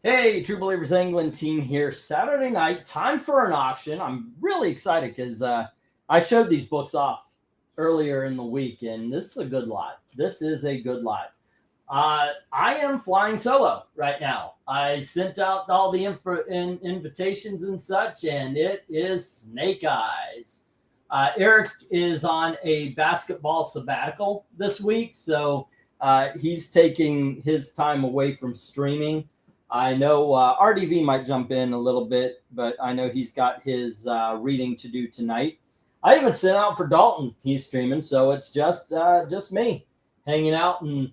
Hey, True Believers England team here. Saturday night, time for an auction. I'm really excited because I showed these books off earlier in the week, and this is a good lot. This is a good lot. I am flying solo right now. I sent out all the invitations and such, and it is Snake Eyes. Eric is on a basketball sabbatical this week, so he's taking his time away from streaming. I know RDV might jump in a little bit, but I know he's got his reading to do tonight. I even sent out for Dalton. He's streaming, so it's just me hanging out, and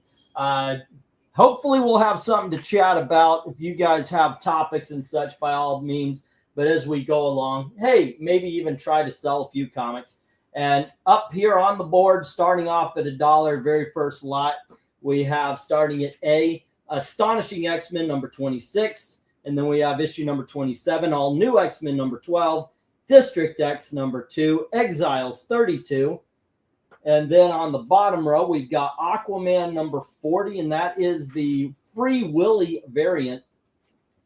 hopefully we'll have something to chat about. If you guys have topics and such, by all means. But as we go along, hey, maybe even try to sell a few comics. And up here on the board, starting off at $1, very first lot, we have starting at A, Astonishing X-Men number 26, and then we have issue number 27, All New X-Men number 12, District X number 2, Exiles 32, and then on the bottom row we've got Aquaman number 40, and that is the Free Willy variant,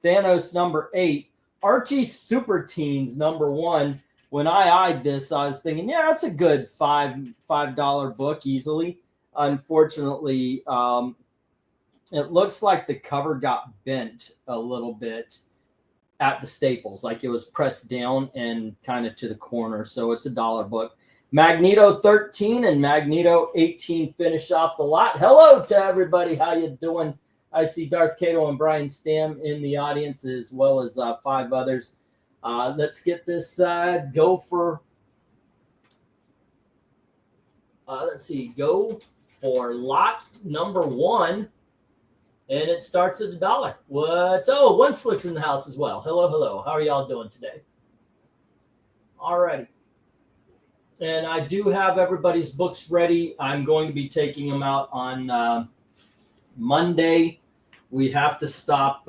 Thanos number 8, Archie Super Teens number 1. When I eyed this, I was thinking, yeah, that's a good $5 book easily. Unfortunately, it looks like the cover got bent a little bit at the Staples, like it was pressed down and kind of to the corner. So it's a $1 book. Magneto 13 and Magneto 18 finish off the lot. Hello to everybody. How you doing? I see Darth Cato and Brian Stam in the audience, as well as 5 others. Let's get this go for, go for lot number 1. And it starts at $1. What? Oh, One Slick's in the house as well. Hello, hello. How are y'all doing today? All righty. And I do have everybody's books ready. I'm going to be taking them out on Monday. We have to stop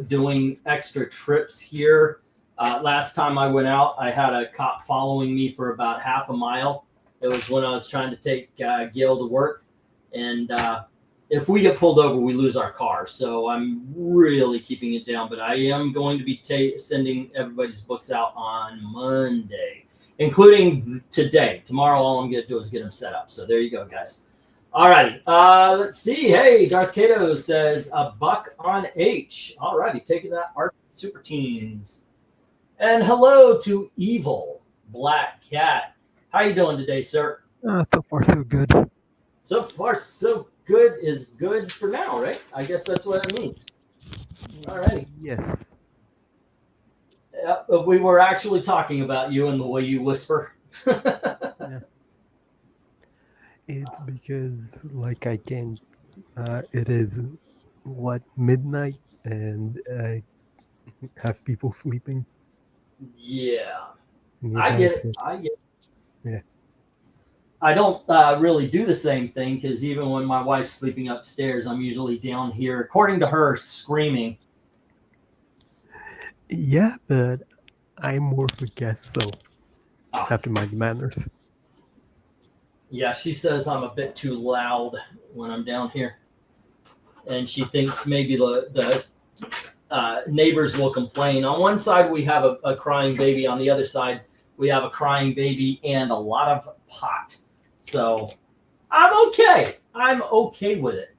doing extra trips here. Last time I went out, I had a cop following me for about half a mile. It was when I was trying to take Gail to work. And if we get pulled over, we lose our car. So I'm really keeping it down. But I am going to be sending everybody's books out on Monday, including today. Tomorrow, all I'm going to do is get them set up. So there you go, guys. All righty. Let's see. Hey, Darth Cato says $1 on H. All righty. Taking that Art Super Teens. And hello to Evil Black Cat. How you doing today, sir? So far, so good. So far, so good is good for now, right? I guess that's what it means. All right. Yes. We were actually talking about you and the way you whisper. Yeah. It's because, like, I can't. It is, midnight, and I have people sleeping. Yeah. I get it. Yeah. I don't really do the same thing because even when my wife's sleeping upstairs, I'm usually down here, according to her, screaming. Yeah, but I'm more of a guest, so I have to mind the manners. Yeah, she says I'm a bit too loud when I'm down here. And she thinks maybe the neighbors will complain. On one side, we have a crying baby. On the other side, we have a crying baby and a lot of pot. So I'm okay. I'm okay with it.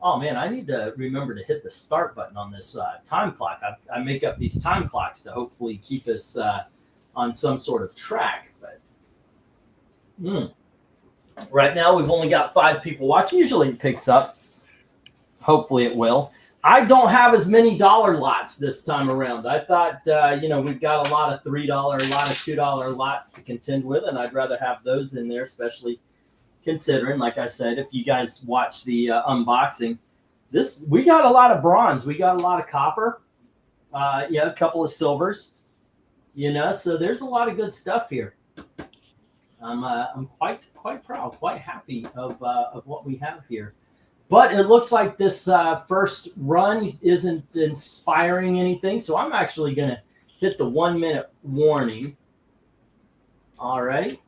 Oh, man, I need to remember to hit the start button on this time clock. I make up these time clocks to hopefully keep us on some sort of track. But right now, we've only got 5 people watching. Usually it picks up. Hopefully it will. I don't have as many dollar lots this time around. I thought, we've got a lot of $3, a lot of $2 lots to contend with, and I'd rather have those in there, especially considering, like I said, if you guys watch the unboxing, we got a lot of bronze. We got a lot of copper. A couple of silvers. So there's a lot of good stuff here. I'm quite proud, quite happy of what we have here. But it looks like this first run isn't inspiring anything, so I'm actually going to hit the 1-minute warning. All right.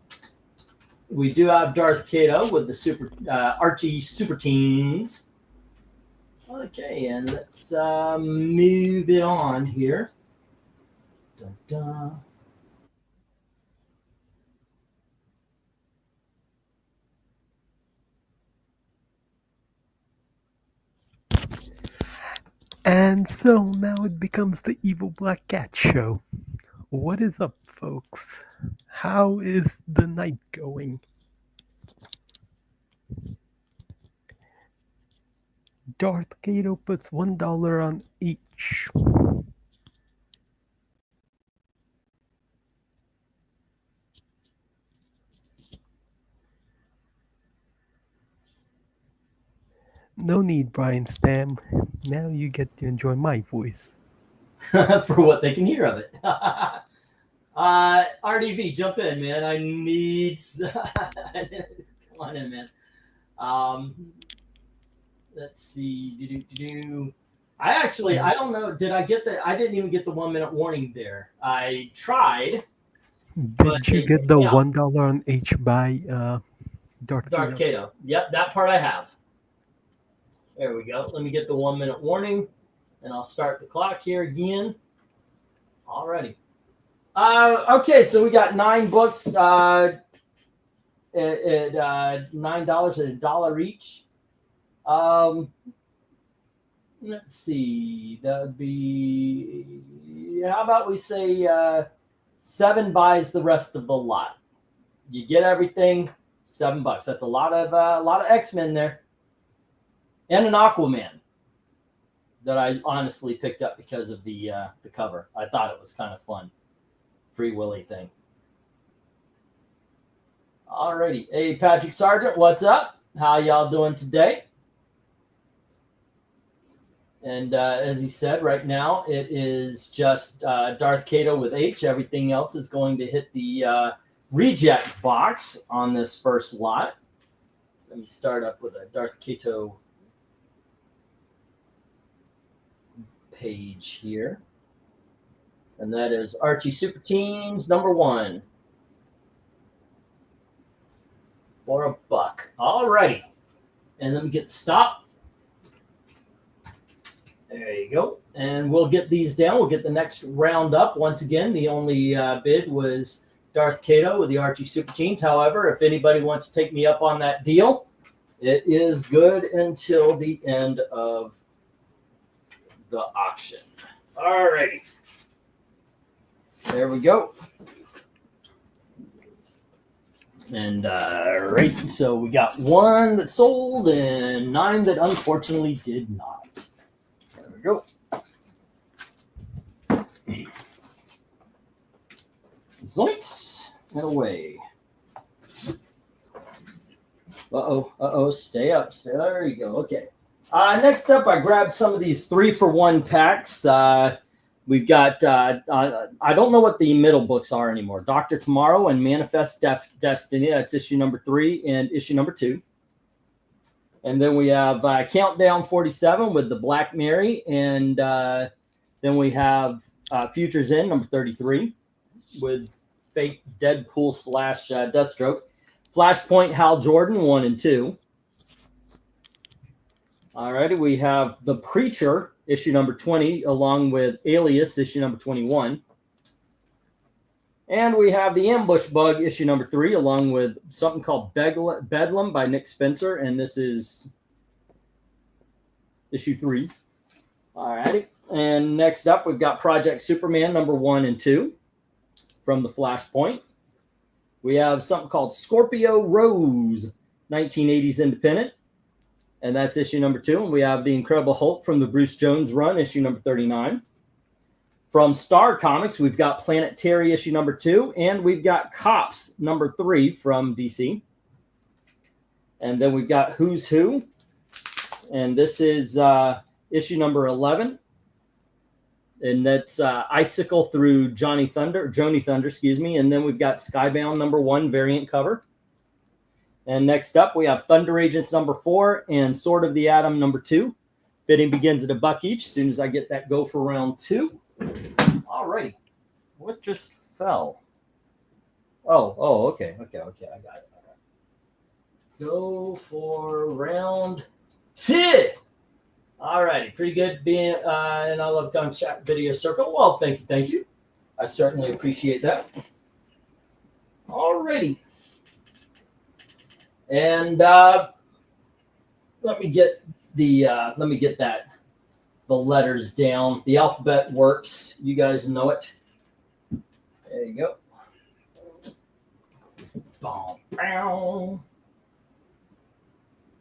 We do have Darth Cato with the Archie Super Teens. Okay, and let's move it on here. Dun, dun. And so now it becomes the Evil Black Cat show. What is up, folks? How is the night going? Darth Kato puts $1 on each. No need, Brian Stam. Now you get to enjoy my voice. For what they can hear of it. RDV, jump in, man. I need. Come on in, man. Let's see. I don't know. Did I get the? I didn't even get the 1 minute warning there. I tried. Did you get the $1 on each by Darth Kato? Kato. Yep, that part I have. There we go. Let me get the 1 minute warning, and I'll start the clock here again. Alrighty. Okay, so we got 9 books at $9 at $1 each. Let's see. That would be. How about we say 7 buys the rest of the lot? You get everything, $7. That's a lot of X-Men there. And an Aquaman that I honestly picked up because of the cover. I thought it was kind of fun. Free Willy thing. Alrighty. Hey, Patrick Sargent, what's up? How y'all doing today? And as he said, right now it is just Darth Kato with H. Everything else is going to hit the reject box on this first lot. Let me start up with a Darth Kato page here. And that is Archie Super Teams #1 for $1. Alrighty. And let me get the stop. There you go. And we'll get these down. We'll get the next round up. Once again, the only bid was Darth Kato with the Archie Super Teams. However, if anybody wants to take me up on that deal, it is good until the end of the auction. Alrighty. There we go. And right, so we got 1 that sold and 9 that unfortunately did not. There we go. Zoinks and away. Stay up. There you go. Okay. Next up, I grabbed some of these 3-for-1 packs. We've got, I don't know what the middle books are anymore. Dr. Tomorrow and Manifest Destiny. That's issue #3 and issue #2. And then we have Countdown 47 with the Black Mary. And then we have Futures End #33 with fake Deadpool / Deathstroke. Flashpoint Hal Jordan 1 and 2. Alrighty, we have The Preacher, issue #20, along with Alias, issue #21. And we have The Ambush Bug, issue #3, along with something called Bedlam by Nick Spencer, and this is issue 3. Alrighty, and next up, we've got Project Superman #1 and 2 from the Flashpoint. We have something called Scorpio Rose, 1980s Independent. And that's issue #2. And we have The Incredible Hulk from the Bruce Jones run, issue #39. From Star Comics, we've got Planet Terry, issue #2. And we've got Cops, #3 from DC. And then we've got Who's Who. And this is issue #11. And that's Icicle through Joni Thunder, excuse me. And then we've got Skybound #1 variant cover. And next up, we have Thunder Agents #4 and Sword of the Atom #2. Bidding begins at $1 each. As soon as I get that go for round 2. Alrighty. What just fell? Oh, okay. I got it. Go for round 2. All righty, pretty good being, and I love going chat video circle. Well, thank you. I certainly appreciate that. All righty. And let me get the letters down. The alphabet works. You guys know it. There you go. Boom, bow.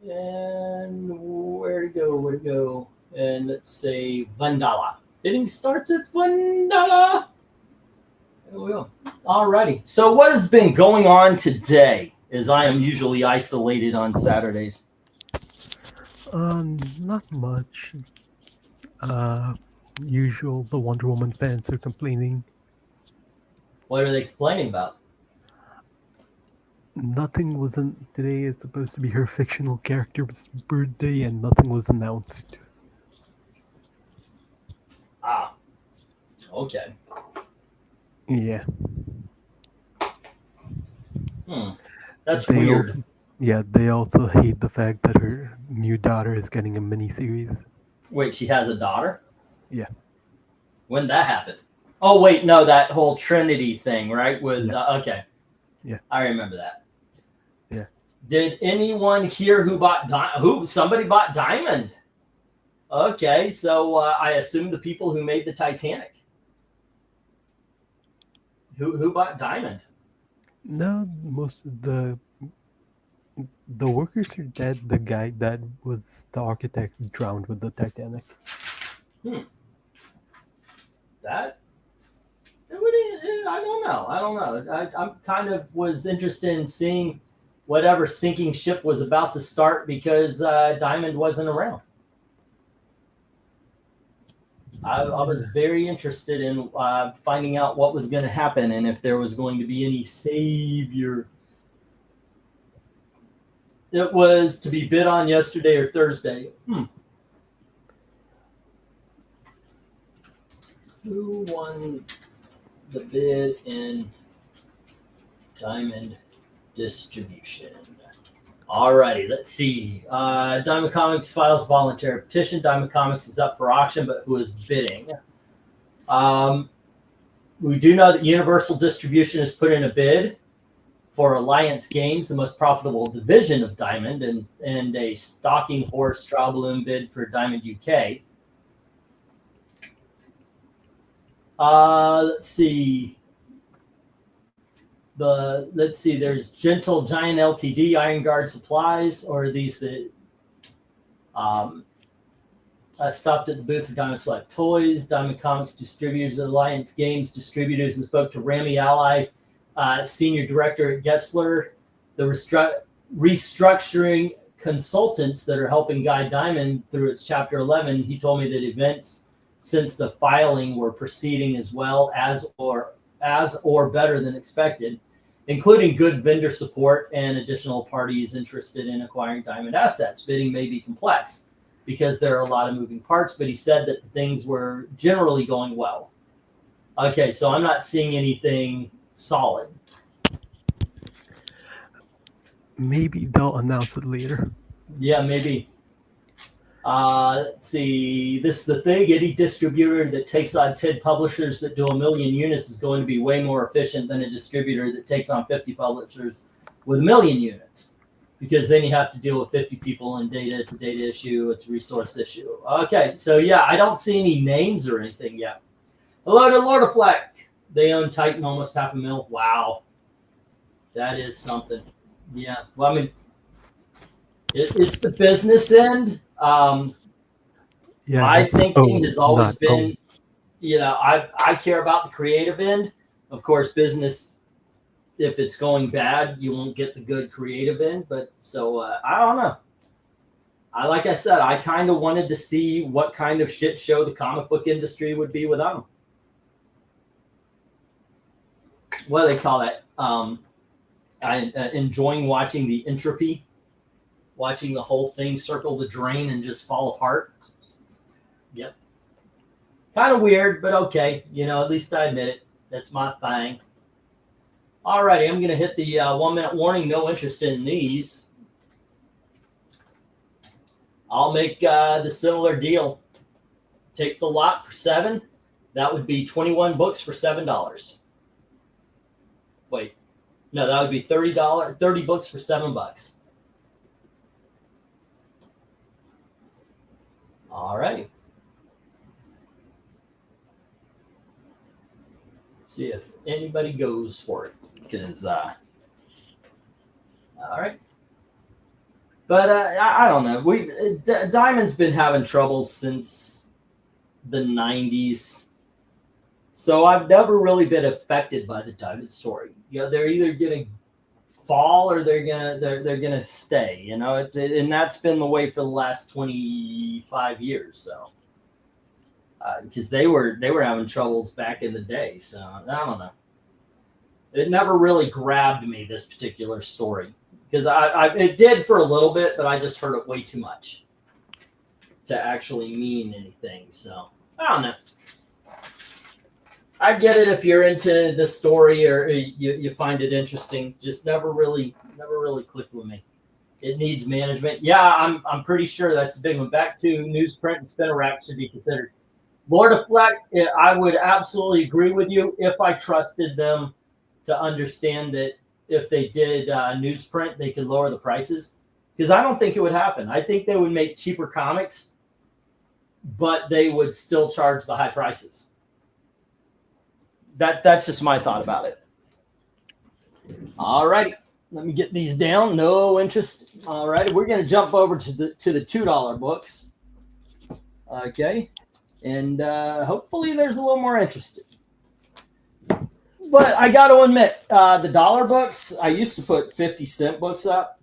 And where to go? And let's say Vandala. Bidding starts at Vandala. There we go. All righty. So what has been going on today, as I am usually isolated on Saturdays? Not much. Usual, the Wonder Woman fans are complaining. What are they complaining about? Nothing wasn't. Today is supposed to be her fictional character's birthday, and nothing was announced. Ah. Okay. Yeah. That's weird. They also hate the fact that her new daughter is getting a miniseries. Wait, she has a daughter? Yeah. When that happened? Oh, wait, no, that whole Trinity thing, right? With okay. Yeah. I remember that. Yeah. Did anyone hear who bought somebody bought Diamond? Okay, so I assume the people who made the Titanic. Who bought Diamond? No, most of the workers are dead. The guy that was the architect drowned with the Titanic. That I don't know. I'm kind of was interested in seeing whatever sinking ship was about to start because Diamond wasn't around. I was very interested in finding out what was going to happen and if there was going to be any savior. It was to be bid on yesterday or Thursday. Who won the bid in Diamond distribution? Alrighty, let's see. Diamond Comics files voluntary petition. Diamond Comics is up for auction, but who is bidding? We do know that Universal Distribution has put in a bid for Alliance Games, the most profitable division of Diamond, and a stalking horse trial balloon bid for Diamond UK. Let's see. There's Gentle Giant Ltd, Iron Guard Supplies, or are these the I stopped at the booth for Diamond Select Toys, Diamond Comics Distributors, Alliance Games Distributors, and spoke to Rami Ally, Senior Director at Gessler, the restructuring consultants that are helping guide Diamond through its Chapter 11. He told me that events since the filing were proceeding as well as or better than expected, including good vendor support and additional parties interested in acquiring Diamond assets. Bidding may be complex because there are a lot of moving parts, but he said that things were generally going well. Okay, so I'm not seeing anything solid. Maybe they'll announce it later. Yeah, maybe. Let's see. This is the thing. Any distributor that takes on 10 publishers that do 1 million units is going to be way more efficient than a distributor that takes on 50 publishers with 1 million units, because then you have to deal with 50 people and data. It's a data issue. It's a resource issue. Okay, so yeah, I don't see any names or anything yet. Hello to Lord of Fleck. They own Titan almost 500,000. Wow, that is something. Yeah. Well, I mean, it's the business end. My thinking has always been, I care about the creative end. Of course, business, if it's going bad, you won't get the good creative end. But so I don't know. Like I said, I kind of wanted to see what kind of shit show the comic book industry would be without them. What do they call that? Enjoying watching the entropy. Watching the whole thing circle the drain and just fall apart. Yep. Kind of weird, but okay. At least I admit it. That's my thing. All righty, I'm going to hit the 1 minute warning. No interest in these. I'll make the similar deal. Take the lot for $7. That would be 21 books for $7. Wait, no, that would be $30. 30 books for $7. All righty. See if anybody goes for it, because all right. But I don't know. Diamond's been having trouble since the 90s. So I've never really been affected by the Diamond story. They're either gonna fall or they're gonna stay. And that's been the way for the last 25 years. So because they were having troubles back in the day. So I don't know. It never really grabbed me, this particular story, because it did for a little bit, but I just heard it way too much to actually mean anything. So I don't know. I get it if you're into the story or you find it interesting. Just never really clicked with me. It needs management. Yeah, I'm pretty sure that's a big one. Back to newsprint and spinner rack should be considered. Lord of Fleck, I would absolutely agree with you if I trusted them to understand that if they did newsprint, they could lower the prices. Because I don't think it would happen. I think they would make cheaper comics, but they would still charge the high prices. That's just my thought about it. All righty. Let me get these down. No interest. All righty. We're going to jump over to the $2 books. Okay. And hopefully there's a little more interest. But I got to admit, the dollar books, I used to put 50-cent books up.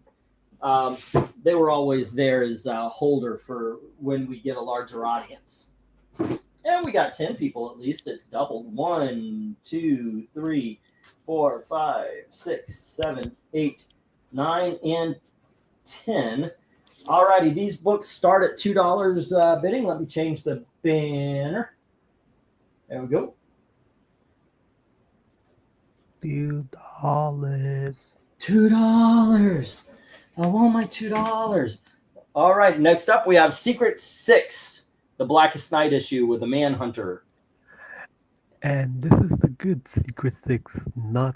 They were always there as a holder for when we get a larger audience. And we got 10 people at least. It's doubled. 1, 2, 3, 4, 5, 6, 7, 8, 9, and 10. All righty. These books start at $2 bidding. Let me change the banner. There we go. $2. $2. I want my $2. All right. Next up, we have Secret 6, the Blackest Night issue with the Manhunter. And this is the good Secret 6, not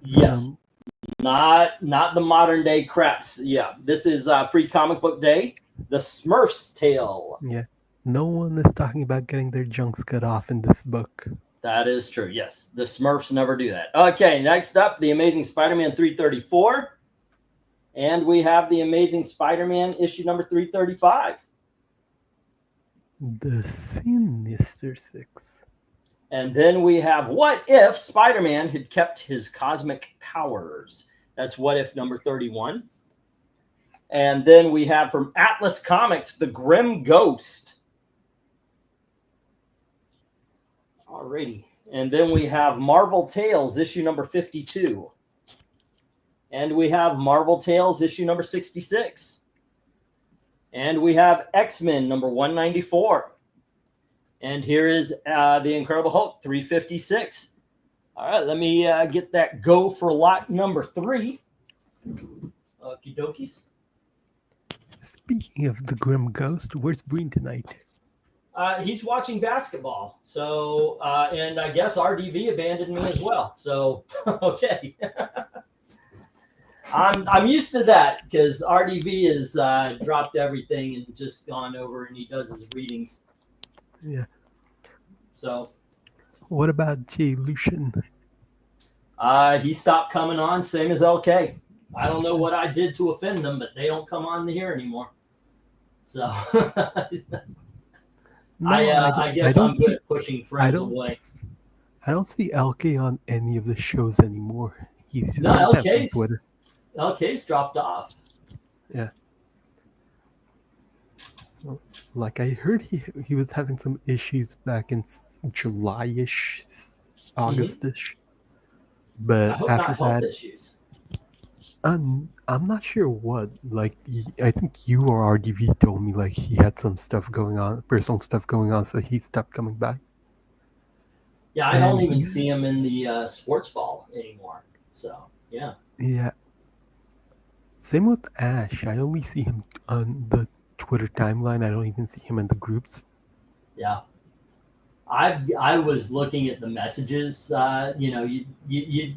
not the modern day craps. Yeah, this is Free Comic Book Day, the Smurf's Tale. Yeah, no one is talking about getting their junks cut off in this book. That is true. Yes, the Smurfs never do that. Okay, next up, the Amazing Spider-Man 334, and we have the Amazing Spider-Man issue number 335. The Sinister 6. And then we have What If Spider-Man Had Kept His Cosmic Powers. That's What If number 31. And then we have from Atlas Comics, The Grim Ghost. Alrighty. And then we have Marvel Tales, issue number 52. And we have Marvel Tales, issue number 66. And we have X-Men number 194. And here is the Incredible Hulk 356. All right, let me get that go for lot number 3. Okie dokies. Speaking of the Grim Ghost, where's Breen tonight? He's watching basketball. So, and I guess RDV abandoned me as well. So, okay. I'm used to that because RDV has dropped everything and just gone over and he does his readings. Yeah. So. What about Jay Lucian? He stopped coming on, same as LK. I don't know what I did to offend them, but they don't come on here anymore. So No, I guess I'm good at pushing friends away. I don't see LK on any of the shows anymore. He's no, on Twitter. LK's dropped off. Yeah. Like I heard he was having some issues back in July-ish, August-ish. But I hope after not health that, issues. I'm not sure what. Like I think you or RDV told me like he had some stuff going on, personal stuff going on, so he stopped coming back. Yeah, I don't even see him in the sports ball anymore. So yeah. Yeah. Same with Ash. I only see him on the Twitter timeline. I don't even see him in the groups. Yeah. I was looking at the messages. You know, you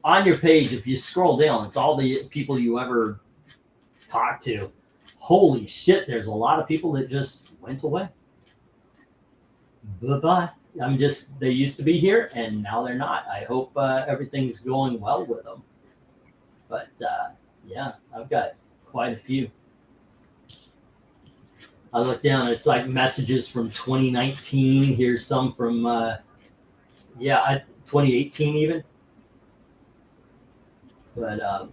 on your page, if you scroll down, it's all the people you ever talked to. Holy shit, there's a lot of people that just went away. Bye-bye. They used to be here, and now they're not. I hope everything's going well with them. But, yeah, I've got quite a few. I look down, it's like messages from 2019. Here's some from, 2018 even. But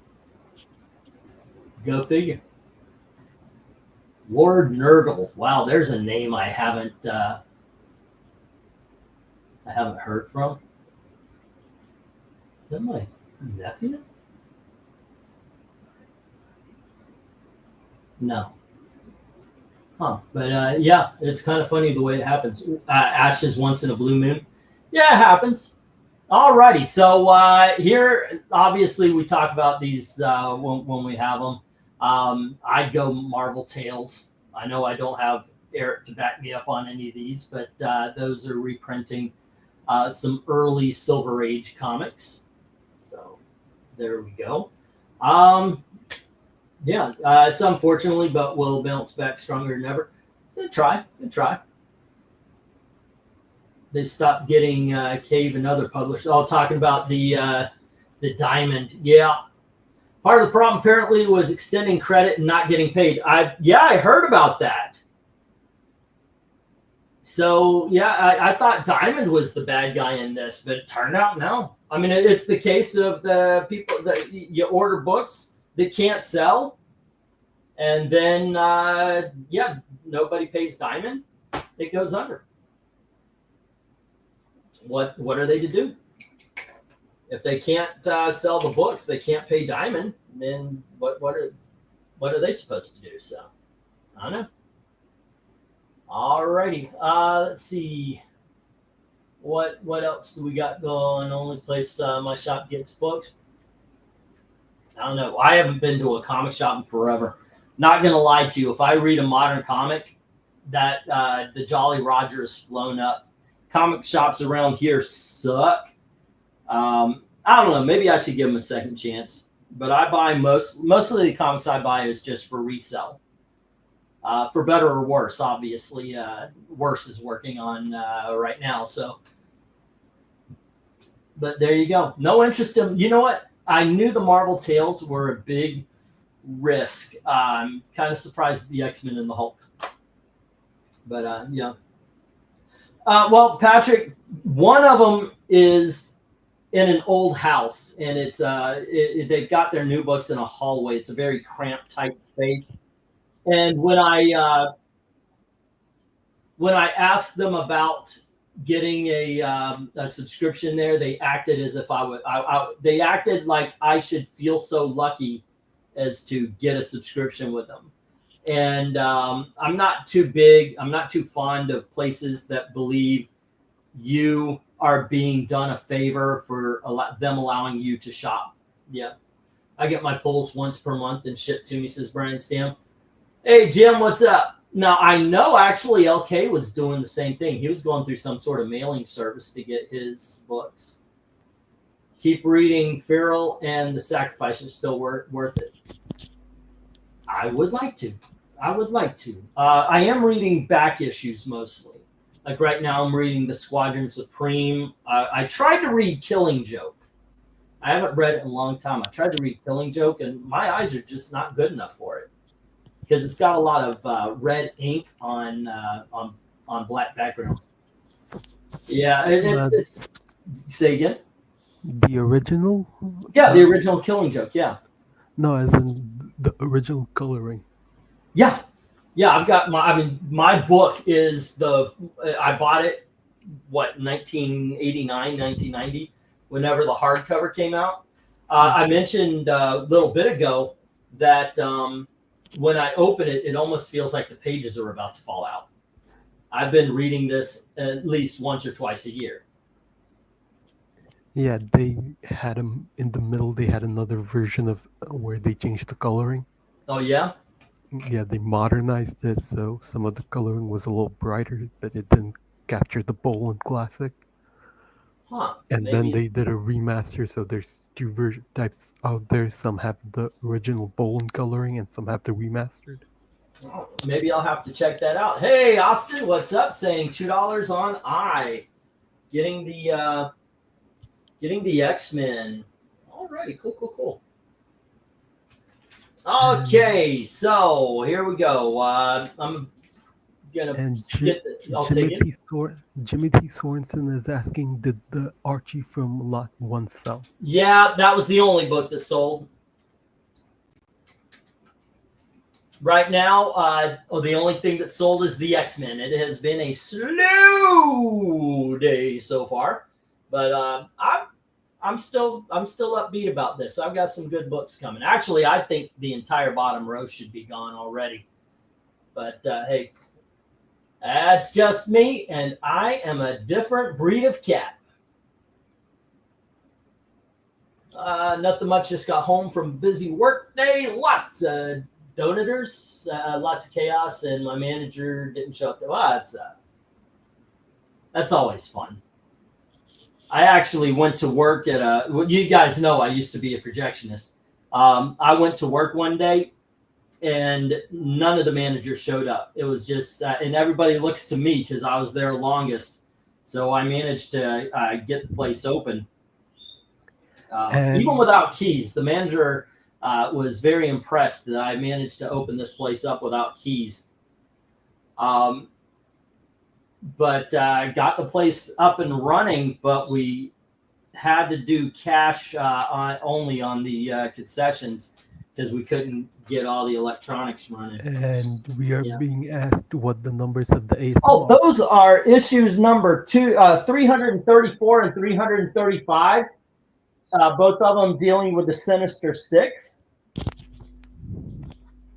go figure. Lord Nurgle. Wow, there's a name I haven't heard from. Is that my nephew? No. Huh. But yeah, it's kind of funny the way it happens. Ashes once in a blue moon. Yeah, it happens. Alrighty. So here, obviously, we talk about these when we have them. I'd go Marvel Tales. I know I don't have Eric to back me up on any of these, but those are reprinting some early Silver Age comics. So there we go. Yeah, it's unfortunately, but we'll bounce back stronger than ever. Good try. They stopped getting Cave and other publishers. All talking about the Diamond. Yeah. Part of the problem apparently was extending credit and not getting paid. I heard about that. So yeah, I thought Diamond was the bad guy in this, but it turned out no. I mean, it's the case of the people that you order books that can't sell, and then nobody pays Diamond. It goes under. What are they to do? If they can't sell the books, they can't pay Diamond. Then what are they supposed to do? So I don't know. Alrighty. Let's see. What else do we got going? Only place my shop gets books. I don't know. I haven't been to a comic shop in forever. Not gonna lie to you. If I read a modern comic, that the Jolly Roger has flown up. Comic shops around here suck. I don't know. Maybe I should give them a second chance. But I buy mostly the comics I buy is just for resale. For better or worse, obviously. Worse is working on right now. So, but there you go. No interest in. You know what? I knew the Marvel Tales were a big risk. I'm kind of surprised at the X-Men and the Hulk. But yeah. Well, Patrick, one of them is in an old house, and it's they've got their new books in a hallway. It's a very cramped, tight space. And when I asked them about getting a subscription there, they acted as if they acted like I should feel so lucky as to get a subscription with them. And I'm not too fond of places that believe you are being done a favor for them allowing you to shop. Yeah. I get my pulls once per month and shipped to me, says Brian Stam. Hey, Jim, what's up? Now, I know actually LK was doing the same thing. He was going through some sort of mailing service to get his books. Keep reading Feral and The Sacrifice are still worth it. I would like to. I am reading back issues mostly. Like right now, I'm reading The Squadron Supreme. I tried to read Killing Joke. I haven't read it in a long time. I tried to read Killing Joke, and my eyes are just not good enough for it because it's got a lot of red ink on black background. Yeah, it's say again. The original? Yeah, the original Killing Joke. Yeah. No, as in the original coloring. Yeah. I've got my book is I bought it, 1989, 1990, whenever the hardcover came out. I mentioned a little bit ago that when I open it, it almost feels like the pages are about to fall out. I've been reading this at least once or twice a year. Yeah, they had them in the middle. They had another version of where they changed the coloring. Oh, yeah? Yeah, they modernized it, so some of the coloring was a little brighter, but it didn't capture the Bolin classic. Huh? And then Maybe. they did a remaster, so there's two version types out there. Some have the original Bolin coloring, and some have the remastered. Oh, maybe I'll have to check that out. Hey, Austin, what's up? Saying $2 on I. Getting the X-Men. Alrighty, cool. Okay, so here we go. I'm gonna And get the. I'll say it. Jimmy T. Sorensen is asking, did the Archie from Lot 1 sell? Yeah, that was the only book that sold. Right now, the only thing that sold is the X-Men. It has been a slow day so far, but I'm still upbeat about this. I've got some good books coming. Actually, I think the entire bottom row should be gone already. But hey, that's just me, and I am a different breed of cat. Nothing much. Just got home from a busy work day. Lots of donators, lots of chaos, and my manager didn't show up. Well, that's always fun. I actually went to work at well, you guys know I used to be a projectionist. I went to work one day, and none of the managers showed up. It was just, and everybody looks to me because I was there longest. So I managed to get the place open. Even without keys, the manager was very impressed that I managed to open this place up without keys. But got the place up and running, but we had to do cash only on the concessions because we couldn't get all the electronics running. And we are being asked what the numbers of the ASM are. Those are issues number 334 and 335. Both of them dealing with the Sinister Six.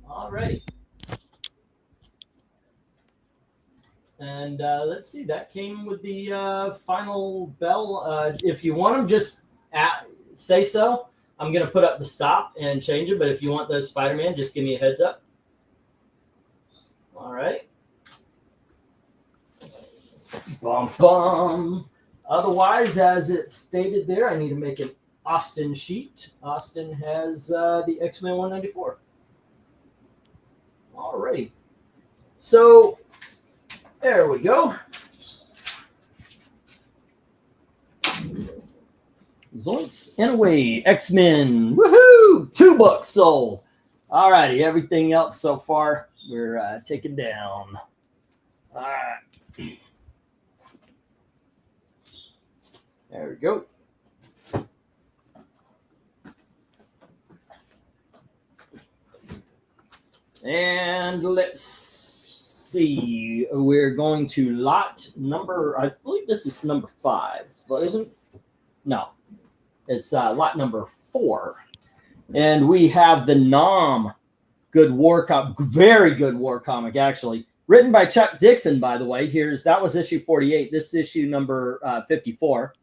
All right. And let's see, that came with the final bell. If you want them, just say so. I'm going to put up the stop and change it. But if you want those Spider-Man, just give me a heads up. All right. Bum, bum. Otherwise, as it's stated there, I need to make an Austin sheet. Austin has the X-Men 194. All right. So there we go. Zoinks and away. X-Men. Woohoo! 2 books sold. All righty. Everything else so far, we're taking down. All right. There we go. And let's see. We're going to lot number, I believe this is number 5, but isn't? No, it's lot number 4. And we have the Nom good war comic, very good war comic, actually. Written by Chuck Dixon, by the way. That was issue 48. This is issue number 54.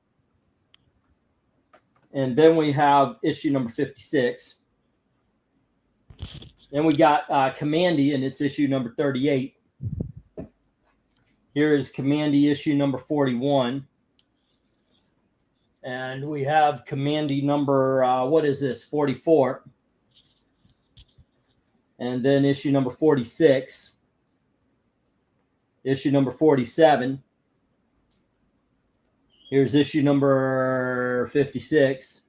And then we have issue number 56. Then we got Commandy, and it's issue number 38. Here is Commandy issue number 41. And we have Commandy number, what is this, 44. And then issue number 46. Issue number 47. Here's issue number 56.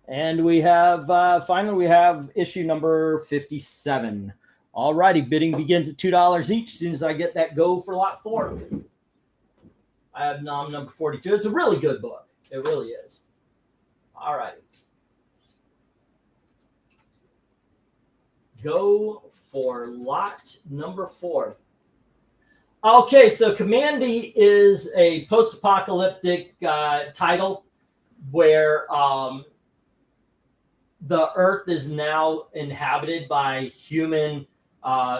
And we have, finally, we have issue number 57. All righty, bidding begins at $2 each. As soon as I get that go for lot 4. I have Nom number 42. It's a really good book. It really is. All righty. Go for lot number 4. Okay, so Commandy is a post-apocalyptic title where the Earth is now inhabited by human,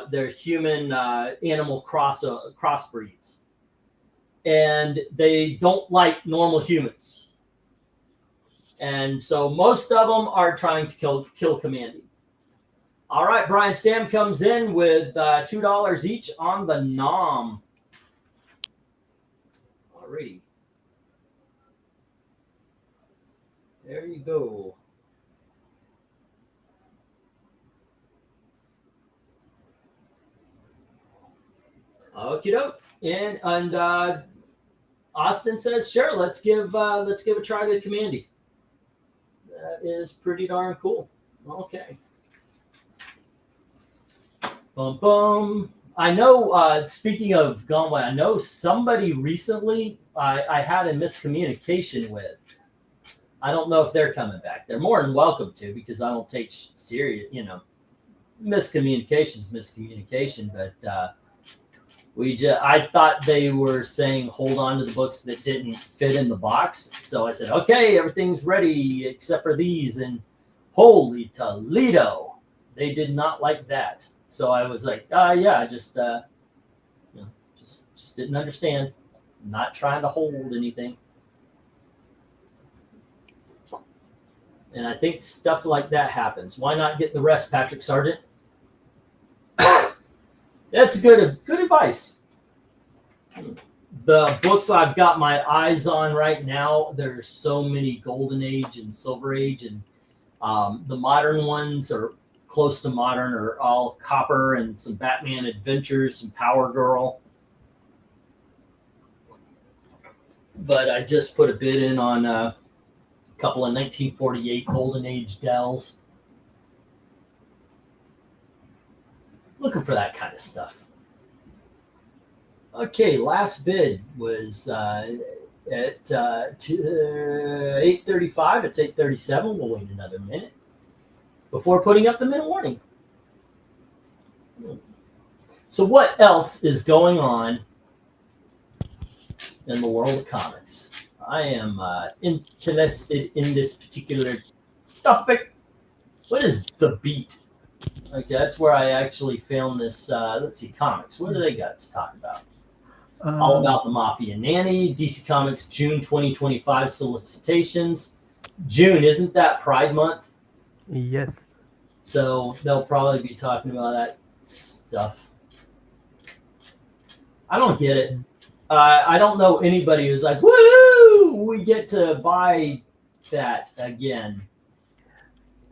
they're human animal crossbreeds. And they don't like normal humans. And so most of them are trying to kill Commandy. All right, Brian Stam comes in with $2 each on the nom. Alrighty. There you go. Okie doke. And Austin says, sure, let's give a try to Commandy. That is pretty darn cool. Okay. Boom, boom. I know, speaking of Gone Way, I know somebody recently I had a miscommunication with. I don't know if they're coming back. They're more than welcome to, because I don't take serious, miscommunication, but I thought they were saying hold on to the books that didn't fit in the box. So I said, okay, everything's ready except for these. And holy Toledo, they did not like that. So I was like, yeah, just didn't understand. I'm not trying to hold anything. And I think stuff like that happens. Why not get the rest, Patrick Sargent? That's good advice. The books I've got my eyes on right now, there's so many Golden Age and Silver Age, and the modern ones are close to modern, are all copper, and some Batman Adventures, some Power Girl. But I just put a bid in on a couple of 1948 Golden Age Dells. Looking for that kind of stuff. Okay, last bid was at 8:35. It's 8:37. We'll wait another minute before putting up the minute warning. So what else is going on in the world of comics? I am interested in this particular topic. What is The Beat? Okay, that's where I actually found this. Let's see, comics. What do they got to talk about? All about the Mafia Nanny, DC Comics, June 2025 solicitations. June, isn't that Pride Month? Yes. So they'll probably be talking about that stuff. I don't get it. I don't know anybody who's like, woo, we get to buy that again.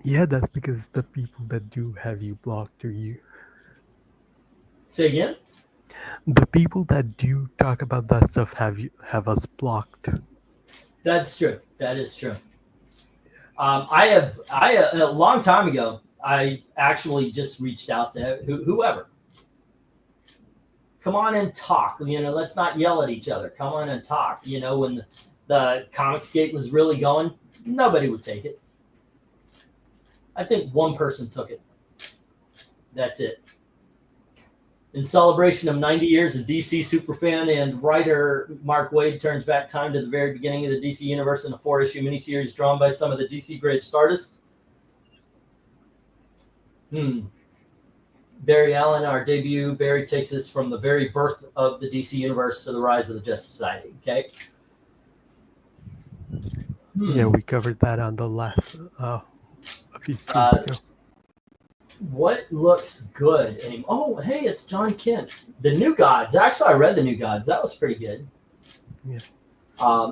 Yeah, that's because the people that do have you blocked are you. Say again? The people that do talk about that stuff have us blocked. That's true. That is true. I a long time ago, I actually just reached out to whoever. Come on and talk. Let's not yell at each other. Come on and talk. When the Comics Gate was really going, nobody would take it. I think one person took it. That's it. In celebration of 90 years of DC superfan and writer Mark Waid turns back time to the very beginning of the DC universe in a 4-issue miniseries drawn by some of the DC greatest artists. Barry Allen, our debut. Barry takes us from the very birth of the DC universe to the rise of the Justice Society. Okay. Yeah, we covered that on the last a few streams ago. What looks good? Oh, hey, it's John Kent. The New Gods. Actually, I read The New Gods. That was pretty good. Yeah. I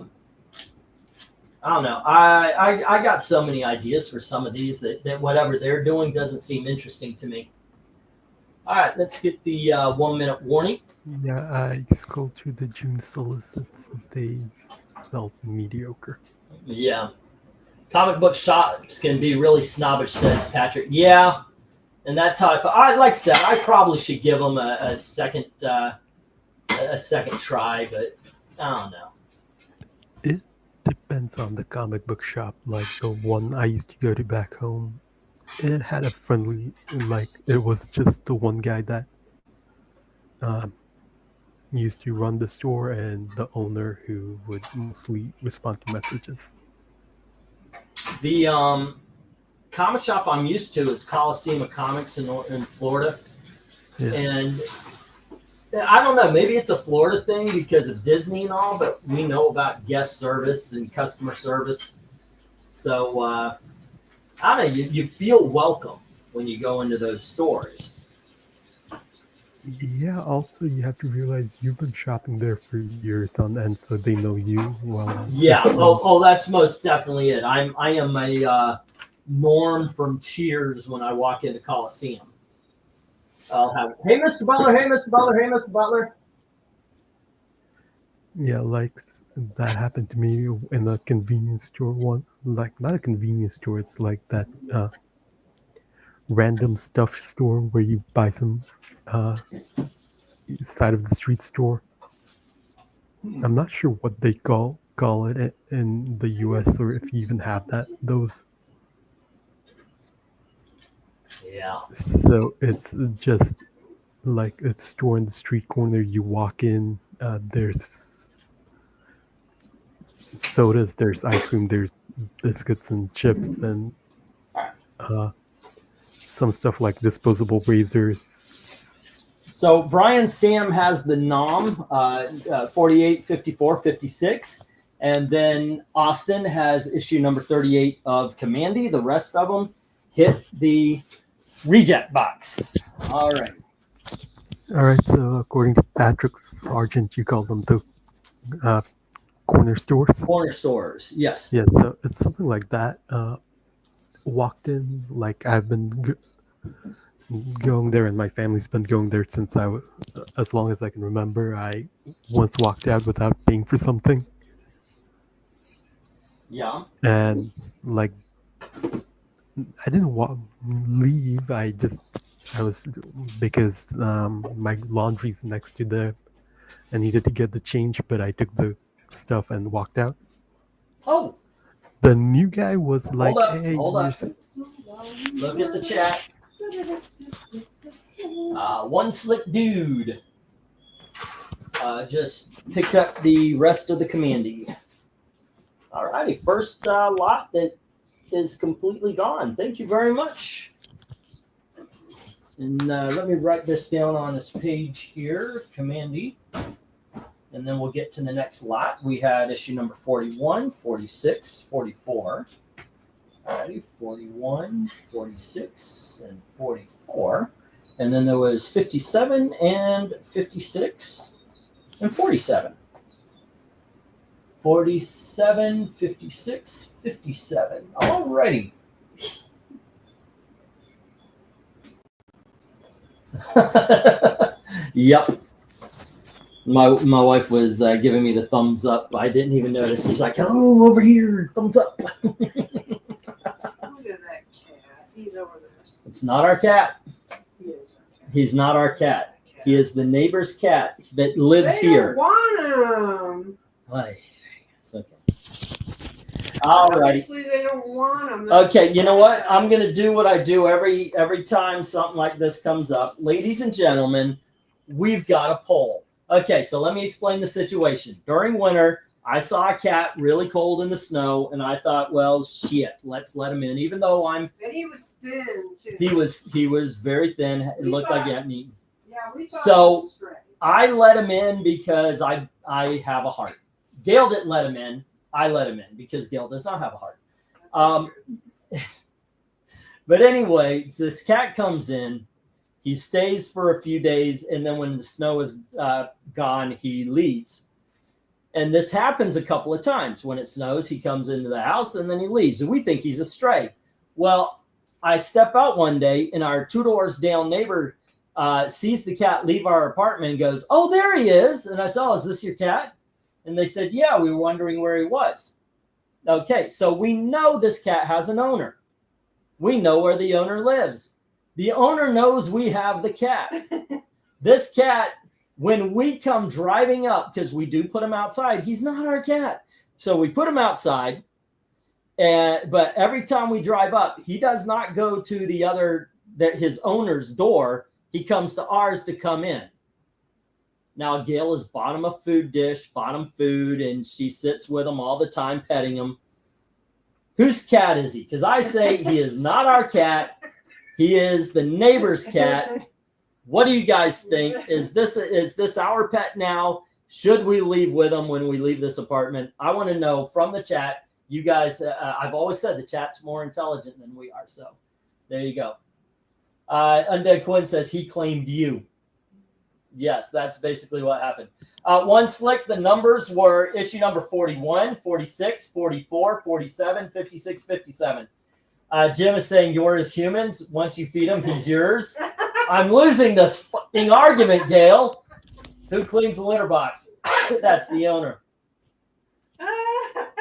don't know. I got so many ideas for some of these that whatever they're doing doesn't seem interesting to me. All right, let's get the 1 minute warning. Yeah, I scrolled through the June solicits. They felt mediocre. Yeah. Comic book shops can be really snobbish, says Patrick. Yeah. And that's how like I said, I probably should give them a second try, but I don't know. It depends on the comic book shop. Like the one I used to go to back home, it had a friendly, it was just the one guy that used to run the store and the owner who would mostly respond to messages. The comic shop I'm used to is Coliseum of Comics in Florida. Yeah. And I don't know, maybe it's a Florida thing because of Disney and all, but we know about guest service and customer service. So, I don't know, you feel welcome. when you go into those stores. Yeah, also you have to realize you've been shopping there for years on end, so they know you well. Yeah. Oh, that's most definitely it. I am a Norm from Cheers when I walk into Coliseum. I'll have, hey, Mr. Butler, hey, Mr. Butler, hey, Mr. Butler. Yeah, like that happened to me in a convenience store one. Like not a convenience store, it's like that random stuff store where you buy some side of the street store. I'm not sure what they call it in the US or if you even have those. Yeah. So it's just like a store in the street corner. You walk in, there's sodas, there's ice cream, there's biscuits and chips and some stuff like disposable razors. So Brian Stam has the NOM 48, 54, 56. And then Austin has issue number 38 of Commandy. The rest of them hit the reject box. All right. All right, so according to Patrick Sargent, you call them the corner stores? Corner stores, yes. Yeah, so it's something like that. Walked in, like I've been going there and my family's been going there since I was, as long as I can remember. I once walked out without paying for something. Yeah. And like, I didn't leave. I was, because my laundry's next to there. I needed to get the change, but I took the stuff and walked out. Oh. The new guy was like, hey, hold up. Look at the chat. One slick dude just picked up the rest of the Commandy. All righty, first lot that is completely gone. Thank you very much. And let me write this down on this page here, Commandy. And then we'll get to the next lot. We had issue number 41, 46, 44. Alrighty, 41, 46, and 44. And then there was 57 and 56 and 47. 47, 56, 57. Alrighty. Yep. My wife was giving me the thumbs up. I didn't even notice. She's like, "Oh, over here, thumbs up." Look at that cat. He's over there. It's not our cat. He is our cat. He's not our cat. He is the neighbor's cat that lives here. Don't want him. It's okay. All right. Obviously, they don't want him. Okay, you know what? I'm gonna do what I do every time something like this comes up. Ladies and gentlemen, we've got a poll. Okay, so let me explain the situation. During winter, I saw a cat really cold in the snow, and I thought, well, shit, let's let him in. Even though And he was thin too. he was very thin. It looked like he hadn't eaten. Yeah, we thought So, he was straight. I let him in because I have a heart. Gail didn't let him in. I let him in because Gail does not have a heart. But anyway, this cat comes in. He stays for a few days, and then when the snow is gone, he leaves. And this happens a couple of times. When it snows, he comes into the house, and then he leaves. And we think he's a stray. Well, I step out one day, and our 2 doors down neighbor sees the cat leave our apartment and goes, "Oh, there he is." And I said, "Oh, is this your cat?" And they said, "Yeah, we were wondering where he was." Okay, so we know this cat has an owner. We know where the owner lives. The owner knows we have the cat. This cat, when we come driving up, because we do put him outside, he's not our cat. So we put him outside, but every time we drive up, he does not go to his owner's door. He comes to ours to come in. Now, Gail has bought him a food dish, bought him food, and she sits with him all the time, petting him. Whose cat is he? Because I say he is not our cat. He is the neighbor's cat. What do you guys think? Is this our pet now? Should we leave with him when we leave this apartment? I want to know from the chat. You guys, I've always said the chat's more intelligent than we are. So there you go. Undead Quinn says he claimed you. Yes, that's basically what happened. One Slick, the numbers were issue number 41, 46, 44, 47, 56, 57. Jim is saying yours humans. Once you feed him, he's yours. I'm losing this fucking argument, Gail. Who cleans the litter box? That's the owner.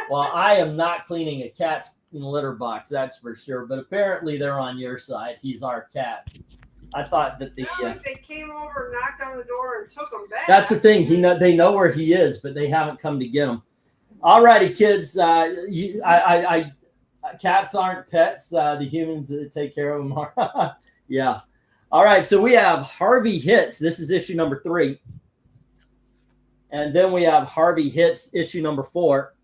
Well, I am not cleaning a cat's litter box, that's for sure. But apparently they're on your side. He's our cat. I thought that the like they came over, knocked on the door, and took him back. That's the thing. They know where he is, but they haven't come to get him. All righty, kids. Cats aren't pets. The humans that take care of them are. Yeah. All right. So we have Harvey Hits. This is issue number 3. And then we have Harvey Hits issue number 4.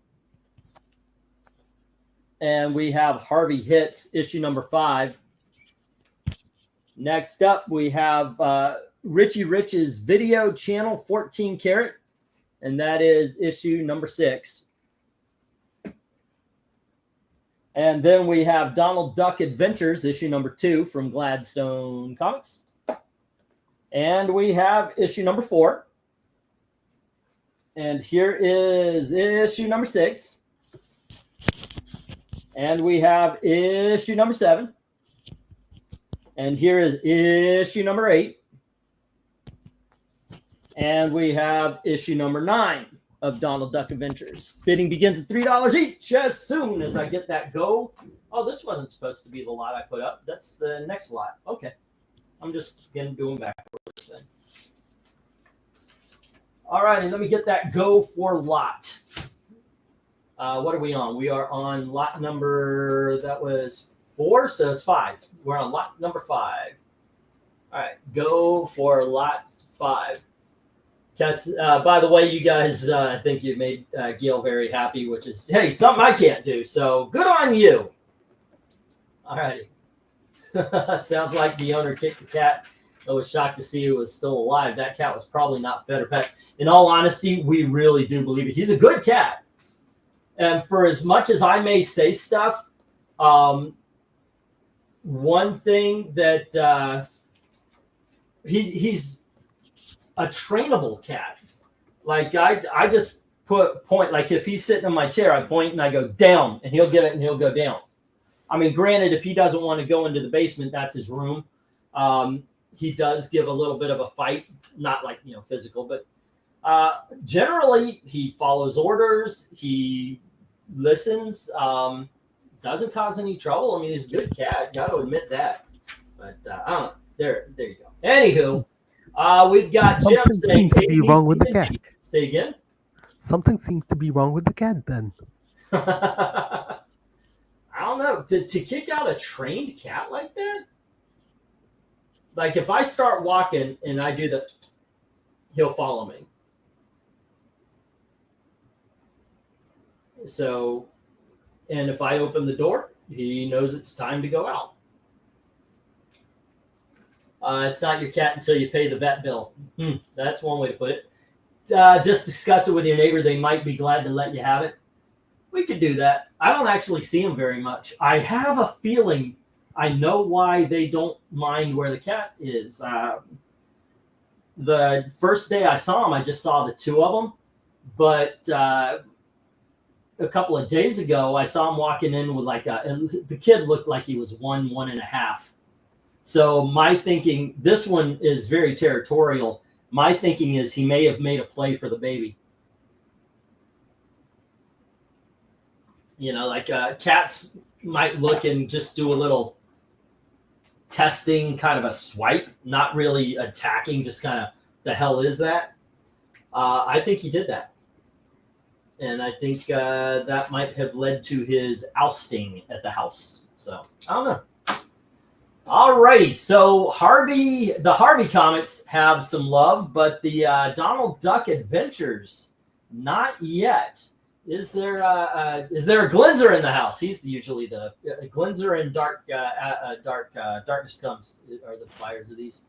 And we have Harvey Hits issue number 5. Next up, we have Richie Rich's video channel 14 Karat. And that is issue number 6. And then we have Donald Duck Adventures, issue number 2 from Gladstone Comics. And we have issue number 4. And here is issue number 6. And we have issue number 7. And here is issue number 8. And we have issue number 9 of Donald Duck Adventures. Bidding begins at $3 each as soon as I get that go. Oh, this wasn't supposed to be the lot I put up. That's the next lot. Okay. I'm just going to do them backwards then. All right, and let me get that go for lot. What are we on? We are on lot number, that was 4, so it's 5. We're on lot number 5. All right, go for lot 5. Cats, by the way, you guys, I think you made Gail very happy, which is, hey, something I can't do. So good on you. All righty. Sounds like the owner kicked the cat. I was shocked to see he was still alive. That cat was probably not fed or pet. In all honesty, we really do believe it. He's a good cat. And for as much as I may say stuff, one thing that he's a trainable cat. Like I just point, like if he's sitting in my chair, I point and I go down and he'll get it and he'll go down. I mean, granted, if he doesn't want to go into the basement, that's his room. He does give a little bit of a fight, not like, physical, but generally he follows orders. He listens, doesn't cause any trouble. I mean, he's a good cat. Got to admit that. But I don't know. There you go. Anywho, we've got Jim Something saying seems to be wrong with the cat. Say again? Something seems to be wrong with the cat then. I don't know. To kick out a trained cat like that? Like if I start walking and I do the, he'll follow me. So, and if I open the door, he knows it's time to go out. It's not your cat until you pay the vet bill. That's one way to put it. Just discuss it with your neighbor. They might be glad to let you have it. We could do that. I don't actually see them very much. I have a feeling I know why they don't mind where the cat is. The first day I saw them, I just saw the 2 of them. But a couple of days ago, I saw him walking in with the kid looked like he was 1.5. So my thinking, this one is very territorial. My thinking is he may have made a play for the baby. Cats might look and just do a little testing, kind of a swipe, not really attacking, just kind of, the hell is that? I think he did that. And I think that might have led to his ousting at the house. So, I don't know. All righty. So, the Harvey comics have some love, but the Donald Duck Adventures, not yet. Is there a Glinzer in the house? He's usually the Glinzer and Darkness Comes are the buyers of these.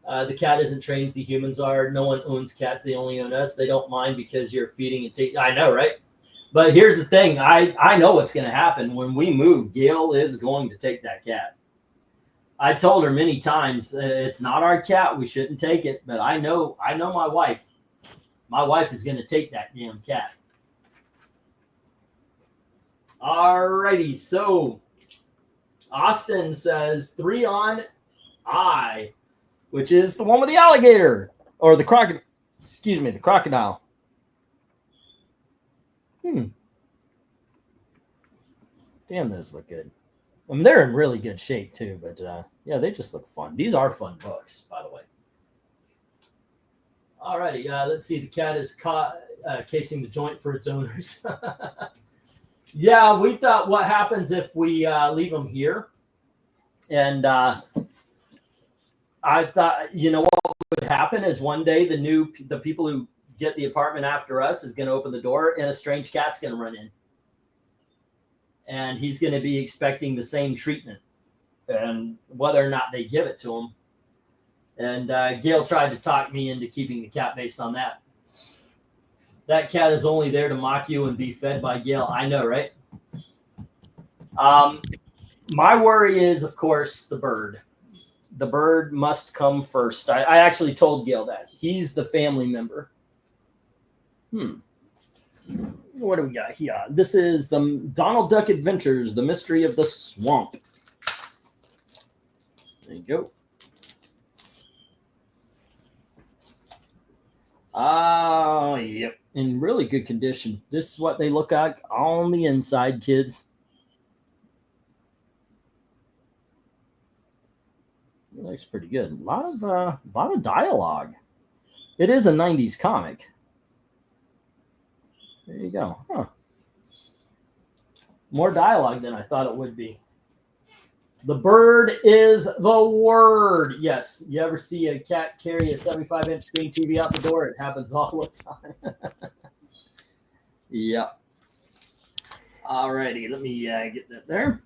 The cat isn't trained as the humans are. No one owns cats. They only own us. They don't mind because you're feeding and taking. I know, right? But here's the thing. I know what's going to happen. When we move, Gail is going to take that cat. I told her many times, it's not our cat. We shouldn't take it. But I know my wife. My wife is going to take that damn cat. All righty. So Austin says 3 on I, which is the one with the alligator or the crocodile. Excuse me, the crocodile. Damn, those look good. I mean, they're in really good shape too, but yeah, they just look fun. These are fun books, by the way. All righty, let's see. The cat is caught casing the joint for its owners. Yeah, we thought, what happens if we leave them here? And I thought, you know, what would happen is one day the people who get the apartment after us is going to open the door and a strange cat's going to run in. And he's going to be expecting the same treatment, and whether or not they give it to him. And Gail tried to talk me into keeping the cat based on that. That cat is only there to mock you and be fed by Gail. I know, right? My worry is, of course, the bird. The bird must come first. I actually told Gail that. He's the family member. What do we got here? This is the Donald Duck Adventures, The Mystery of the Swamp. There you go. Oh, yep. In really good condition. This is what they look like on the inside, kids. It looks pretty good. A lot of dialogue. It is a 90s comic. There you go. Huh. More dialogue than I thought it would be. The bird is the word. Yes. You ever see a cat carry a 75-inch screen TV out the door? It happens all the time. Yep. All righty. Let me get that there.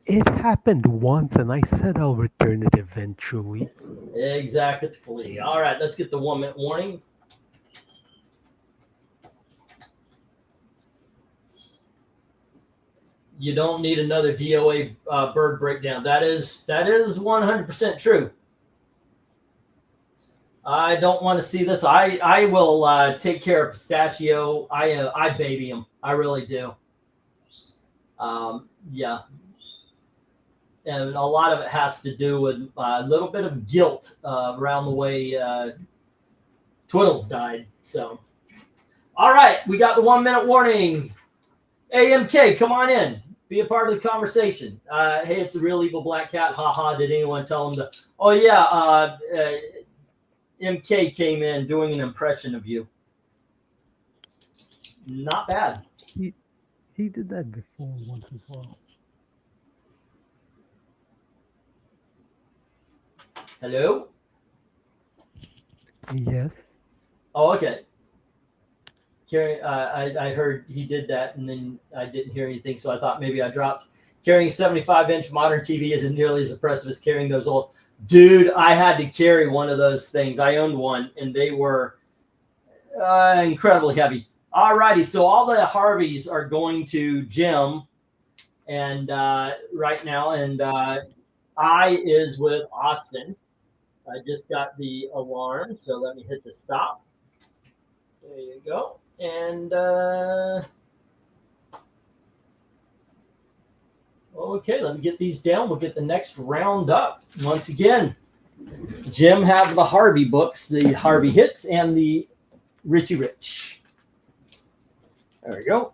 It happened once, and I said I'll return it eventually. Exactly. All right. Let's get the 1-minute warning. You don't need another DOA bird breakdown. That is 100% true. I don't want to see this. I will take care of Pistachio. I baby him. I really do. Yeah. And a lot of it has to do with a little bit of guilt around the way Twiddles died. So, all right, we got the 1-minute warning. AMK, come on in. Be a part of the conversation. Hey, it's a real evil black cat. Ha ha. Did anyone tell him to? Oh, yeah. MK came in doing an impression of you. Not bad. He did that before once as well. Hello? Yes. Oh, okay. Carrying, I heard he did that, and then I didn't hear anything, so I thought maybe I dropped. Carrying a 75-inch modern TV isn't nearly as impressive as carrying those old. Dude, I had to carry one of those things. I owned one, and they were incredibly heavy. All righty, so all the Harveys are going to Jim, and right now, and I is with Austin. I just got the alarm, so let me hit the stop. There you go. And okay, let me get these down. We'll get the next round up. Once again, Jim have the Harvey books, the Harvey Hits and the Richie Rich. There we go.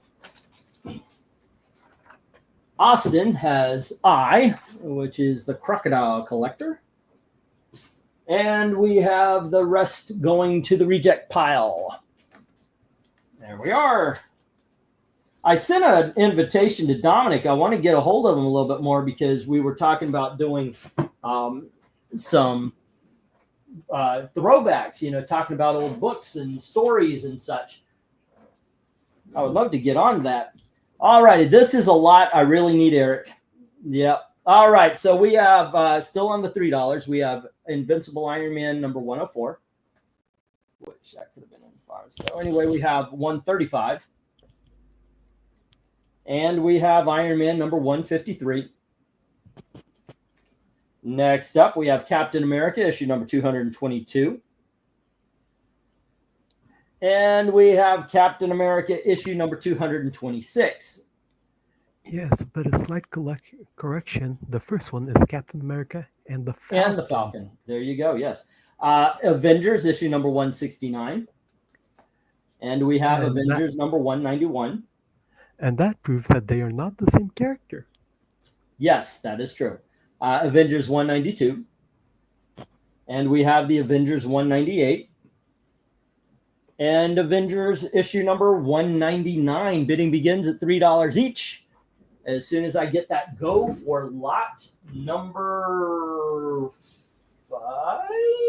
Austin has I, which is the Crocodile Collector. And we have the rest going to the reject pile. There we are. I sent an invitation to Dominic. I want to get a hold of him a little bit more because we were talking about doing some throwbacks, you know, talking about old books and stories and such. I would love to get on that. All righty. This is a lot. I really need Eric. Yep. All right. So we have still on the $3. We have Invincible Iron Man number 104, which that could have been in 5. So anyway, we have 135. And we have Iron Man number 153. Next up, we have Captain America, issue number 222. And we have Captain America, issue number 226. Yes, but a slight correction. The first one is Captain America and the Falcon. And the Falcon. There you go, yes. Avengers, issue number 169. And we have Avengers number 191. And that proves that they are not the same character. Yes, that is true. Avengers 192. And we have the Avengers 198. And Avengers issue number 199. Bidding begins at $3 each. As soon as I get that go for lot number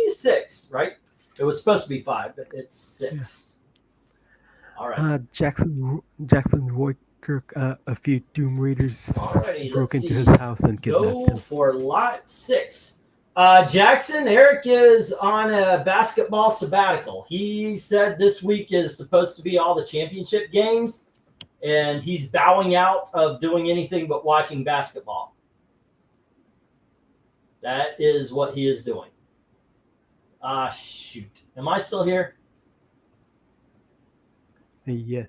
6, right? It was supposed to be 5, but it's 6. Yeah. All right. Jackson Roy Kirk, a few Doom Raiders broke into his house and kidnapped him. Go for lot 6. Jackson, Eric is on a basketball sabbatical. He said this week is supposed to be all the championship games, and he's bowing out of doing anything but watching basketball. That is what he is doing. Shoot. Am I still here? Yes.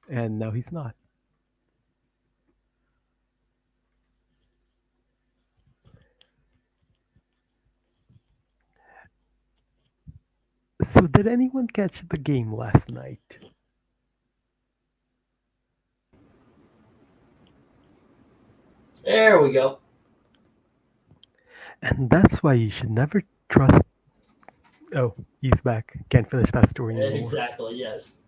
And now he's not. So did anyone catch the game last night? There we go. And that's why you should never trust... Oh, he's back. Can't finish that story anymore. Exactly, yes.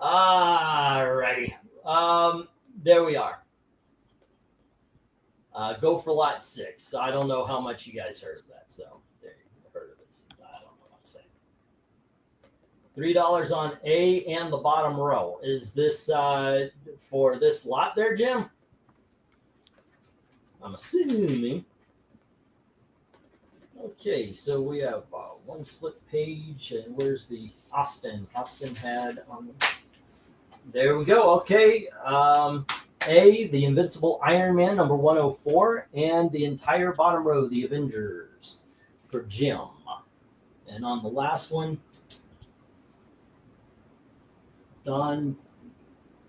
Alrighty. There we are. Go for lot 6. I don't know how much you guys heard of that, so there you heard of it. I don't know what I'm saying. $3 on A and the bottom row. Is this for this lot there, Jim? I'm assuming. Okay, so we have one slip page, and where's the Austin? Austin had on. There we go. Okay. A, the Invincible Iron Man, number 104, and the entire bottom row, the Avengers, for Jim. And on the last one, Don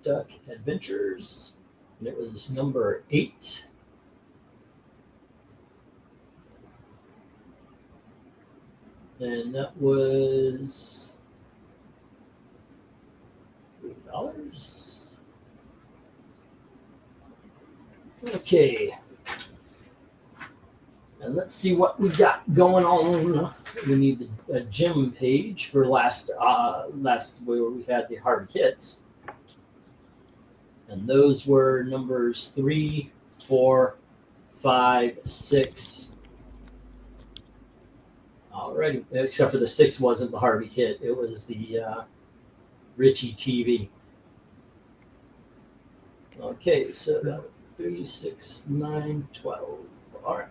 Duck Adventures, and it was number 8. And that was $3. Okay. And let's see what we got going on. We need a gym page for last where we had the hard hits. And those were numbers 3, 4, 5, 6. Alrighty, except for the 6 wasn't the Harvey hit. It was the Richie TV. Okay, so that was 3, 6, 9, 12. All right.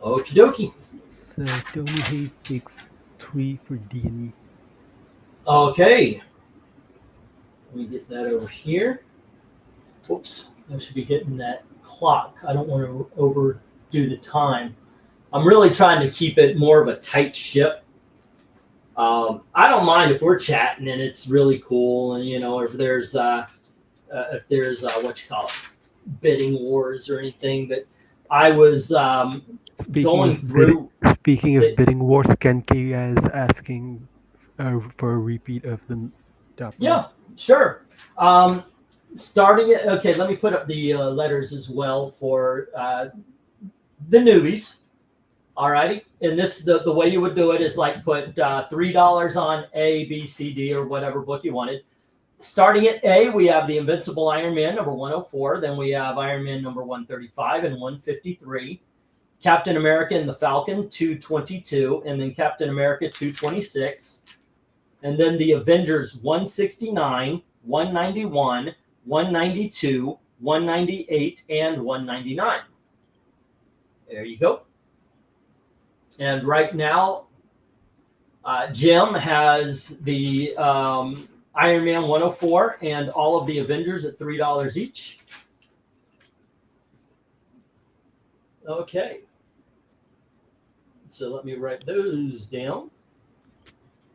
Okie dokie. So Tony Hayes takes 3 for D&E. Okay. Let me get that over here. Whoops. I should be hitting that clock. I don't want to overdo the time. I'm really trying to keep it more of a tight ship. I don't mind if we're chatting and it's really cool, and if there's what you call it, bidding wars or anything. But I was going through. Speaking of bidding wars, Ken K is asking for a repeat of the top. Yeah, sure. Starting it. Okay, let me put up the letters as well for the newbies. All righty. And this the way you would do it is like put $3 on A, B, C, D, or whatever book you wanted. Starting at A, we have the Invincible Iron Man, number 104. Then we have Iron Man number 135 and 153. Captain America and the Falcon, 222. And then Captain America, 226. And then the Avengers, 169, 191, 192, 198, and 199. There you go. And right now, Jim has the Iron Man 104 and all of the Avengers at $3 each. Okay. So let me write those down.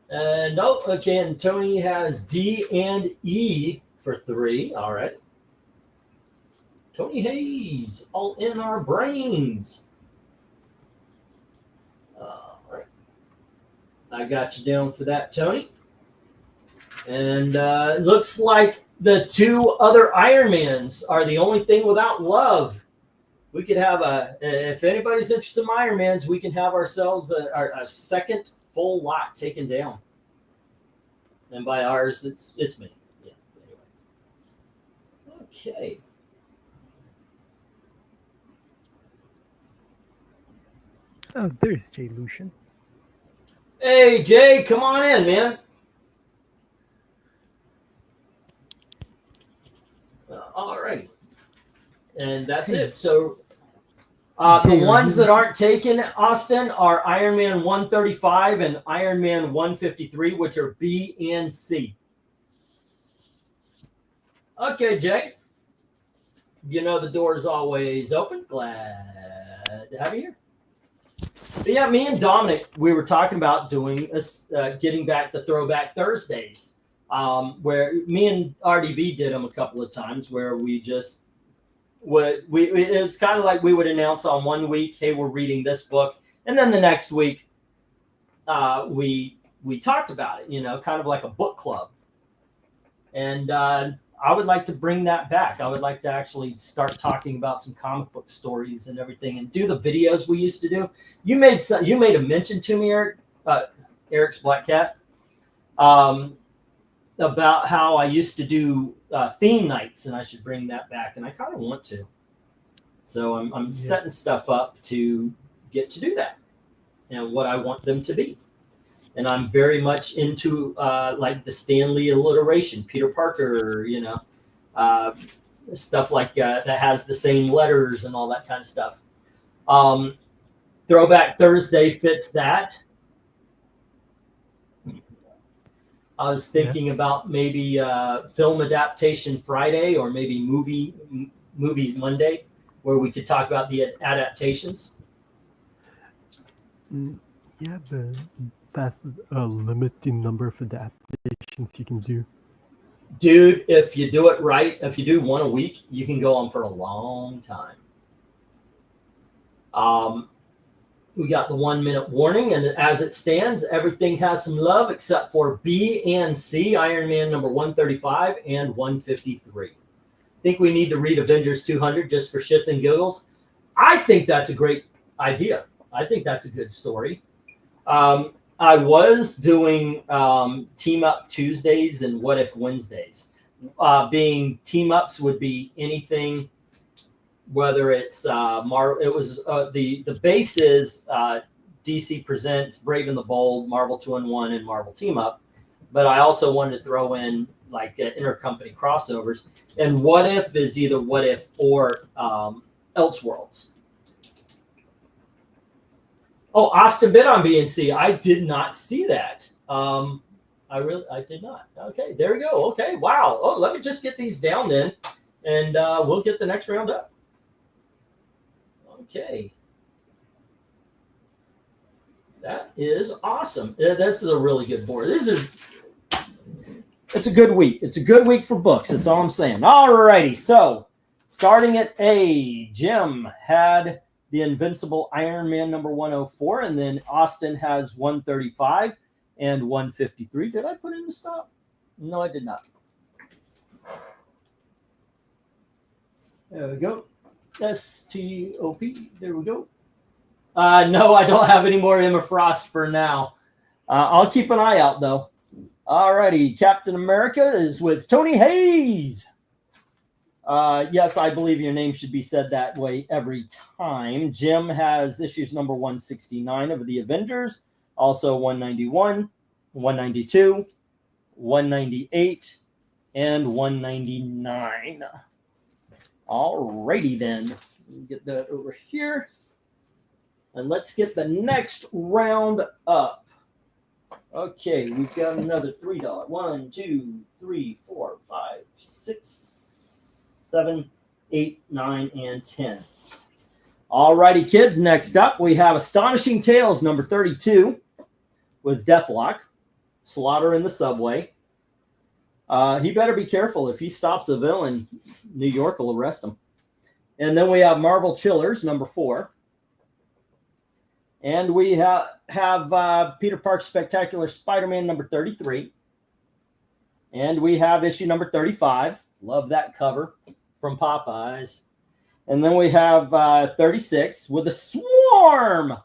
And oh, okay, and Tony has D and E for 3. All right. Tony Hayes, all in our brains. All right. I got you down for that, Tony. And it looks like the 2 other Ironmans are the only thing without love. We could have if anybody's interested in Ironmans, we can have ourselves a second full lot taken down. And by ours, it's me. Yeah. Anyway. Okay. Oh, there's Jay Lucian. Hey, Jay, come on in, man. All righty. And that's it. So the ones that aren't taken, Austin, are Iron Man 135 and Iron Man 153, which are B and C. Okay, Jay. You know the door is always open. Glad to have you here. But yeah, me and Dominic, we were talking about doing getting back to Throwback Thursdays, where me and RDV did them a couple of times, where we just it's kind of like we would announce on one week, hey, we're reading this book, and then the next week we talked about it, you know, kind of like a book club. And I would like to bring that back. I would like to actually start talking about some comic book stories and everything, and do the videos we used to do. You made a mention to me, Eric, Eric's Black Cat, about how I used to do theme nights, and I should bring that back, and I kind of want to. So I'm setting stuff up to get to do that, and what I want them to be. And I'm very much into like the Stan Lee alliteration, Peter Parker, you know, stuff like that has the same letters and all that kind of stuff. Throwback Thursday fits that. I was thinking about maybe film adaptation Friday, or maybe movies Monday, where we could talk about the adaptations. Yeah, but that's a limited number of adaptations you can do. Dude, if you do it right, if you do one a week, you can go on for a long time. We got the 1 minute warning, and as it stands, everything has some love except for B and C, Iron Man number 135 and 153. Think we need to read Avengers 200 just for shits and giggles? I think that's a great idea. I think that's a good story. I was doing Team Up Tuesdays and What If Wednesdays. Being team ups would be anything, whether it's Marvel. It was the base is DC Presents Brave and the Bold, Marvel 2-in-1, and Marvel Team Up. But I also wanted to throw in like intercompany crossovers. And What If is either What If or Elseworlds. Oh, Austin bid on BNC. I did not see that. I did not. Okay, there we go. Okay, wow. Oh, let me just get these down then, and we'll get the next round up. Okay. That is awesome. This is a really good board. It's a good week. It's a good week for books. That's all I'm saying. All righty. So starting at A, Jim had the Invincible Iron Man number 104, and then Austin has 135 and 153. Did I put in the stop? No, I did not. There we go. STOP. There we go. No, I don't have any more Emma Frost for now. I'll keep an eye out, though. All righty. Captain America is with Tony Hayes. Yes, I believe your name should be said that way every time. Jim has issues number 169 of the Avengers, also 191, 192, 198, and 199. All righty then. Get that over here. And let's get the next round up. Okay, we've got another $3. 1, 2, 3, 4, 5, 6, 7, 8, 9, and 10. All righty, kids. Next up, we have Astonishing Tales number 32 with Deathlock. Slaughter in the subway. He better be careful. If he stops a villain, New York will arrest him. And then we have Marvel Chillers number 4. And we have Peter Park's Spectacular Spider-Man number 33. And we have issue number 35. Love that cover from Popeyes. And then we have 36 with a swarm.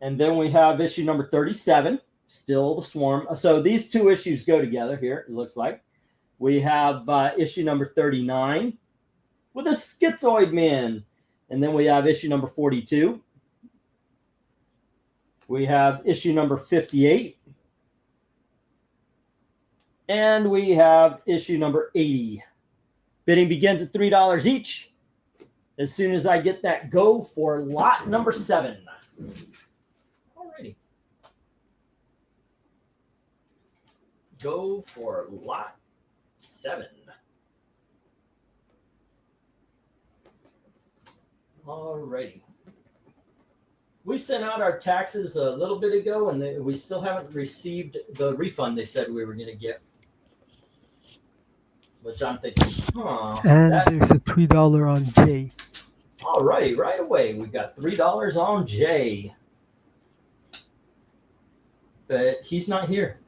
And then we have issue number 37. Still the swarm. So these two issues go together here, it looks like. We have issue number 39 with a Schizoid Man. And then we have issue number 42. We have issue number 58. And we have issue number 80. Bidding begins at $3 each. As soon as I get that go for lot number 7. Alrighty. Go for lot 7. Alrighty. We sent out our taxes a little bit ago, and we still haven't received the refund they said we were going to get. Which I'm thinking, and there's a $3 on J. Alrighty, right away. We got $3 on J. But he's not here.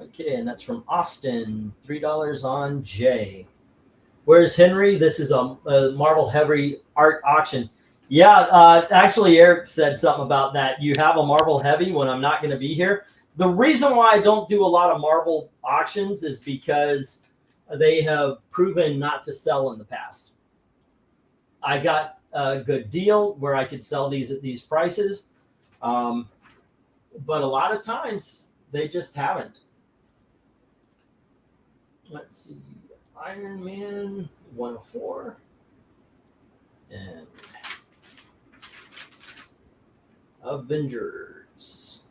Okay, and that's from Austin. $3 on J. Where's Henry? This is a Marvel Heavy art auction. Yeah, actually, Eric said something about that. You have a Marvel Heavy when I'm not going to be here. The reason why I don't do a lot of Marvel auctions is because they have proven not to sell in the past. I got a good deal where I could sell these at these prices. But a lot of times, they just haven't. Let's see. Iron Man 104 and Avengers.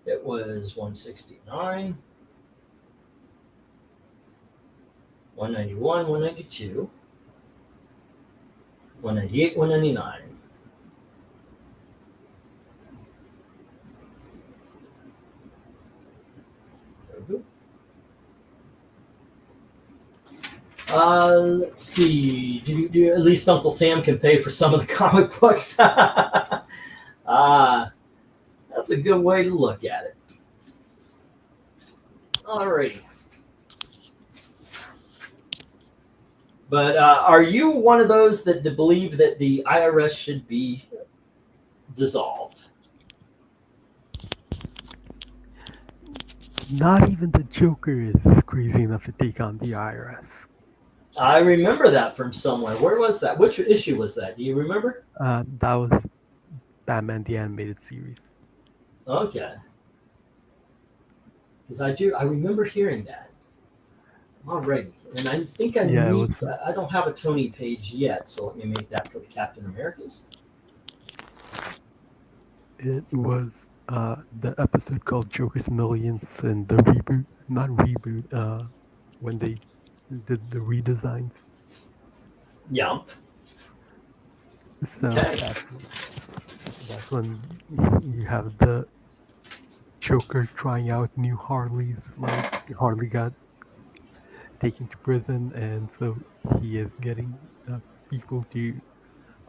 It was 169, 191, 192, 198, 199. Let's see. Do at least Uncle Sam can pay for some of the comic books. That's a good way to look at it. Alrighty. But are you one of those that believe that the IRS should be dissolved? Not even the Joker is crazy enough to take on the IRS. I remember that from somewhere. Where was that? Which issue was that? Do you remember? That was Batman the Animated Series. Okay. Because I remember hearing that. Alrighty. And I think I don't have a Tony page yet, so let me make that for the Captain Americas. It was the episode called Joker's Millions and the reboot, not reboot, when they did the redesigns. Yeah. So okay. that's when you have the Joker trying out new Harleys. Like Harley got taken to prison, and so he is getting people to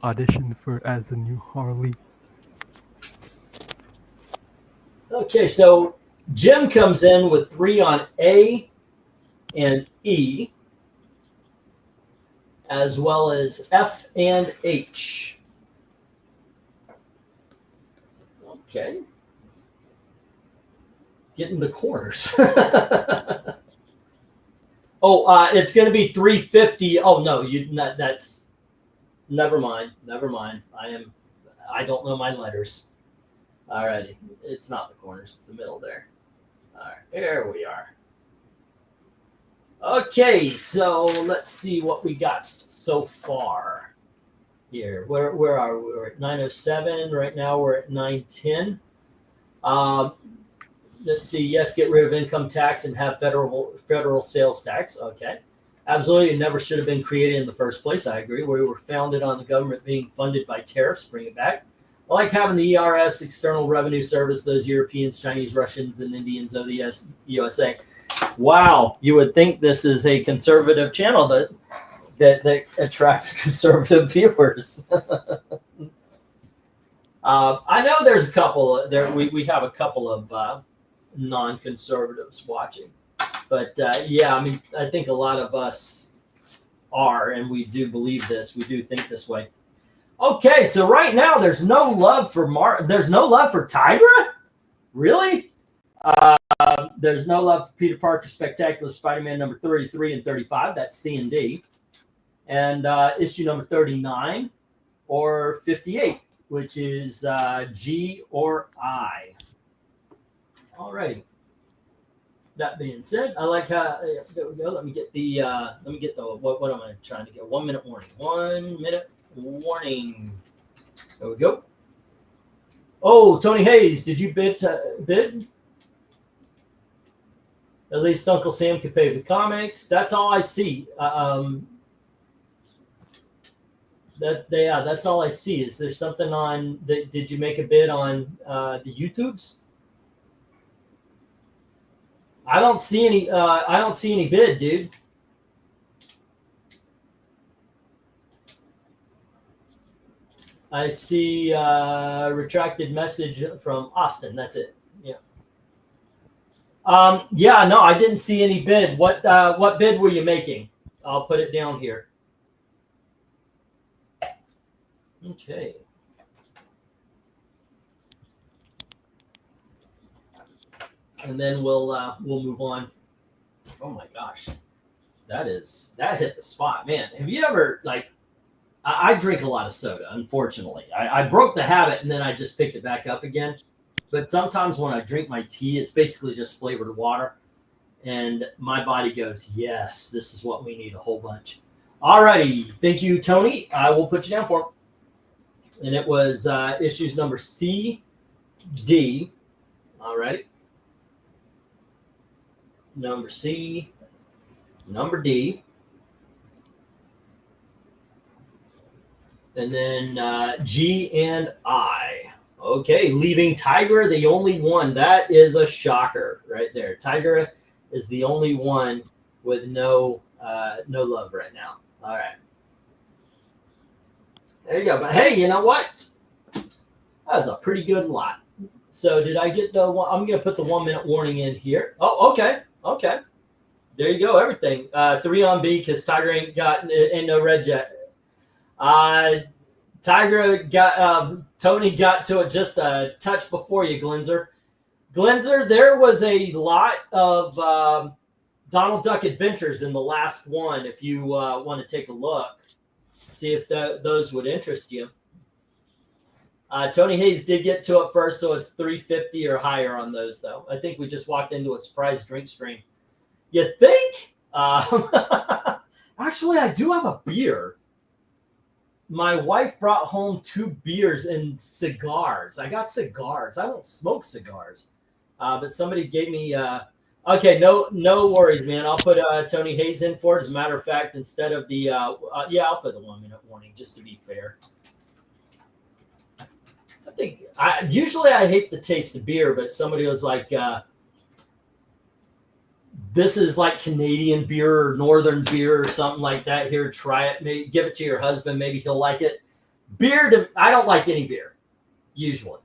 audition for as a new Harley. Okay, so Jim comes in with 3 on A and E, as well as F and H. Okay. Getting the corners. Oh, it's going to be 350. Oh no, that's never mind. Never mind. I don't know my letters. Alrighty, it's not the corners; it's the middle there. All right, there we are. Okay, so let's see what we got so far here. Where are we? We're at 9:07 right now. We're at 9:10. Let's see. Yes, get rid of income tax and have federal sales tax. Okay, absolutely. It never should have been created in the first place. I agree. We were founded on the government being funded by tariffs. Bring it back. I like having the ERS, External Revenue Service, those Europeans, Chinese, Russians, and Indians of the USA. Wow, you would think this is a conservative channel that attracts conservative viewers. I know there's a couple there. We have a couple of non-conservatives watching, but yeah, I mean, I think a lot of us are, and we do believe this. We do think this way. Okay, so right now there's no love for there's no love for Tigra? Really? There's no love for Peter Parker Spectacular Spider-Man number 33 and 35. That's C and D. And issue number 39 or 58, which is G or I. Alrighty. That being said, I like how there we go. Let me get the what am I trying to get? 1 minute warning. 1 minute warning. There we go. Oh, Tony Hayes, did you bid? At least Uncle Sam could pay with comics. That's all I see. That's all I see. Is there something on? Did you make a bid on the YouTubes? I don't see any. I don't see any bid, dude. I see retracted message from Austin. That's it. Yeah. Yeah. No, I didn't see any bid. What bid were you making? I'll put it down here. Okay. And then we'll move on. Oh my gosh, that hit the spot, man. Have you ever I drink a lot of soda, unfortunately. I broke the habit and then I just picked it back up again. But sometimes when I drink my tea, it's basically just flavored water. And my body goes, yes, this is what we need, a whole bunch. Alrighty, thank you, Tony. I will put you down for it. And it was issues number C, D. Alrighty. Number C, number D. And then G and I. Okay, leaving Tigra the only one. That is a shocker right there. Tigra is the only one with no love right now. All right. There you go. But hey, you know what? That was a pretty good lot. So did I get the one? I'm going to put the 1 minute warning in here. Oh, okay. Okay. There you go. Everything. 3 on B because Tigra ain't no red jet. Tigra got Tony got to it just a touch before you, Glenzer. Glenzer, there was a lot of Donald Duck Adventures in the last one. If you want to take a look, see if those would interest you. Tony Hayes did get to it first, so it's 350 or higher on those, though. I think we just walked into a surprise drink stream. You think? Actually, I do have a beer. My wife brought home 2 beers and cigars. I got cigars. I don't smoke cigars. But somebody gave me... okay, no worries, man. I'll put Tony Hayes in for it. As a matter of fact, instead of the... yeah, I'll put the 1 minute warning, just to be fair. Usually I hate the taste of beer, but somebody was like, this is like Canadian beer or Northern beer or something like that. Here, try it. Maybe give it to your husband. Maybe he'll like it. I don't like any beer, usually.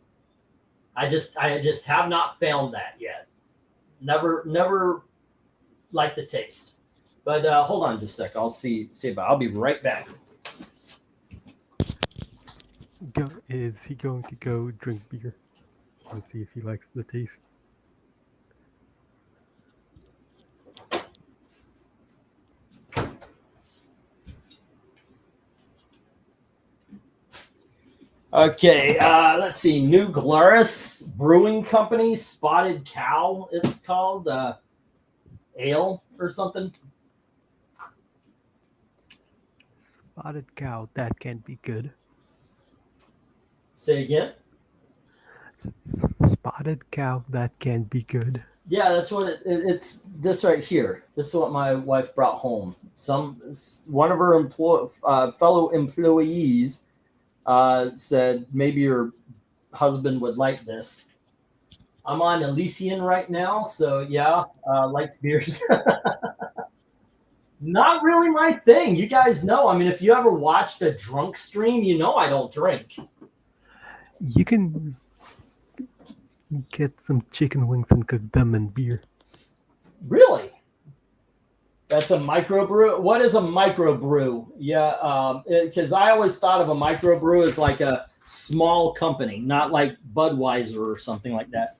I just have not found that yet. Never liked the taste. But hold on just a sec. I'll see about. I'll be right back. Is he going to go drink beer and see if he likes the taste? Okay, let's see. New Glarus Brewing Company, Spotted Cow, it's called. Ale or something. Spotted cow, that can't be good. Say again. Spotted cow, that can't be good. Yeah, that's what it's. This right here. This is what my wife brought home. One of her fellow employees said maybe your husband would like this. I'm on Elysian right now, so yeah, likes beers. Not really my thing. You guys know. I mean, if you ever watched a drunk stream, you know I don't drink. You can get some chicken wings and cook them in beer. Really? That's a microbrew? What is a microbrew? Yeah, because I always thought of a microbrew as like a small company, not like Budweiser or something like that.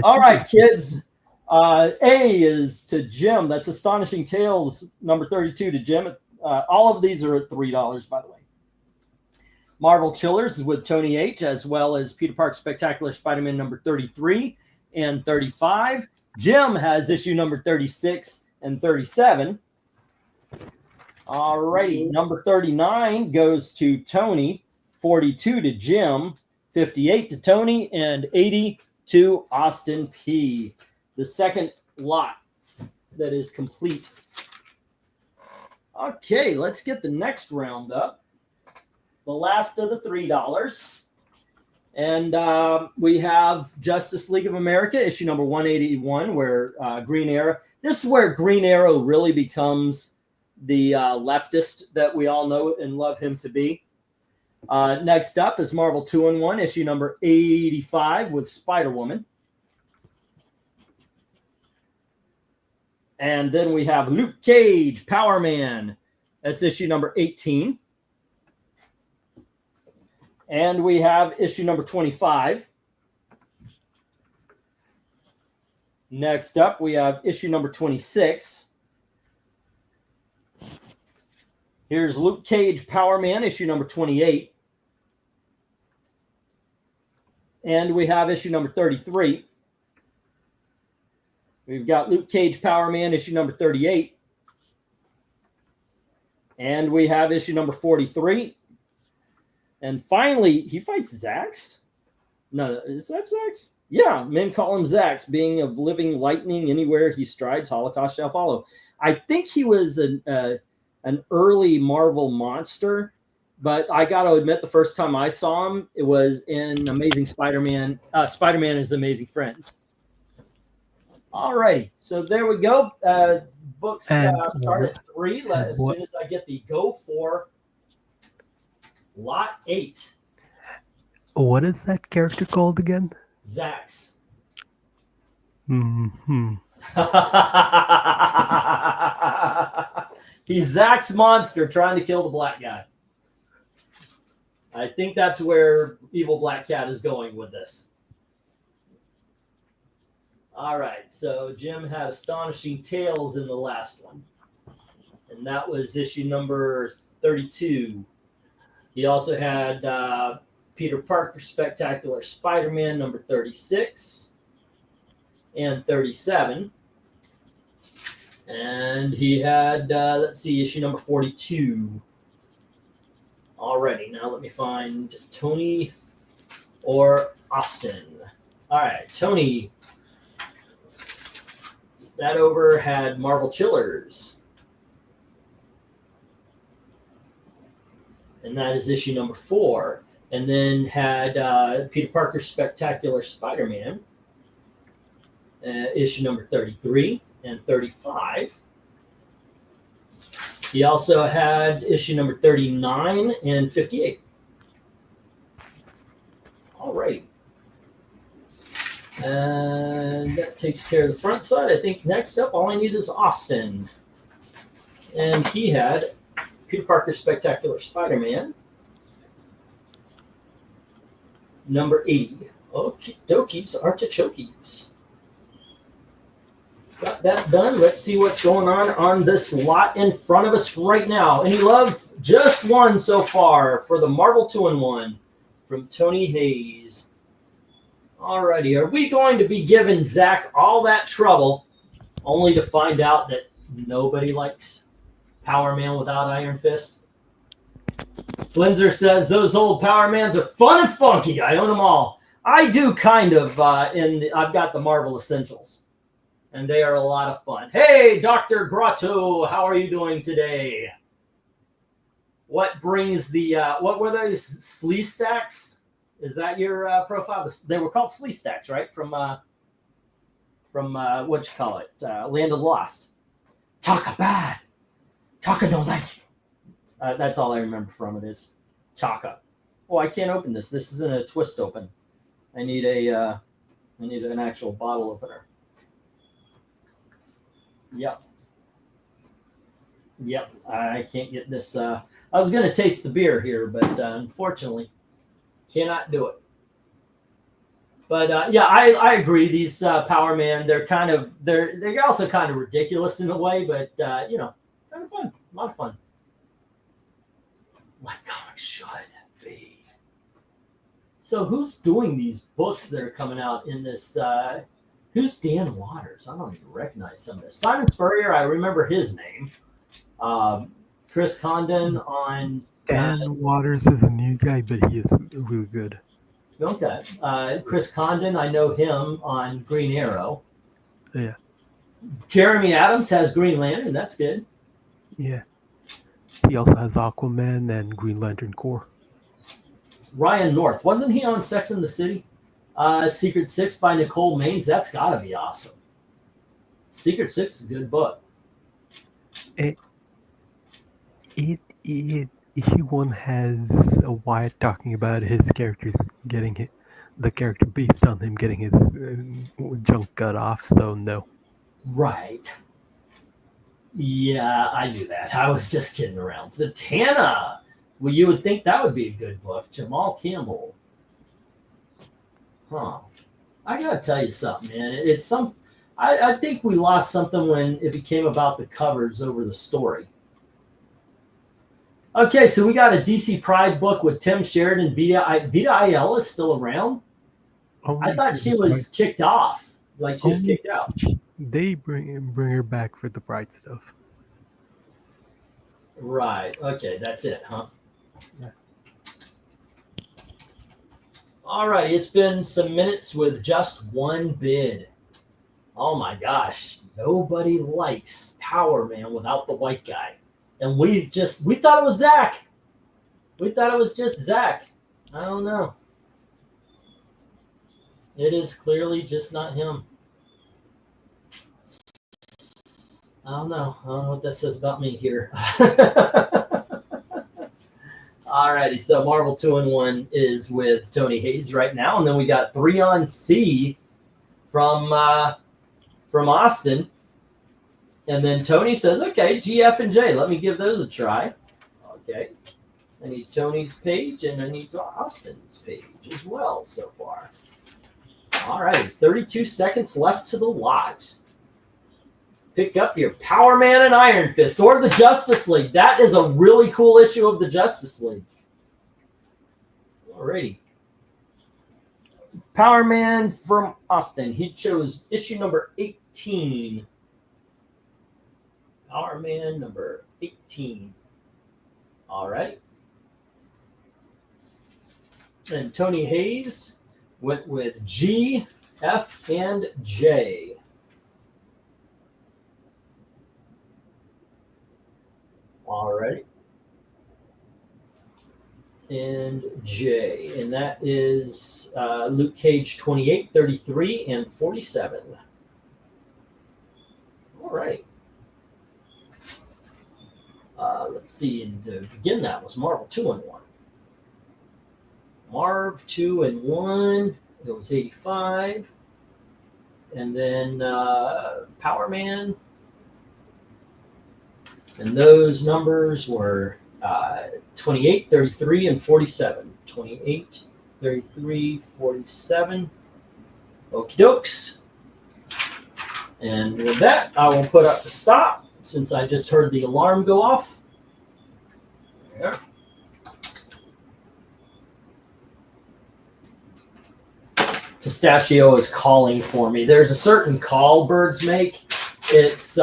All right, kids. A is to Jim. That's Astonishing Tales number 32 to Jim. All of these are at $3, by the way. Marvel Chillers is with Tony H, as well as Peter Parker Spectacular Spider-Man number 33 and 35. Jim has issue number 36 and 37. All righty. Number 39 goes to Tony, 42 to Jim, 58 to Tony, and 80 to Austin P. The second lot that is complete. Okay, let's get the next round up. The last of the $3. And we have Justice League of America, issue number 181, where Green Arrow. This is where Green Arrow really becomes the leftist that we all know and love him to be. Next up is Marvel 2-in-1, issue number 85 with Spider-Woman. And then we have Luke Cage, Power Man. That's issue number 18. And we have issue number 25. Next up, we have issue number 26. Here's Luke Cage, Power Man, issue number 28. And we have issue number 33. We've got Luke Cage, Power Man, issue number 38. And we have issue number 43. And finally, he fights Zax? No, is that Zax? Yeah, men call him Zax, being of living lightning anywhere he strides, Holocaust shall follow. I think he was an early Marvel monster, but I got to admit, the first time I saw him, it was in Amazing Spider-Man, Spider-Man and His Amazing Friends. All righty, so there we go. Books start at 3. As soon as I get the go for lot 8. What is that character called again? Zax. Mm-hmm. He's Zack's monster trying to kill the black guy. I think that's where Evil Black Cat is going with this. All right, so Jim had Astonishing Tales in the last one. And that was issue number 32. He also had Peter Parker Spectacular Spider-Man number 36 and 37. And he had, let's see, issue number 42 already. Now let me find Tony or Austin. All right, Tony. That over had Marvel Chillers. And that is issue number 4. And then had Peter Parker Spectacular Spider-Man, issue number 33 and 35. He also had issue number 39 and 58. All right. And that takes care of the front side. I think next up, all I need is Austin. And he had Peter Parker Spectacular Spider-Man, number 80. Okie dokies, artichokes. Got that done. Let's see what's going on this lot in front of us right now. Any love? Just one so far for the Marvel 2-in-1 from Tony Hayes. Alrighty, are we going to be giving Zach all that trouble only to find out that nobody likes Power Man without Iron Fist. Blinzer says those old Power Mans are fun and funky. I own them all. I do kind of. I've got the Marvel Essentials, and they are a lot of fun. Hey, Dr. Grotto, how are you doing today? What brings the what were those Slee Stacks? Is that your profile? They were called Slee Stacks, right? From what you call it? Land of the Lost. Talk bad. Talk no like. That's all I remember from it is Chaka. Oh, I can't open this. This isn't a twist open. I need an actual bottle opener. Yep. I can't get this. I was gonna taste the beer here, but unfortunately, cannot do it. But yeah, I agree. These Power Man, they're also kind of ridiculous in a way, but kind of fun. A lot of fun. Like comics should be. So who's doing these books that are coming out in this? Who's Dan Waters? I don't even recognize some of this. Simon Spurrier, I remember his name. Chris Condon on... Dan Waters is a new guy, but he is really good. Okay. Chris Condon, I know him on Green Arrow. Yeah. Jeremy Adams has Green Lantern. That's good. Yeah. He also has Aquaman and Green Lantern Corps. Ryan North. Wasn't he on Sex and the City? Secret Six by Nicole Maines. That's got to be awesome. Secret Six is a good book. One has a Wyatt talking about his characters getting the character based on him getting his junk cut off, so no. Right. Yeah, I knew that. I was just kidding around. Zatanna. Well, you would think that would be a good book. Jamal Campbell. Huh. I gotta tell you something, man. I think we lost something when it became about the covers over the story. Okay, so we got a DC Pride book with Tim Sheridan. Vita Ayala is still around? I thought she was kicked off. Like she was kicked out. They bring her back for the Pride stuff. Right. Okay, that's it, huh? Yeah. All right, it's been some minutes with just one bid. Oh my gosh, nobody likes Power Man without the white guy. And we thought it was Zach. We thought it was just Zach. I don't know. It is clearly just not him. I don't know what that says about me here. Alrighty, so Marvel 2-in-1 is with Tony Hayes right now, and then we got 3 on C from Austin. And then Tony says, okay, G, F, and J. Let me give those a try. Okay. I need Tony's page, and I need Austin's page as well so far. All right, 32 seconds left to the lot. Pick up your Power Man and Iron Fist, or the Justice League. That is a really cool issue of the Justice League. Alrighty. Power Man from Austin. He chose issue number 18. Power Man number 18. All right. And Tony Hayes went with G, F, and J. All right. And J. And that is Luke Cage 28, 33, and 47. All right. Let's see. In the beginning, that was Marvel 2-in-1. Marv 2-in-1. It was 85. And then Power Man. And those numbers were 28, 33, and 47. 28, 33, 47. Okie dokes. And with that, I will put up the stop since I just heard the alarm go off. There. Pistachio is calling for me. There's a certain call birds make. It's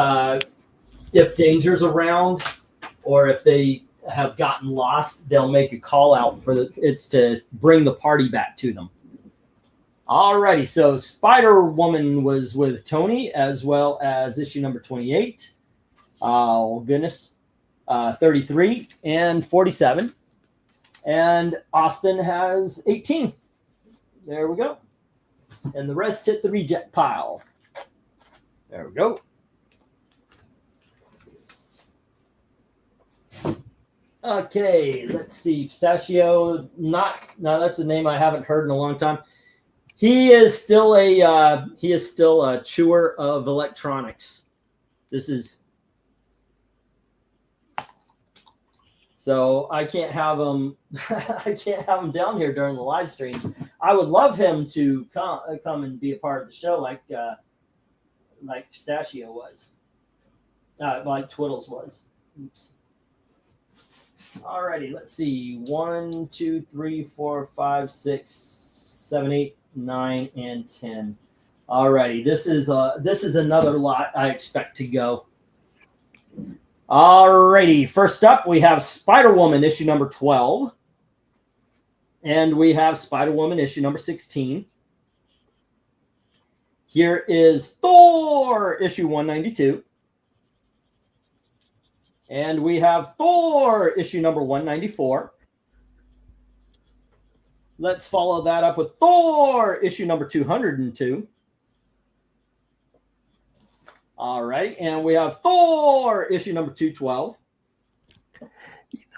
if danger's around, or if they have gotten lost, they'll make a call out for it's to bring the party back to them. Alrighty, so Spider-Woman was with Tony as well as issue number 28. Oh, goodness. 33 and 47. And Austin has 18. There we go. And the rest hit the reject pile. There we go. Okay, let's see. Pistachio, no, that's a name I haven't heard in a long time. He is still a chewer of electronics. This is so I can't have him. I can't have him down here during the live streams. I would love him to come and be a part of the show, like Pistachio was, like Twiddles was. Oops. Alrighty, let's see. 1, 2, 3, 4, 5, 6, 7, 8, 9, and 10. Alrighty, this is another lot I expect to go. Alrighty, first up we have Spider-Woman issue number 12. And we have Spider-Woman issue number 16. Here is Thor issue 192. And we have Thor issue number 194. Let's follow that up with Thor issue number 202. All right, and we have Thor issue number 212.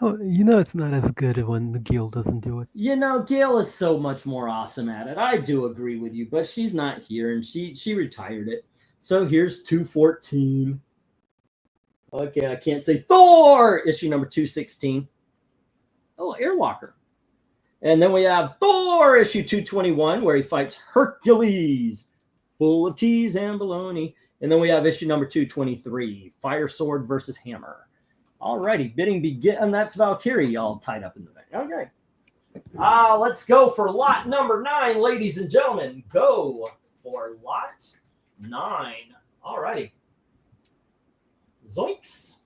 You know it's not as good when Gail doesn't do it. You know, Gail is so much more awesome at it. I do agree with you, but she's not here, and she retired it. So here's 214. Okay, I can't say Thor issue number 216. Oh, Airwalker. And then we have Thor issue 221, where he fights Hercules, full of cheese and bologna. And then we have issue number 223, Fire Sword versus Hammer. Alrighty, bidding begin. And that's Valkyrie all tied up in the back. Okay. Let's go for lot number 9, ladies and gentlemen. Go for lot 9. Alrighty. Zoinks.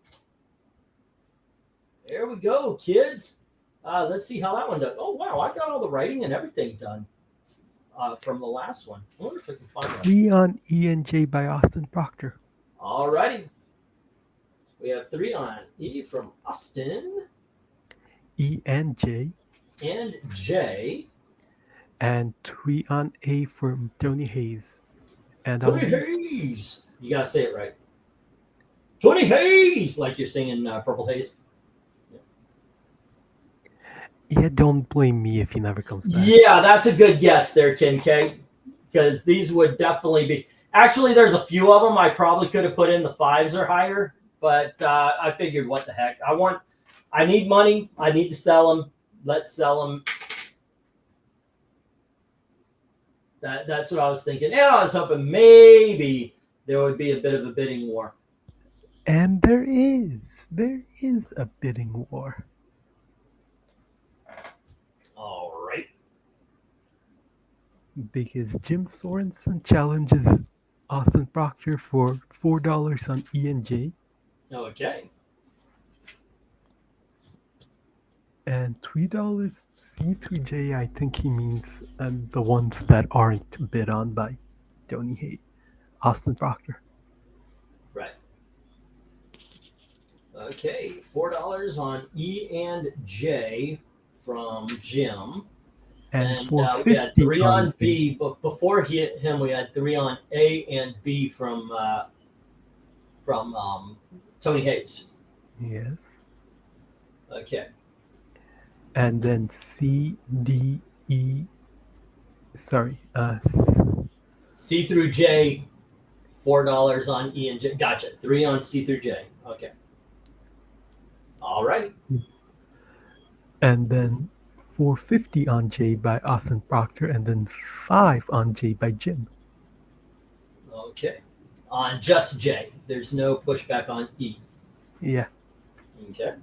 There we go, kids. Let's see how that one does. Oh, wow. I got all the writing and everything done from the last one. I wonder if I can find that. 3 on E and J by Austin Proctor. All righty. We have 3 on E from Austin. E and J. And J. And 3 on A from Tony Hayes. And Tony Hayes. You got to say it right. Tony Hayes, like you're singing Purple Haze. Yeah, don't blame me if he never comes back. Yeah, that's a good guess there, Ken K. Because these would definitely be. Actually, there's a few of them I probably could have put in the 5s or higher, but I figured, what the heck? I need money. I need to sell them. Let's sell them. That's what I was thinking. And I was hoping maybe there would be a bit of a bidding war. And there is a bidding war. All right. Because Jim Sorensen challenges Austin Proctor for $4 on E and J. Okay. And $3 C through J, I think he means the ones that aren't bid on by Tony Hayes. Austin Proctor. Right. Okay, $4 on E and J from Jim. And we had 3 on B, but before him, we had 3 on A and B from Tony Hayes. Yes. Okay. And then C, D, E. Sorry. C through J, $4 on E and J. Gotcha. 3 on C through J. Okay. All righty. And then $4.50 on J by Austin Proctor, and then $5 on J by Jim. Okay. On just J. There's no pushback on E. Yeah. Okay.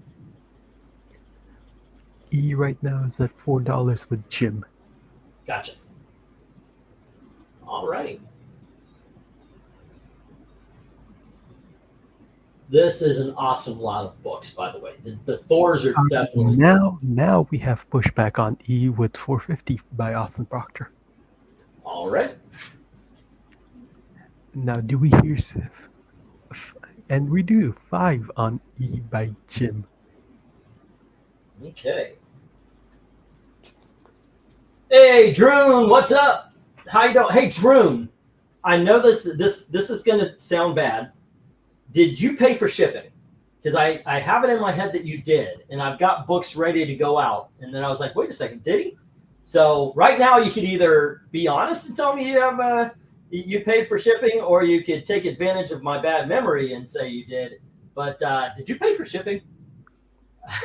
E right now is at $4 with Jim. Gotcha. All righty. This is an awesome lot of books, by the way. The Thors are definitely now we have pushback on E with 450 by Austin Proctor. all right. Now do we hear and we do 5 on E by Jim. Okay. Hey, Droon, what's up? How you doing? Hey, Droon, I know this is going to sound bad. Did you pay for shipping? Because I have it in my head that you did, and I've got books ready to go out. And then I was like, wait a second, did he? So right now you could either be honest and tell me you paid for shipping, or you could take advantage of my bad memory and say you did. But did you pay for shipping?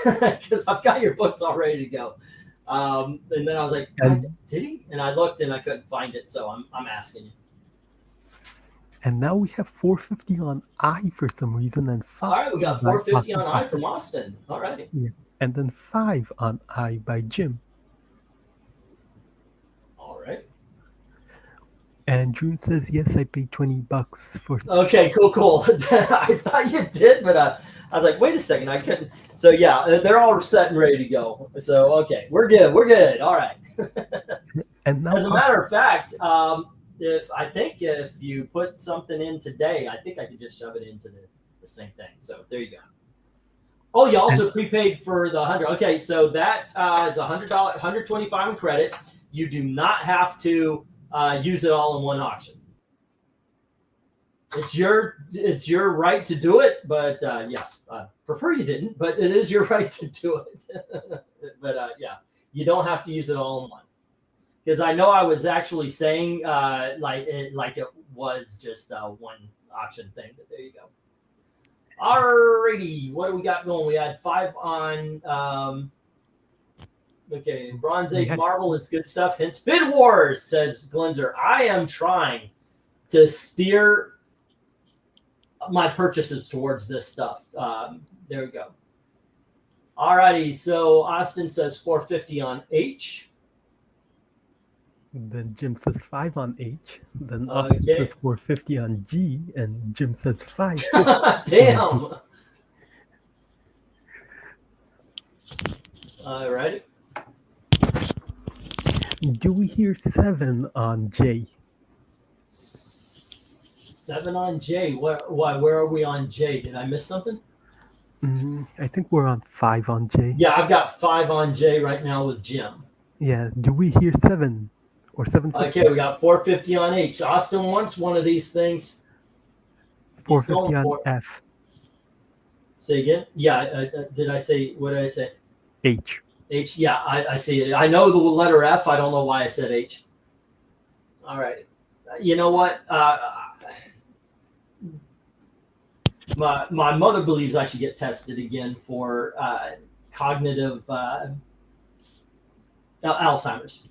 Because I've got your books all ready to go. And then I was like, did he? And I looked and I couldn't find it, so I'm asking you. And now we have 450 on I for some reason, and 5. All right, we got 450 on I from Austin. All righty. Yeah. And then 5 on I by Jim. All right. And Drew says, yes, I paid $20 for. Okay, cool. I thought you did, but I was like, wait a second, I couldn't. So yeah, they're all set and ready to go. So okay, we're good. All right. And now, as a matter of fact, if you put something in today, I think I could just shove it into the same thing. So there you go. Oh, you also prepaid for the 100. Okay, so that is $100, 125 in credit. You do not have to use it all in one auction. It's your right to do it, but prefer you didn't. But it is your right to do it. But you don't have to use it all in one. Because I know I was actually saying like it was just one auction thing, but there you go. Alrighty, what do we got going? We had 5 on Bronze Age Marvel is good stuff. Hence Bid Wars, says Glenzer. I am trying to steer my purchases towards this stuff. There we go. Alrighty, so Austin says 450 on H. Then Jim says 5 on H. Then Austin says 450 on G, and Jim says 5. Damn. All right. Do we hear 7 on J? 7 on J. Why? Where are we on J? Did I miss something? I think we're on 5 on J. Yeah, I've got 5 on J right now with Jim. Yeah. Do we hear 7? Or 750? Okay, we got 450 on H. Austin wants one of these things. 450 on F. Say again? Yeah, did I say, what did I say? H. H, yeah, I see it. I know the letter F. I don't know why I said H. All right. You know what? My mother believes I should get tested again for cognitive Alzheimer's.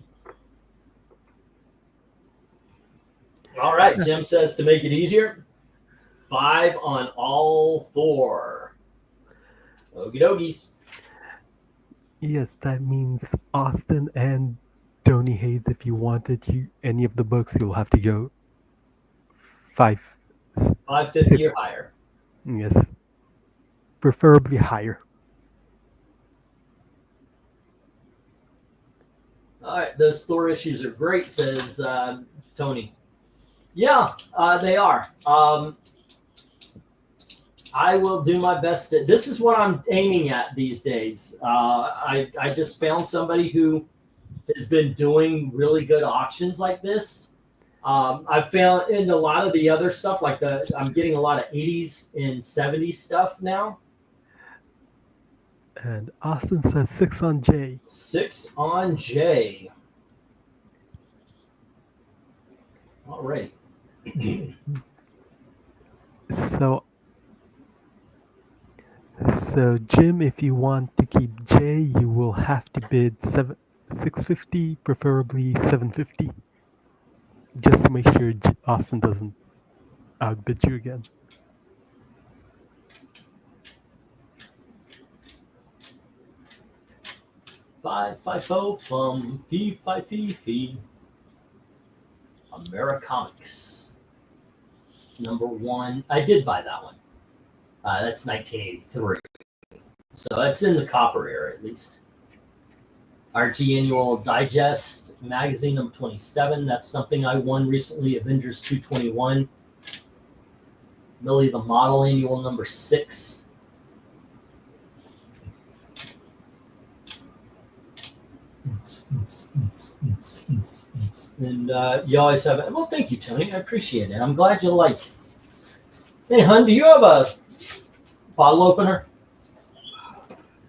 All right, Jim says to make it easier, 5 on all Thor. Okie dokies. Yes, that means Austin and Tony Hayes, if you wanted any of the books, you'll have to go 550 or higher. Yes. Preferably higher. All right, those Thor issues are great, says Tony. Yeah, they are. I will do my best. This is what I'm aiming at these days. I just found somebody who has been doing really good auctions like this. I've found in a lot of the other stuff, like I'm getting a lot of 80s and 70s stuff now. And Austin says 6 on J. 6 on J. All right. So Jim, if you want to keep J, you will have to bid 650, preferably 750, just to make sure Austin doesn't outbid you again. Five from Fee. Americomics. #1. I did buy that one. That's 1983. So that's in the copper era, at least. RG Annual Digest magazine number 27. That's something I won recently. Avengers 221. Millie the Model Annual number 6. And you always have it. Well, thank you, Tony. I appreciate it. I'm glad you like it. Hey, hun, do you have a bottle opener?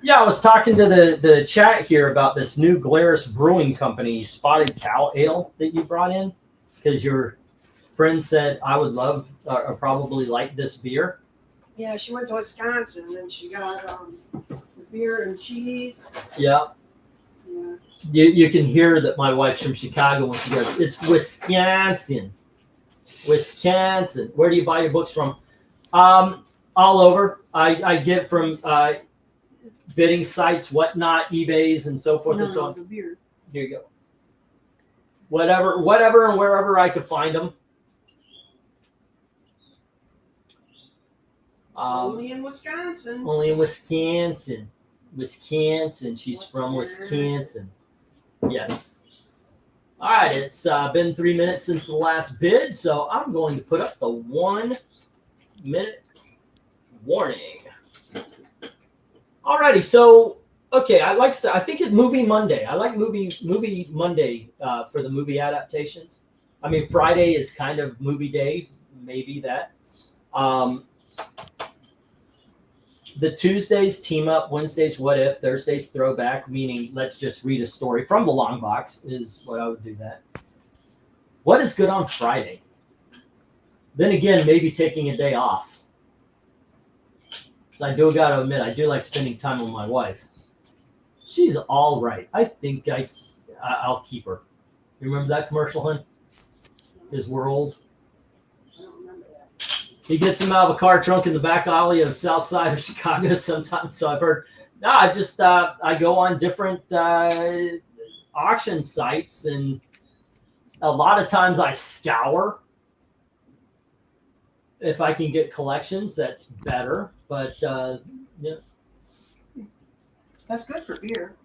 Yeah, I was talking to the chat here about this new Glarus Brewing Company Spotted Cow Ale that you brought in, because your friend said I would love or probably like this beer. Yeah, she went to Wisconsin and she got the beer and cheese. Yeah. Yeah. You can hear that my wife's from Chicago when she goes, it's Wisconsin. Wisconsin. Where do you buy your books from? All over. I get from bidding sites, whatnot, eBays, and so forth and so on. The beer. Here you go. Whatever, and wherever I could find them. Only in Wisconsin. Only in Wisconsin. Wisconsin. She's from Wisconsin. Yes. All right. It's been 3 minutes since the last bid, so I'm going to put up the 1 minute warning. Alrighty. So, okay. I think it's Movie Monday. I like movie Monday for the movie adaptations. I mean, Friday is kind of movie day. Maybe that. The Tuesdays team up, Wednesdays what if, Thursdays throwback, meaning let's just read a story from the Longbox is what I would do that. What is good on Friday? Then again, maybe taking a day off. I do got to admit, I do like spending time with my wife. She's all right. I think I'll keep her. You remember that commercial, hun? His World. He gets him out of a car trunk in the back alley of South Side of Chicago sometimes. So I've heard. No, I go on different auction sites, and a lot of times I scour. If I can get collections, that's better. But yeah, that's good for beer.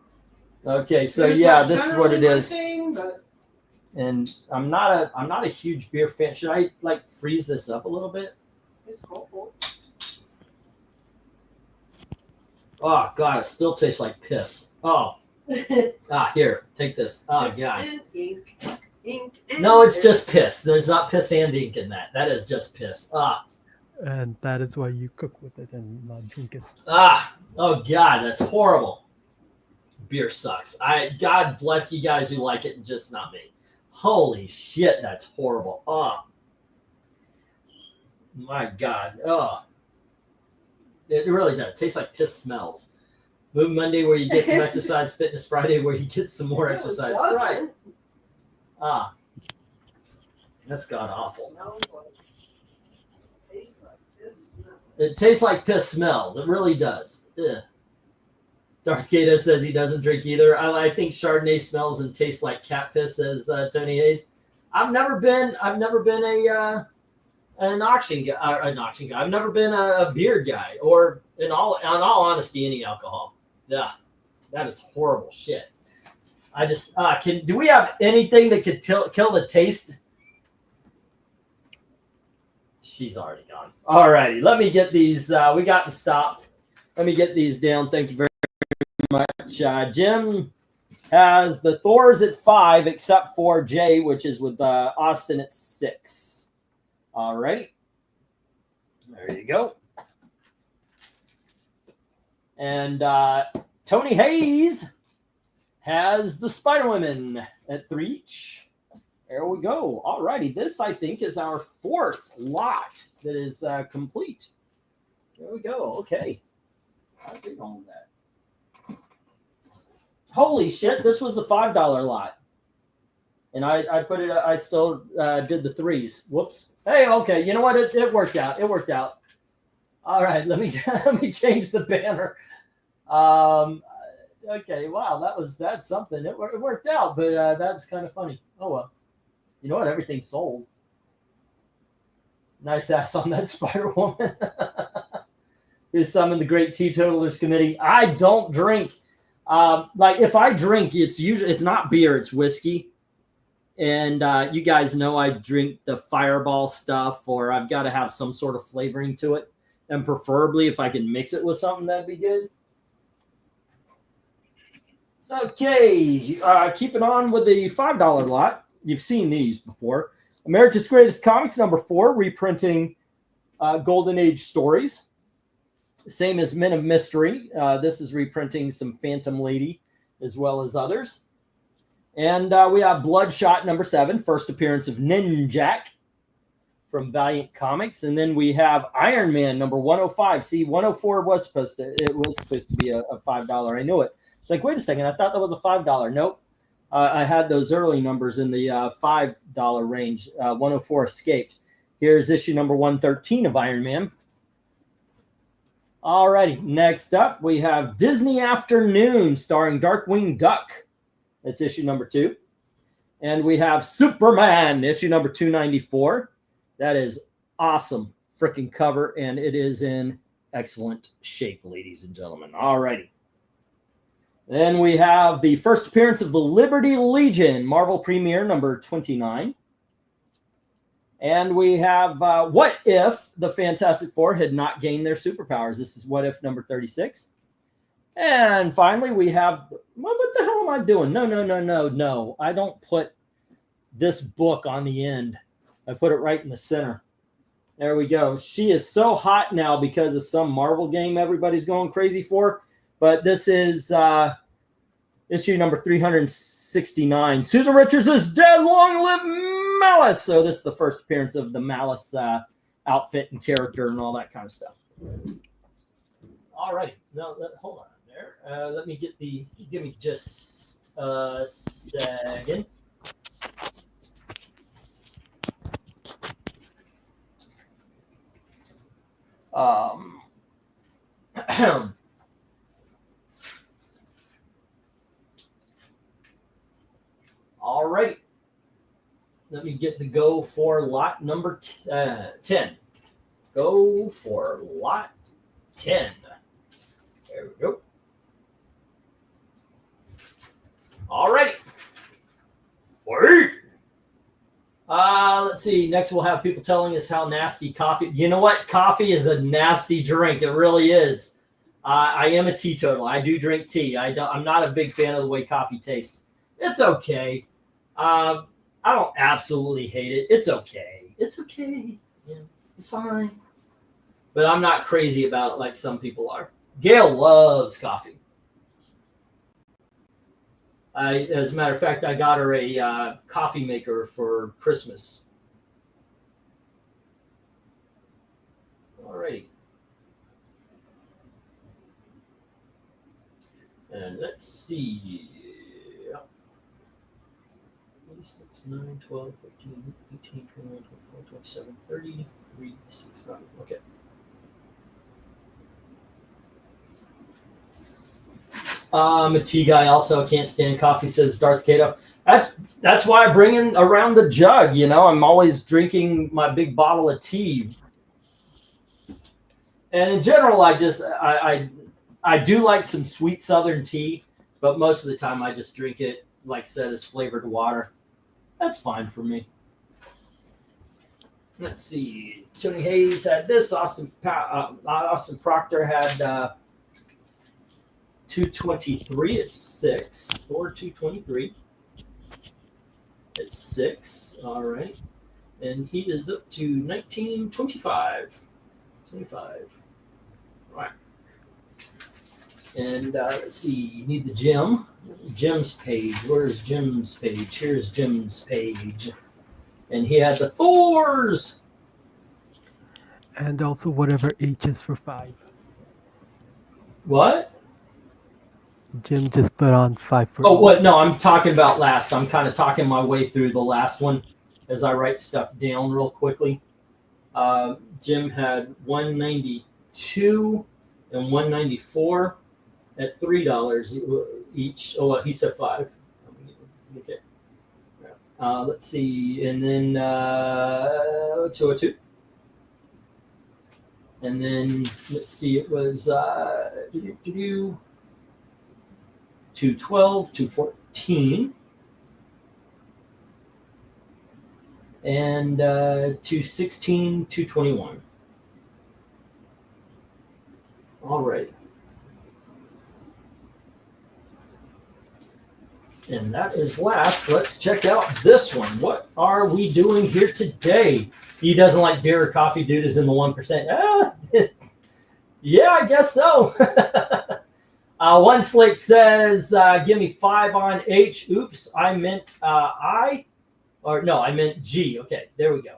Okay, so yeah, this is what it is. And I'm not a huge beer fan. Should I like freeze this up a little bit? It's cold. Oh God, it still tastes like piss. Oh, here, take this. Oh piss God. And ink and No, it's piss. just piss. There's not piss and ink in that. That is just piss. And that is why you cook with it and not drink it. Oh God, that's horrible. Beer sucks. God bless you guys who like it and just not me. Holy shit, that's horrible. Oh my God. Oh, it really does. It tastes like piss smells. Move Monday where you get some exercise, Fitness Friday where you get some more exercise. Right. That's god awful. It tastes like piss smells. It really does. Ugh. Darth Gato says he doesn't drink either. I think Chardonnay smells and tastes like cat piss, says Tony Hayes. I've never been an auction guy. I've never been a beer guy, or in all honesty, any alcohol. Yeah, that is horrible shit. I just do we have anything that could kill the taste? She's already gone. All righty, let me get these. We got to stop. Let me get these down. Thank you very much. Jim has the Thors at 5, except for Jay, which is with Austin at 6. All righty. There you go. And Tony Hayes has the Spider Women at 3 each. There we go. All righty. This, I think, is our 4th lot that is complete. There we go. Okay. How did we go with that? Holy shit. This was the $5 lot. And I put it, I still did the 3s. Whoops. Hey, okay. You know what? It worked out. It worked out. All right. Let me change the banner. Okay. Wow. That's something. It worked out, but that's kind of funny. Oh, well. You know what? Everything's sold. Nice ass on that Spider Woman. who's summoned the Great Teetotalers Committee. I don't drink. Like if I drink, it's not beer, it's whiskey. And you guys know I drink the Fireball stuff, or I've got to have some sort of flavoring to it. And preferably if I can mix it with something, that'd be good. Okay, keeping on with the $5 lot. You've seen these before. America's Greatest Comics #4, reprinting Golden Age stories. Same as Men of Mystery. This is reprinting some Phantom Lady as well as others. And we have Bloodshot #7, first appearance of Ninjak from Valiant Comics. And then we have Iron Man #105. See, 104 was supposed to be a $5. I knew it. It's like, wait a second, I thought that was a $5. Nope. I had those early numbers in the $5 range. 104 escaped. Here's issue number 113 of Iron Man. Alrighty, next up we have Disney Afternoon starring Darkwing Duck. That's issue number 2. And we have Superman, issue number 294. That is awesome freaking cover, and it is in excellent shape, ladies and gentlemen. Alrighty. Then we have the first appearance of the Liberty Legion, Marvel Premiere number 29. And we have What If the Fantastic Four had not gained their superpowers. This is What If number 36. And finally, we have, what the hell am I doing? No. I don't put this book on the end. I put it right in the center. There we go. She is so hot now because of some Marvel game everybody's going crazy for. But this is issue number 369. Susan Richards is dead. Long live Malice. So this is the first appearance of the Malice outfit and character and all that kind of stuff. All righty. No, hold on there. Let me get give me just a second. All right. Let me get the go for lot number 10. Go for lot 10. There we go. All right. Let's see. Next, we'll have people telling us how nasty coffee. You know what? Coffee is a nasty drink. It really is. I am a teetotaler. I do drink tea. I'm not a big fan of the way coffee tastes. It's okay. I don't absolutely hate it. It's okay. It's okay. Yeah, it's fine. But I'm not crazy about it like some people are. Gail loves coffee. As a matter of fact, I got her a coffee maker for Christmas. All righty. And let's see. 6, 9, 12, 15, 18, 21, 24, 27, 30, 3, 6, 9. Okay. I'm a tea guy also. I can't stand coffee, says Darth Kato. That's why I bring in around the jug. You know, I'm always drinking my big bottle of tea. And in general, I do like some sweet Southern tea, but most of the time I just drink it, like I said, as flavored water. That's fine for me. Let's see. Tony Hayes had this. Austin Proctor had 223 at 6, or 223 at 6. All right. And he is up to 1925. 25. All right. And let's see, you need the gem. Jim's page. Where's Jim's page? Here's Jim's page. And he had the Thors. And also whatever H is for 5. What? Jim just put on 5 for. Oh, what? No, I'm talking about last. I'm kind of talking my way through the last one as I write stuff down real quickly. Jim had 192 and 194 at $3 each. Oh, well, he said 5. Okay. Let's see, and then 202. And then let's see, it was 212, 214, and 216, 221. All right. And that is last. Let's check out this one. What are we doing here today? He doesn't like beer or coffee. Dude is in the 1%. Yeah, I guess so. One Slick says, give me 5 on H. Oops, I meant I. Or no, I meant G. Okay, there we go.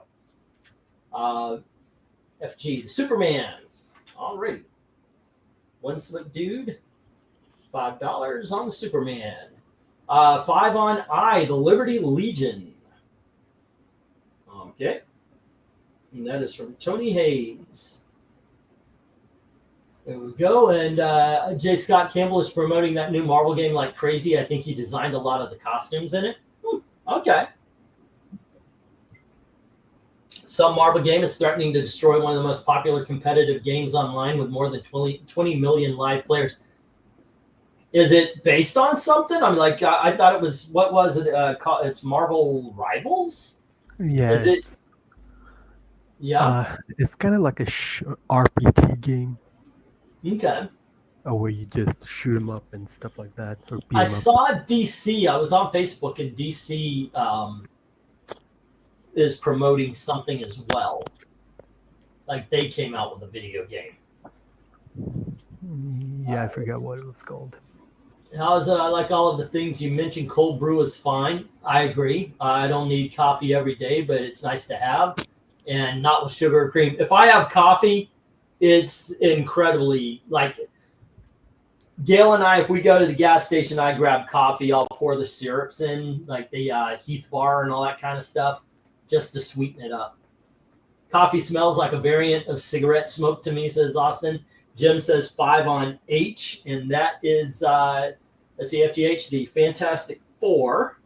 FG, the Superman. All right. One Slick Dude, $5 on the Superman. 5 on I, the Liberty Legion. Okay. And that is from Tony Hayes. There we go. And J. Scott Campbell is promoting that new Marvel game like crazy. I think he designed a lot of the costumes in it. Okay. Some Marvel game is threatening to destroy one of the most popular competitive games online with more than 20 million live players. Is it based on something? I'm like, I thought it was, what was it? It's Marvel Rivals? Yeah. Is it? Yeah. It's kind of like a RPG game. Okay. Where you just shoot them up and stuff like that. Or beat 'em I up. saw DC. I was on Facebook, and DC is promoting something as well. Like they came out with a video game. Yeah, I forgot what it was called. How's like all of the things you mentioned? Cold brew is fine. I agree. I don't need coffee every day, but it's nice to have, and not with sugar or cream. If I have coffee, it's incredibly like Gail and I. If we go to the gas station, I grab coffee. I'll pour the syrups in, like the Heath Bar and all that kind of stuff, just to sweeten it up. Coffee smells like a variant of cigarette smoke to me, says Austin. Jim says 5 on H, and that is let's see, FGH, the Fantastic Four.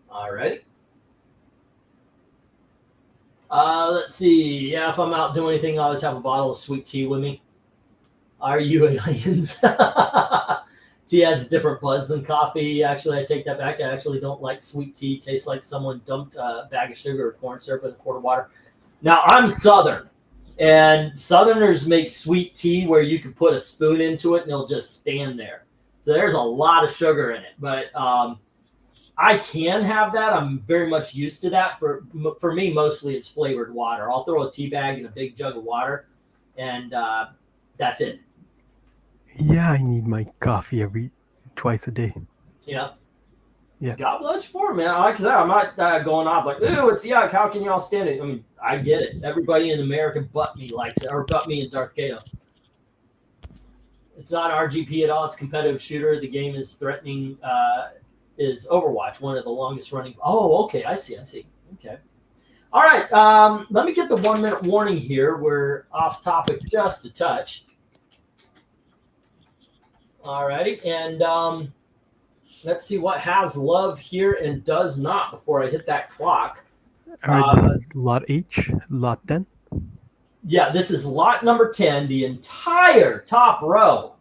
All right. Let's see. Yeah, if I'm out doing anything, I always have a bottle of sweet tea with me. Are you aliens? Tea has a different buzz than coffee. Actually, I take that back. I actually don't like sweet tea. It tastes like someone dumped a bag of sugar or corn syrup in a quart of water. Now, I'm Southern, and Southerners make sweet tea where you can put a spoon into it and it'll just stand there. So there's a lot of sugar in it, but I can have that. I'm very much used to that. For me, mostly it's flavored water. I'll throw a tea bag in a big jug of water, and that's it. Yeah, I need my coffee twice a day. Yeah. Yeah. God bless you for it, man. Like I said, I'm not going off like, ooh, it's yuck. How can y'all stand it? I mean, I get it. Everybody in America but me likes it, or but me and Darth Kato. It's not RGP at all. It's competitive shooter. The game is threatening, is Overwatch, one of the longest running. Oh, okay. I see. Okay. All right. Let me get the 1 minute warning here. We're off topic just a touch. All righty. And let's see what has love here and does not before I hit that clock. All right, this is lot H, lot 10. Yeah, this is lot number 10. The entire top row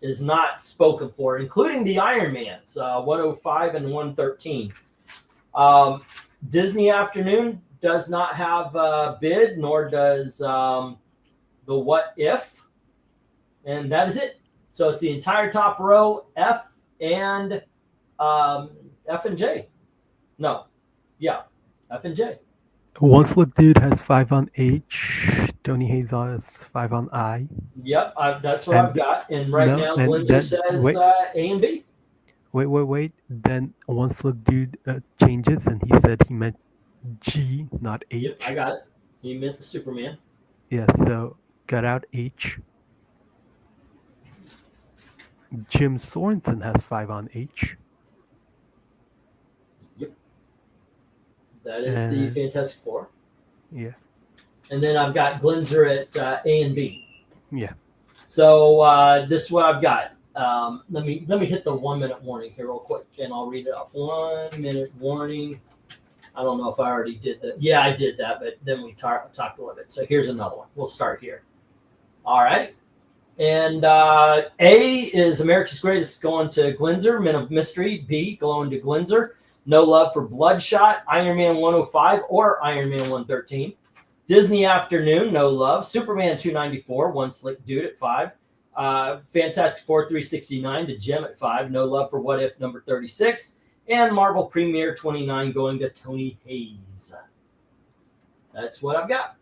is not spoken for, including the Iron Mans, 105 and 113. Disney Afternoon does not have a bid, nor does the What If. And that is it. So it's the entire top row, F and J. No. Yeah, F and J. One Slick Dude has 5 on H. Tony Hayes has 5 on I. Yep, that's what I've got. And right now, Glinter says A and B. Wait. Then One Slick Dude changes, and he said he meant G, not H. Yep, I got it. He meant the Superman. Yeah, so got out H. Jim Sorensen has 5 on H. Yep. That is the Fantastic Four. Yeah. And then I've got Glinzer at A and B. Yeah. So this is what I've got. Let me hit the 1 minute warning here real quick, and I'll read it off. 1 minute warning. I don't know if I already did that. Yeah, I did that, but then we talked a little bit. So here's another one. We'll start here. All right. And A is America's Greatest going to Glinzer, Men of Mystery. B going to Glinzer. No Love for Bloodshot, Iron Man 105 or Iron Man 113. Disney Afternoon, No Love. Superman 294, One Slick Dude at 5. Fantastic Four 369 to Jim at 5. No Love for What If number 36. And Marvel Premiere 29 going to Tony Hayes. That's what I've got.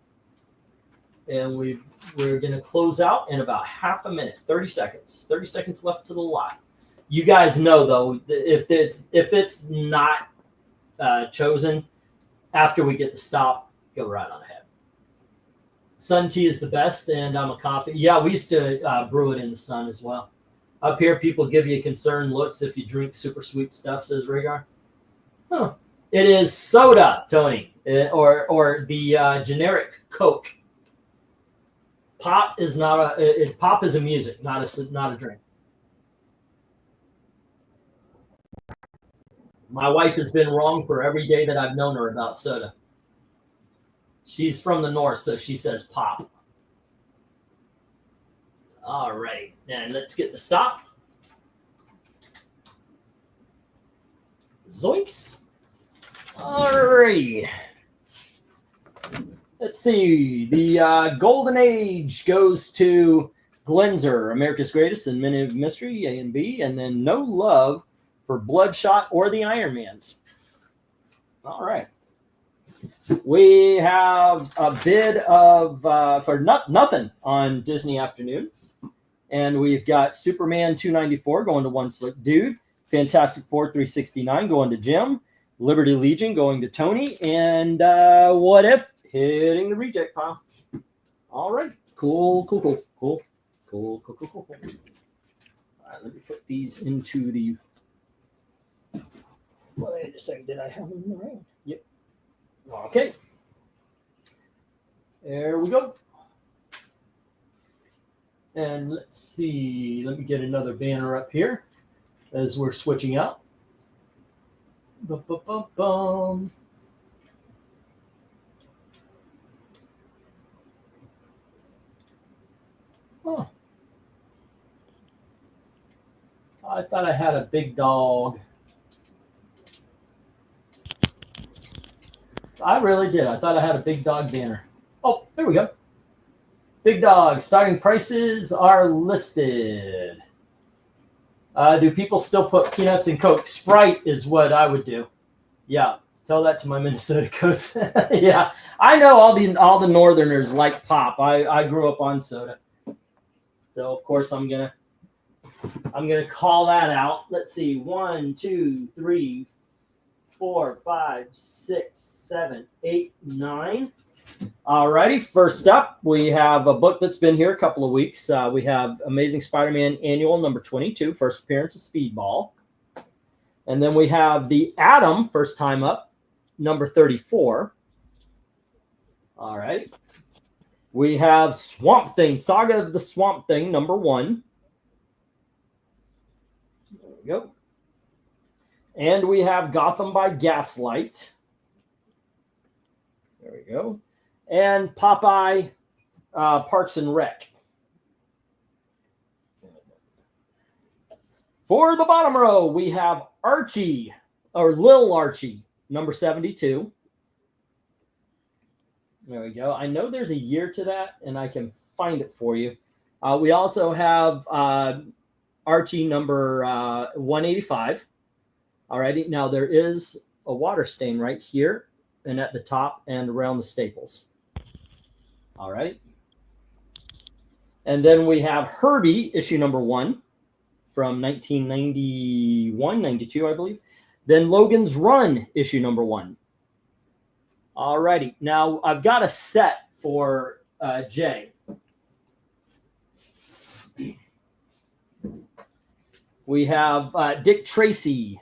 And we're going to close out in about half a minute, 30 seconds. 30 seconds left to the lot. You guys know, though, if it's not chosen after we get the stop, go right on ahead. Sun tea is the best, and I'm a coffee. Yeah, we used to brew it in the sun as well. Up here, people give you concerned looks if you drink super sweet stuff, says Rhaegar. Huh. It is soda, Tony, or the generic Coke. Pop is not pop is a music, not a drink. My wife has been wrong for every day that I've known her about soda. She's from the north, so she says pop. All right, and let's get the stop. Zoinks. All righty. Let's see. The Golden Age goes to Glinzer, America's Greatest, and Men of Mystery, A and B, and then No Love for Bloodshot or the Iron Mans. All right. We have a bid of for nothing on Disney Afternoon. And we've got Superman 294 going to One Slick Dude. Fantastic Four 369 going to Jim. Liberty Legion going to Tony. And What If hitting the reject pile. All right. Cool. All right, let me put these into the... Wait a second. Did I have them in the ring? Yep. Okay. There we go. And let's see. Let me get another banner up here as we're switching out. Ba-ba-ba-bum. Oh. I thought I had a big dog. I really did. I thought I had a big dog banner. Oh, there we go. Big dog. Starting prices are listed. Do people still put peanuts in Coke? Sprite is what I would do. Yeah. Tell that to my Minnesota coast. Yeah. I know all the Northerners like pop. I grew up on soda. So of course I'm gonna call that out. Let's see. 1, 2, 3, 4, 5, 6, 7, 8, 9. All righty. First up, we have a book that's been here a couple of weeks. We have Amazing Spider-Man Annual number 22, first appearance of Speedball. And then we have the Atom, first time up, number 34. All right. We have Swamp Thing, Saga of the Swamp Thing, number 1. There we go. And we have Gotham by Gaslight. There we go. And Popeye, Parks and Rec. For the bottom row, we have Archie, or Lil Archie, number 72. There we go. I know there's a year to that, and I can find it for you. We also have Archie number 185. All righty. Now, there is a water stain right here and at the top and around the staples. All right. And then we have Herbie, issue number 1 from 1991, 92, I believe. Then Logan's Run, issue number 1. All righty. Now, I've got a set for Jay. We have Dick Tracy.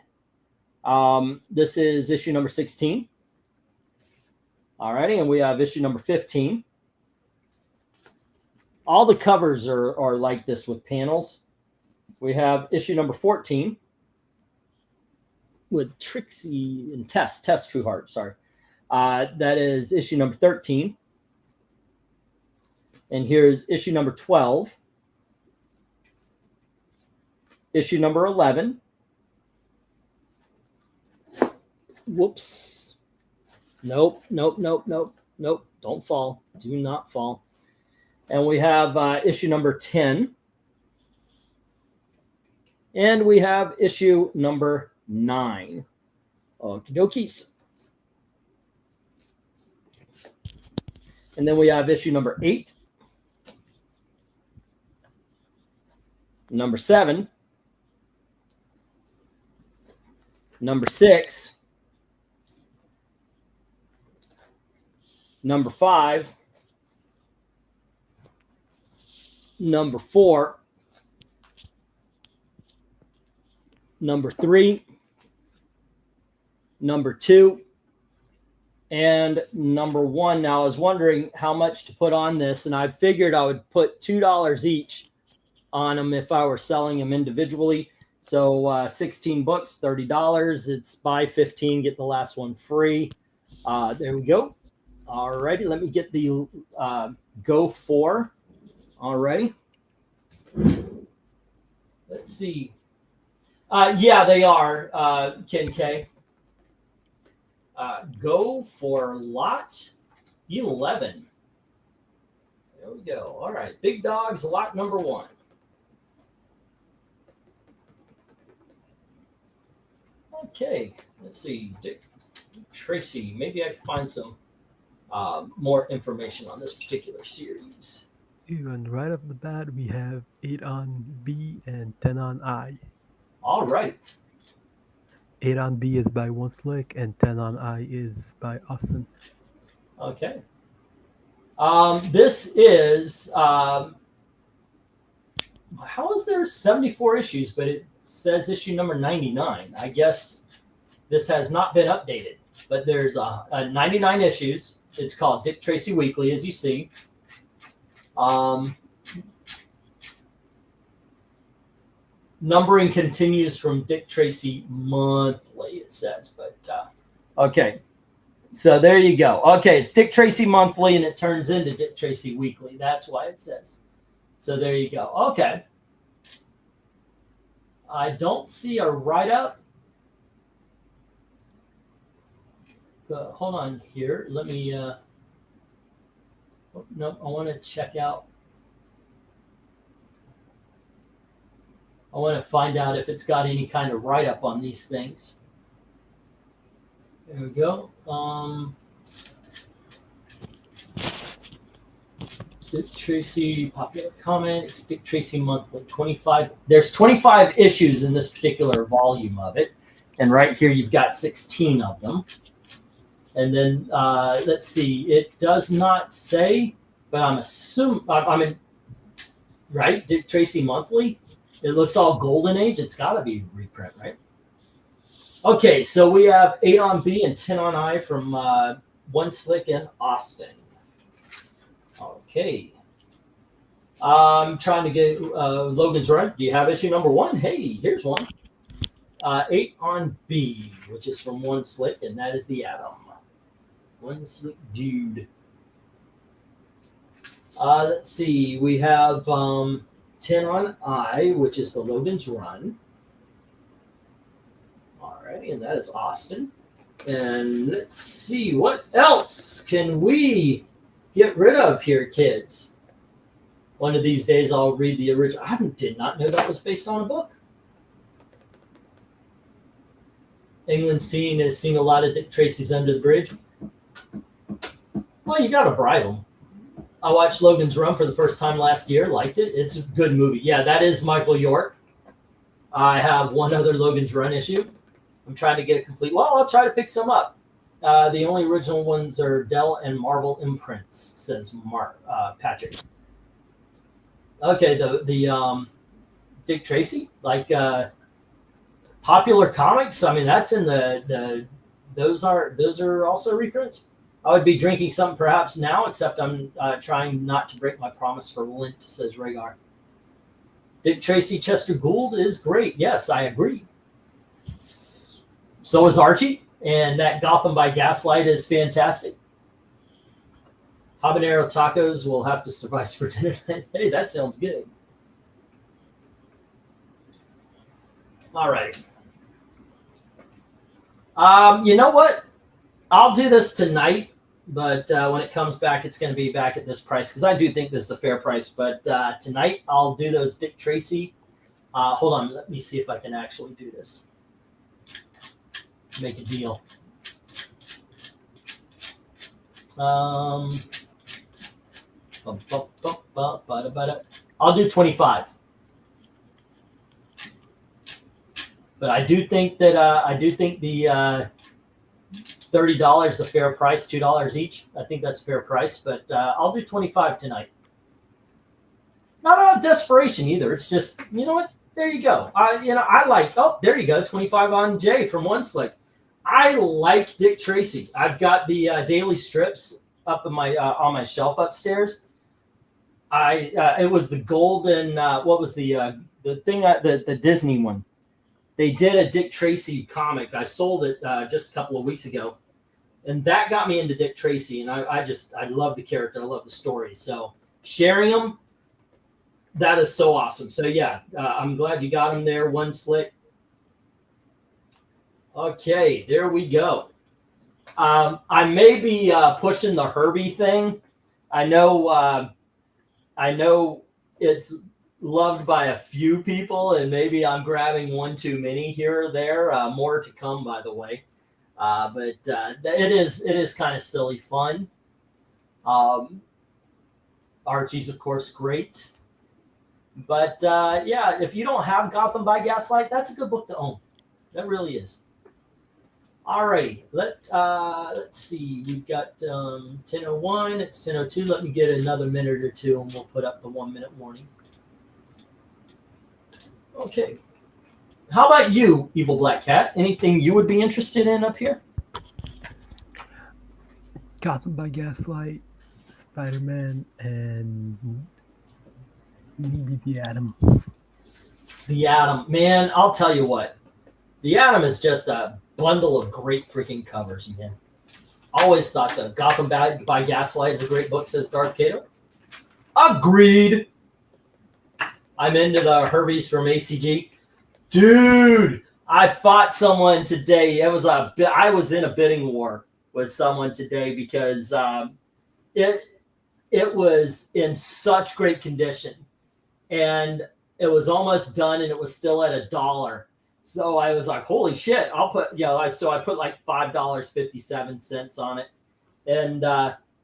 This is issue number 16. All righty. And we have issue number 15. All the covers are like this with panels. We have issue number 14 with Trixie and Tess Trueheart, sorry. That is issue number 13. And here's issue number 12. Issue number 11. Whoops. Nope. Don't fall. Do not fall. And we have issue number 10. And we have issue number 9. Okie dokies. And then we have issue number 8. Number 7. Number 6. Number 5. Number 4. Number 3. Number 2. And number 1. Now, I was wondering how much to put on this, and I figured I would put $2 each on them if I were selling them individually. So 16 books, $30. It's buy 15, get the last one free. There we go. All righty, let me get the Go 4. All righty. Let's see. Yeah, they are, Ken K. Go for lot 11. There we go. All right, Big Dogs, lot number 1. Okay, let's see. Dick Tracy. Maybe I can find some more information on this particular series. And right off the bat, we have 8 on B and 10 on I. All right. 8 on B is by One Slick, and 10 on I is by Austin. Okay. This is how is there 74 issues, but it says issue number 99. I guess this has not been updated, but there's 99 issues. It's called Dick Tracy Weekly, as you see. Numbering continues from Dick Tracy Monthly, it says, but okay. So there you go. Okay, it's Dick Tracy Monthly, and it turns into Dick Tracy Weekly. That's why it says. So there you go. Okay. I don't see a write-up. Hold on here. Let me. No, I want to check out. I want to find out if it's got any kind of write-up on these things. There we go. Dick Tracy Popular Comics, Dick Tracy Monthly, 25. There's 25 issues in this particular volume of it. And right here you've got 16 of them. And then let's see, it does not say, but I'm assuming, I mean, right? Dick Tracy Monthly. It looks all golden age. It's got to be reprint, right? Okay, so we have 8 on B and 10 on I from One Slick and Austin. Okay. I'm trying to get Logan's Run. Do you have issue number 1? Hey, here's one. 8 on B, which is from One Slick, and that is the Atom. One Slick Dude. Let's see. We have 10 on I, which is the Logan's Run. All right, and that is Austin. And let's see, what else can we get rid of here, kids? One of these days I'll read the original. I did not know that was based on a book. England Scene is seeing a lot of Dick Tracy's Under the Bridge. Well, you got to bribe them. I watched Logan's Run for the first time last year. Liked it. It's a good movie. Yeah, that is Michael York. I have one other Logan's Run issue. I'm trying to get it complete. Well, I'll try to pick some up. The only original ones are Dell and Marvel imprints, says Patrick. Okay, the Dick Tracy, like Popular Comics. I mean, that's in the those are also reprints. I would be drinking something perhaps now, except I'm trying not to break my promise for Lent, says Rhaegar. Dick Tracy Chester Gould is great. Yes, I agree. So is Archie. And that Gotham by Gaslight is fantastic. Habanero tacos will have to suffice for dinner. Hey, that sounds good. All right. You know what? I'll do this tonight, but when it comes back, it's going to be back at this price because I do think this is a fair price. But tonight, I'll do those Dick Tracy. Hold on. Let me see if I can actually do this. Make a deal. I'll do 25. But I do think that the $30 is a fair price, $2 each. I think that's a fair price, but I'll do 25 tonight. Not out of desperation either. It's just, you know what? There you go. I like, oh, there you go. 25 on Jay from One Slick. I like Dick Tracy. I've got the daily strips up in my on my shelf upstairs. It was the golden, what was the thing, the Disney one. They did a Dick Tracy comic. I sold it just a couple of weeks ago. And that got me into Dick Tracy. And I love the character. I love the story. So sharing them, that is so awesome. So yeah, I'm glad you got them there, One Slick. Okay, there we go. I may be pushing the Herbie thing. I know it's loved by a few people, and maybe I'm grabbing one too many here or there. More to come, by the way. But it is kind of silly fun. Archie's, of course, great. But yeah, if you don't have Gotham by Gaslight, that's a good book to own. That really is. All righty, let's see. We've got 10:01. It's 10:02. Let me get another minute or two, and we'll put up the 1 minute warning. Okay. How about you, Evil Black Cat? Anything you would be interested in up here? Gotham by Gaslight, Spider-Man, and maybe the Atom. The Atom, man. I'll tell you what. The Atom is just a bundle of great freaking covers, man. Always thought so. Gotham by Gaslight is a great book, says Darth Cato. Agreed. I'm into the Herbies from ACG. Dude, I fought someone today. I was in a bidding war with someone today because it was in such great condition. And it was almost done and it was still at $1. So I was like, holy shit, I'll put, so I put like $5.57 on it. And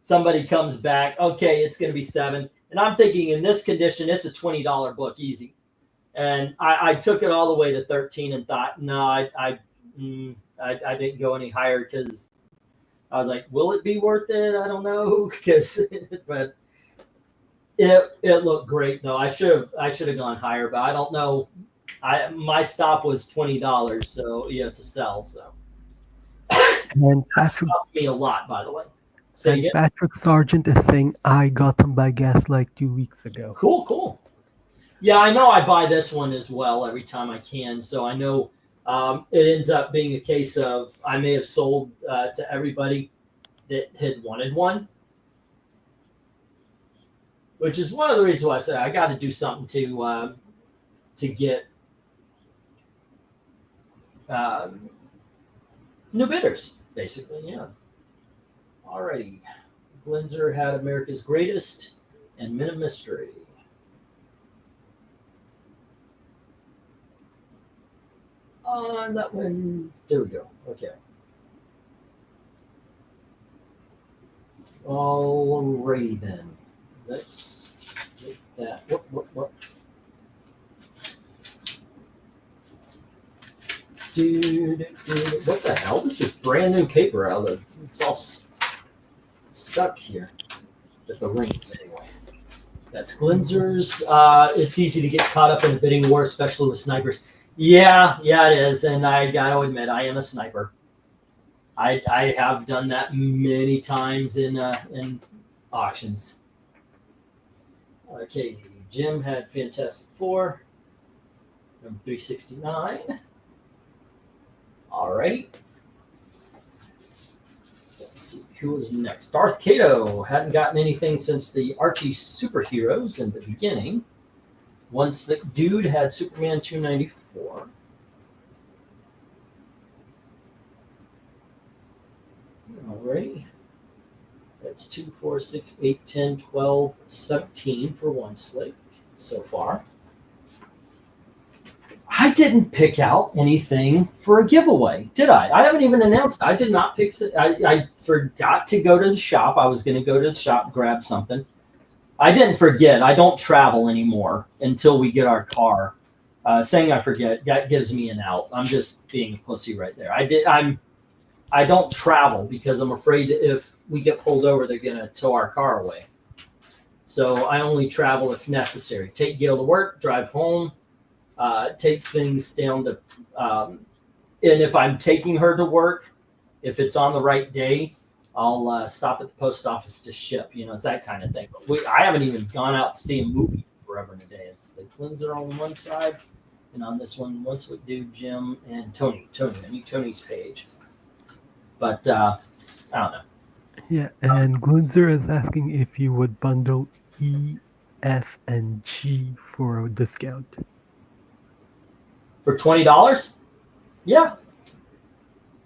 somebody comes back, okay, it's going to be $7. And I'm thinking in this condition, it's a $20 book, easy. And I took it all the way to 13 and thought, no, I didn't go any higher because I was like, will it be worth it? I don't know. But it looked great though. I should have gone higher, but I don't know. My stop was $20, so to sell. So and that stopped me a lot, by the way. Patrick Sargent is saying I got them by Gaslight 2 weeks ago. Cool. Yeah, I know. I buy this one as well every time I can, so I know it ends up being a case of I may have sold to everybody that had wanted one, which is one of the reasons why I say I got to do something to get new bidders, basically. Yeah. Alrighty. Glenzer had America's Greatest and Men of Mystery. On that one, there we go. Okay. Alrighty then. Let's get that. What? Dude, what the hell? This is brand new paper out of it's all stuck here at the rings anyway. That's Glinzer's. It's easy to get caught up in a bidding war, especially with snipers. Yeah, it is. And I got to admit, I am a sniper. I have done that many times in auctions. Okay, Jim had Fantastic Four, number 369. All right. Let's see who was next. Darth Kato hadn't gotten anything since the Archie superheroes in the beginning. One Slick Dude had Superman 294. Alrighty. That's 2, 4, 6, 8, 10, 12, 17 for One Slick so far. I didn't pick out anything for a giveaway, did I? I haven't even announced it. I did not pick it. I forgot to go to the shop. I was going to go to the shop and grab something. I didn't forget. I don't travel anymore until we get our car. Saying I forget, that gives me an out. I'm just being a pussy right there. I don't travel because I'm afraid if we get pulled over, they're going to tow our car away. So I only travel if necessary. Take Gail to work, drive home, take things down to, and if I'm taking her to work, if it's on the right day, I'll stop at the post office to ship. You know, it's that kind of thing. But I haven't even gone out to see a movie forever and a day. It's the Cleanser on one side, and on this one, One Slick Dude, Jim, and Tony. I need Tony's page. But I don't know. Yeah, and Glunzer is asking if you would bundle E, F, and G for a discount. For $20? Yeah.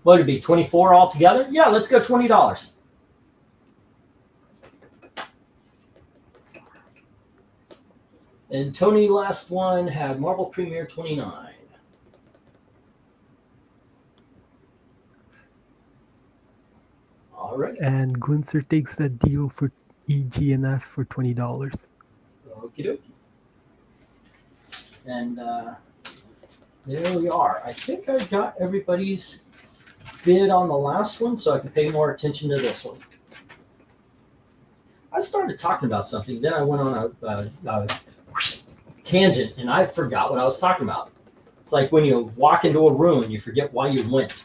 What would it be, 24 altogether? Yeah, let's go $20. And Tony, last one, had Marvel Premiere 29. All right. And Glunzer takes that deal for E, G, and F for $20. Okie dokie. And there we are. I think I got everybody's bid on the last one, so I can pay more attention to this one. I started talking about something, then I went on a tangent, and I forgot what I was talking about. It's like when you walk into a room and you forget why you went.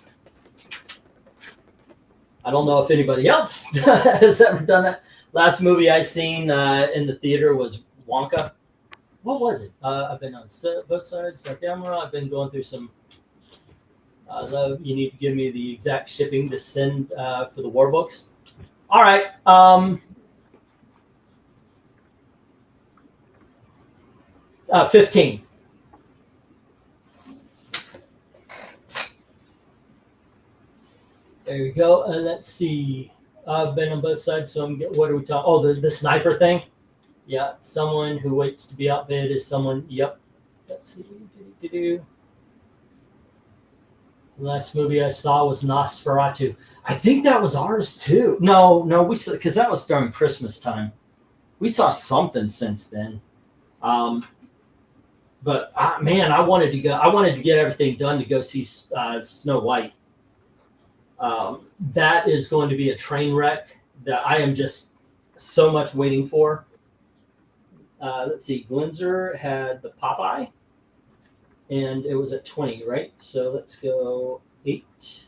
I don't know if anybody else has ever done that. Last movie I seen in the theater was Wonka. What was it? I've been on both sides, our camera. I've been going through some. You need to give me the exact shipping to send for the war books. All right. 15. There we go. And let's see. I've been on both sides, so what are we talking? Oh, the sniper thing. Yeah, someone who waits to be outbid is someone. Yep. Let's see. The last movie I saw was Nosferatu. I think that was ours too. No, we saw, because that was during Christmas time. We saw something since then. But man, I wanted to go. I wanted to get everything done to go see Snow White. That is going to be a train wreck that I am just so much waiting for. Let's see. Glinzer had the Popeye, and it was at 20, right? So let's go 8.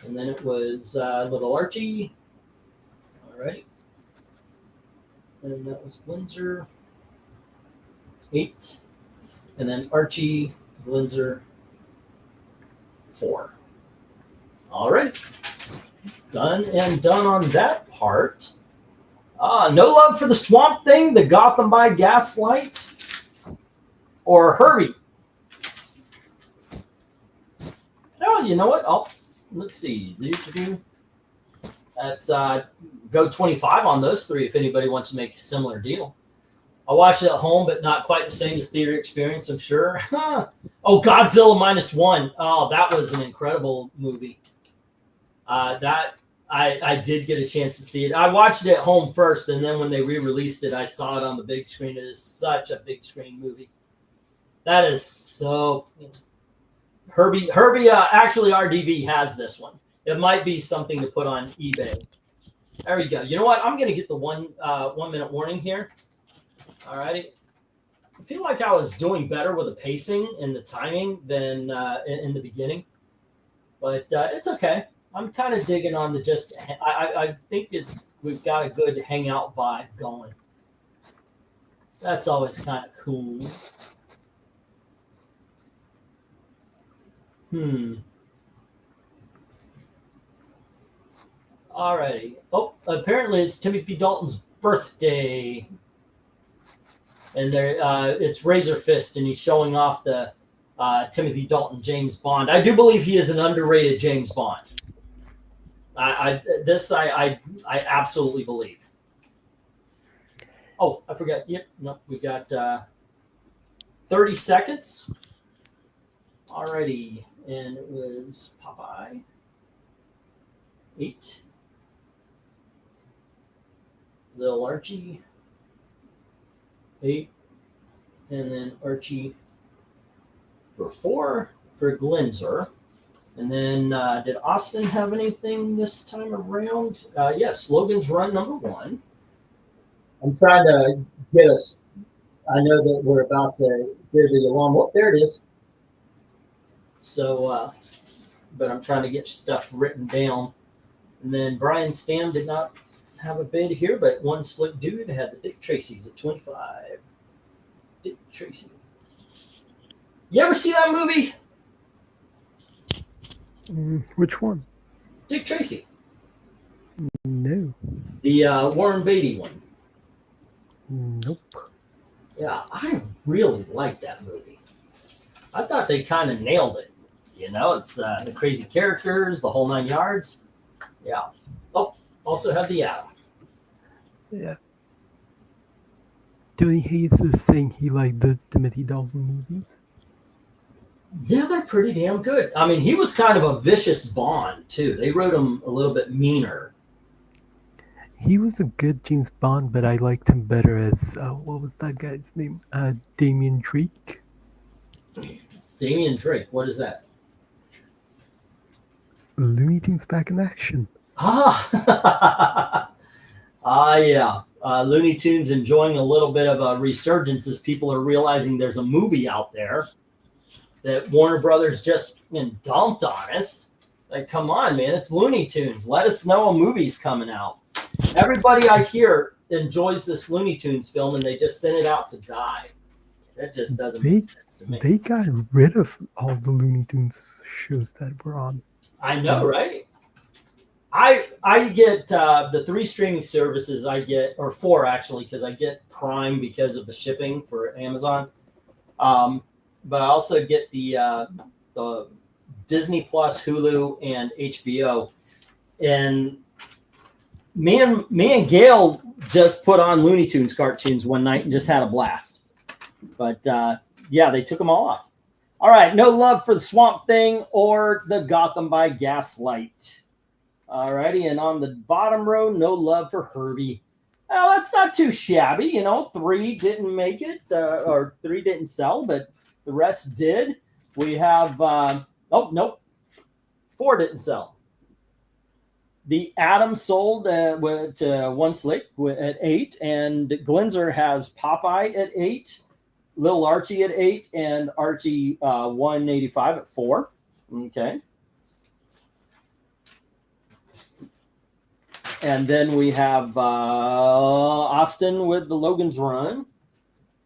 And then it was Little Archie. All right. And that was Glinzer. 8. And then Archie, Glinzer, 4. All right. Done on that part. No love for the Swamp Thing, the Gotham by Gaslight, or Herbie. Oh, you know what? Let's see. That's go 25 on those 3 if anybody wants to make a similar deal. I watched it at home, but not quite the same as theater experience, I'm sure. Oh, Godzilla -1. Oh, that was an incredible movie. That I did get a chance to see it. I watched it at home first, and then when they re-released it, I saw it on the big screen. It is such a big screen movie. That is so. Herbie. Actually, RDV has this one. It might be something to put on eBay. There we go. You know what? I'm going to get the 1 minute warning here. All righty. I feel like I was doing better with the pacing and the timing than in the beginning, but it's okay. I'm kind of digging on the just. I think we've got a good hangout vibe going. That's always kind of cool. Alrighty. Oh, apparently it's Timothy Dalton's birthday. And there, it's Razor Fist, and he's showing off the Timothy Dalton James Bond. I do believe he is an underrated James Bond. I absolutely believe. Oh, I forgot. Yep, no, we got 30 seconds. Alrighty, and it was Popeye. 8. Little Archie. 8. And then Archie for 4 for Glinzer. And then did Austin have anything this time around? Yes, Logan's Run number 1. I'm trying to get us. I know that we're about to hear the alarm. Oh, there it is. So, but I'm trying to get stuff written down. And then Brian Stam did not have a bid here, but One Slick Dude had the Dick Tracy's at 25. Dick Tracy. You ever see that movie? Which one? Dick Tracy. No. The Warren Beatty one. Nope. Yeah, I really like that movie. I thought they kind of nailed it. You know, it's the crazy characters, the whole 9 yards. Yeah. Oh, also have the Atom. Yeah. Tony Hayes is saying he liked the Timothy Dalton movies. Yeah, they're pretty damn good. I mean, he was kind of a vicious Bond, too. They wrote him a little bit meaner. He was a good James Bond, but I liked him better as, what was that guy's name? Damian Drake? Damian Drake, what is that? Looney Tunes Back in Action. Ah, yeah. Looney Tunes enjoying a little bit of a resurgence as people are realizing there's a movie out there that Warner Brothers just dumped on us. Like, come on, man, it's Looney Tunes. Let us know a movie's coming out. Everybody I hear enjoys this Looney Tunes film, and they just send it out to die. That just doesn't make sense to me. They got rid of all the Looney Tunes shows that were on. I know, right? I get the 3 streaming services I get, or 4 actually, because I get Prime because of the shipping for Amazon. But I also get the Disney Plus, Hulu, and HBO. And me and Gail just put on Looney Tunes cartoons one night and just had a blast. But yeah, they took them all off. All right, no love for the Swamp Thing or the Gotham by Gaslight. All righty, and on the bottom row, no love for Herbie. Well, that's not too shabby. You know, 3 didn't make it, or 3 didn't sell, but the rest did. We have, oh, nope, 4 didn't sell. The Atom sold to One Slick at 8, and Glinzer has Popeye at 8, Little Archie at 8, and Archie 185 at 4. Okay. And then we have Austin with the Logan's Run,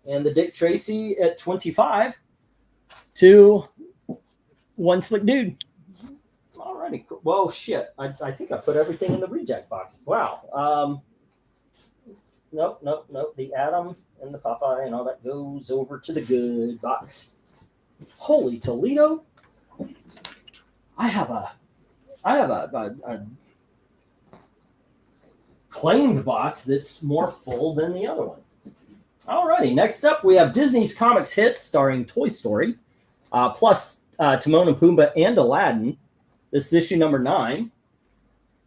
and the Dick Tracy at 25 to One Slick Dude. Alrighty. Whoa, shit. I think I put everything in the reject box. Wow. Nope. The Atom and the Popeye and all that goes over to the good box. Holy Toledo. I have a claimed box that's more full than the other one. Alrighty, next up we have Disney's Comics Hits starring Toy Story, plus Timon and Pumbaa and Aladdin. This is issue number 9.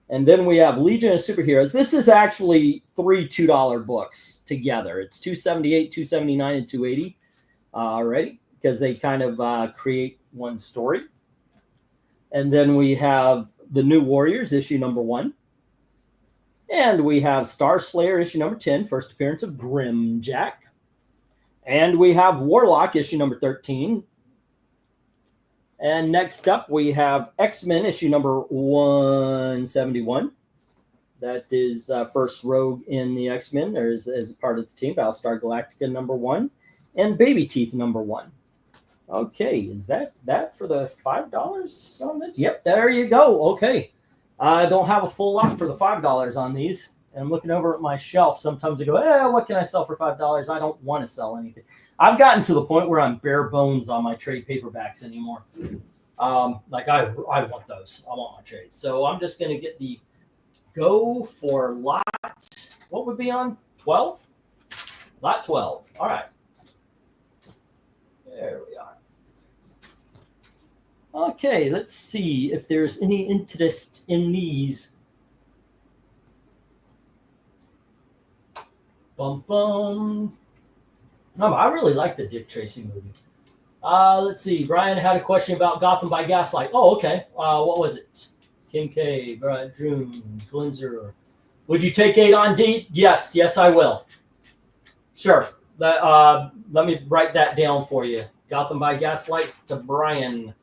And then we have Legion of Superheroes. This is actually 3 $2 books together. It's $278, $279, and $280. Alrighty, because they kind of create one story. And then we have The New Warriors, issue number 1. And we have Star Slayer, issue number 10, first appearance of Grimjack. And we have Warlock, issue number 13. And next up, we have X-Men, issue number 171. That is first Rogue in the X-Men. There's as a part of the team, Battlestar Galactica number 1. And Baby Teeth number 1. Okay, is that for the $5 on this? Yep, there you go. Okay. I don't have a full lot for the $5 on these. And I'm looking over at my shelf. Sometimes I go, what can I sell for $5? I don't want to sell anything. I've gotten to the point where I'm bare bones on my trade paperbacks anymore. Like I want those. I want my trades. So I'm just going to get the go for lot. What would be on 12? Lot 12. All right. There we are. Okay, let's see if there's any interest in these. Bum bum. No, I really like the Dick Tracy movie. Let's see. Brian had a question about Gotham by Gaslight. Oh, okay. What was it? Kim K, Brad, Drew, Glinzer. Would you take 8 on D? Yes, I will. Sure. Let me write that down for you. Gotham by Gaslight to Brian.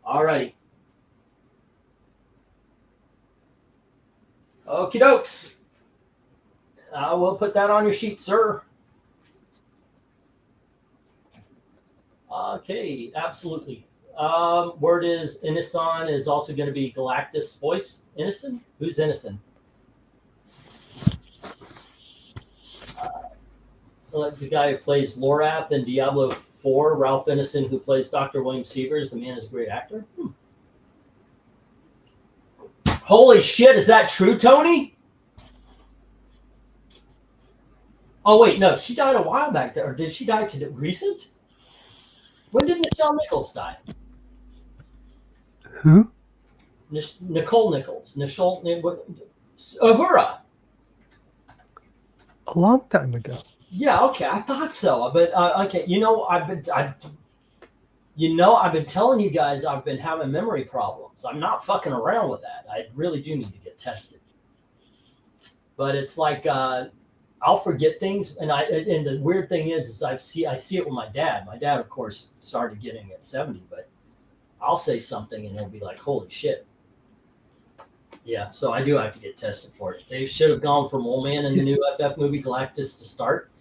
All righty. Okie dokes. I will put that on your sheet, sir. Okay, absolutely. Word is Innocent is also going to be Galactus voice. Innocent? Who's Innocent? The guy who plays Lorath in Diablo 4, Ralph Innocent, who plays Dr. William Severs. The man is a great actor. Holy shit, is that true, Tony? Oh, wait, no, she died a while back there. Or did she die today? Recent? When did Nichelle Nichols die? Who? Nicole Nichols. Uhura. A long time ago. Yeah, okay, I thought so. But, okay, I've been telling you guys I've been having memory problems. I'm not fucking around with that. I really do need to get tested. But it's like I'll forget things, and the weird thing is I see it with my dad. My dad, of course, started getting at 70, but I'll say something and he'll be like, "Holy shit!" Yeah, so I do have to get tested for it. They should have gone from Old Man in the new FF movie Galactus to start.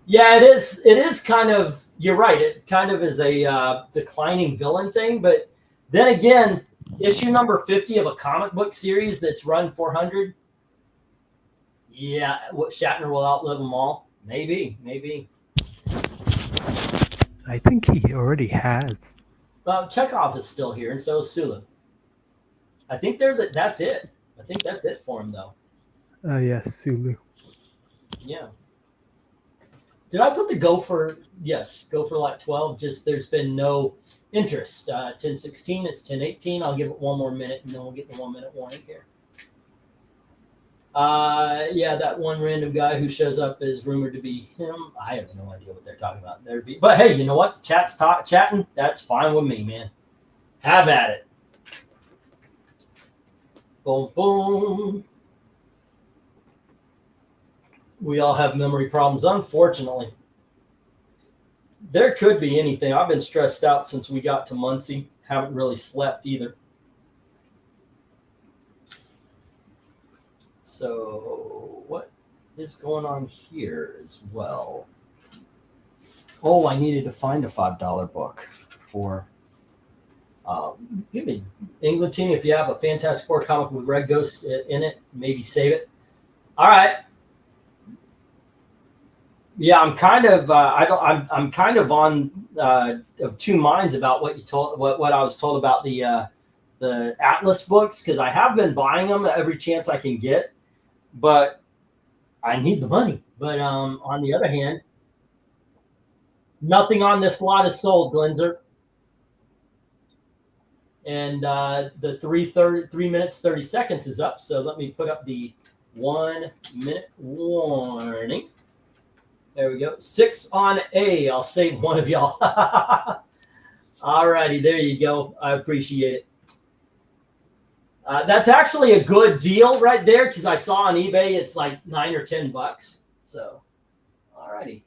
Yeah, it is. It is kind of. You're right. It kind of is a declining villain thing, but then again, issue number 50 of a comic book series that's run 400. Yeah, what Shatner will outlive them all? Maybe. I think he already has. Well, Chekhov is still here, and so is Sulu. I think that's it. I think that's it for him, though. Yes, Sulu. Yeah. Did I put the go for? Yes, go for lot 12. Just there's been no interest. 10:16. It's 10:18. I'll give it one more minute, and then we'll get the 1 minute warning here. Yeah, that one random guy who shows up is rumored to be him. I have no idea what they're talking about. But hey, you know what? The chat's chatting. That's fine with me, man. Have at it. Boom, boom. We all have memory problems, unfortunately. There could be anything. I've been stressed out since we got to Muncie. Haven't really slept either. So what is going on here as well? Oh, I needed to find a $5 book for. Give me England team. If you have a Fantastic Four comic with Red Ghost in it, maybe save it. All right. Yeah, I'm kind of. I'm kind of on of two minds about what you told. What I was told about the Atlas books, because I have been buying them every chance I can get, but I need the money. But on the other hand, nothing on this lot is sold, Glenzer. And the 3 minutes 30 seconds is up. So let me put up the 1 minute warning. There we go. 6 on A. I'll save one of y'all. All righty, there you go. I appreciate it. That's actually a good deal right there, because I saw on eBay it's like $9 or $10. So, all righty.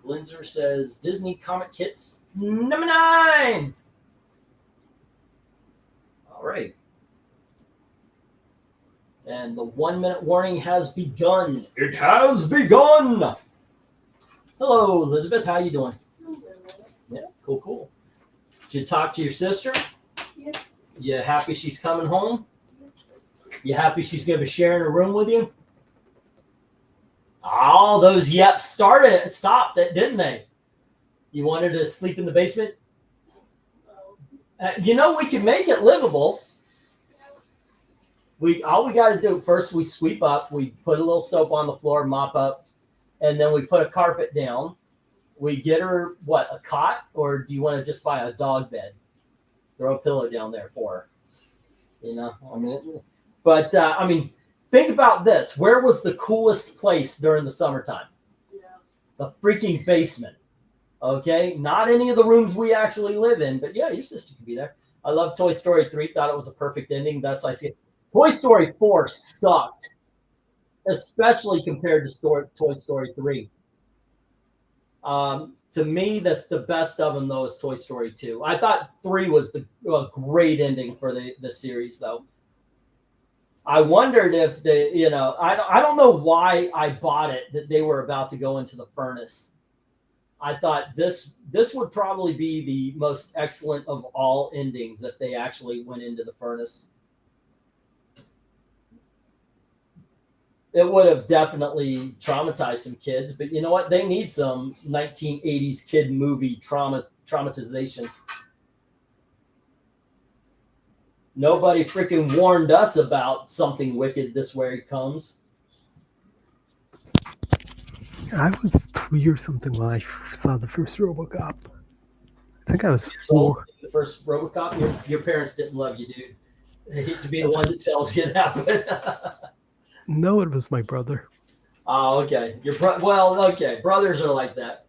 Glenzer says Disney comic kits number 9. All right. And the 1 minute warning has begun. It has begun. Hello, Elizabeth. How you doing? Yeah, Cool, cool. Did you talk to your sister? Yeah. You happy she's coming home? You happy she's going to be sharing a room with you? Oh, those yeps stopped it, didn't they? You wanted to sleep in the basement? You know, we can make it livable. All we got to do first, we sweep up, we put a little soap on the floor, mop up, and then we put a carpet down. We get her what, a cot, or do you want to just buy a dog bed? Throw a pillow down there for her. You know, I mean, but I mean, think about this. Where was the coolest place during the summertime? Yeah. The freaking basement. Okay, not any of the rooms we actually live in, but yeah, your sister could be there. I love Toy Story 3. Thought it was a perfect ending. Best I see it. Toy Story 4 sucked, especially compared to Toy Story 3. To me, that's the best of them, though, is Toy Story 2. I thought 3 was a great ending for the series, though. I wondered if I don't know why I bought it, that they were about to go into the furnace. I thought this would probably be the most excellent of all endings if they actually went into the furnace. It would have definitely traumatized some kids, but you know what? They need some 1980s kid movie traumatization. Nobody freaking warned us about something wicked this way comes. I was 3 or something when I saw the first RoboCop. I think I was 4. The first RoboCop. Your parents didn't love you, dude. I hate to be the one that tells you that, but No, it was my brother. Oh, okay. Okay. Brothers are like that.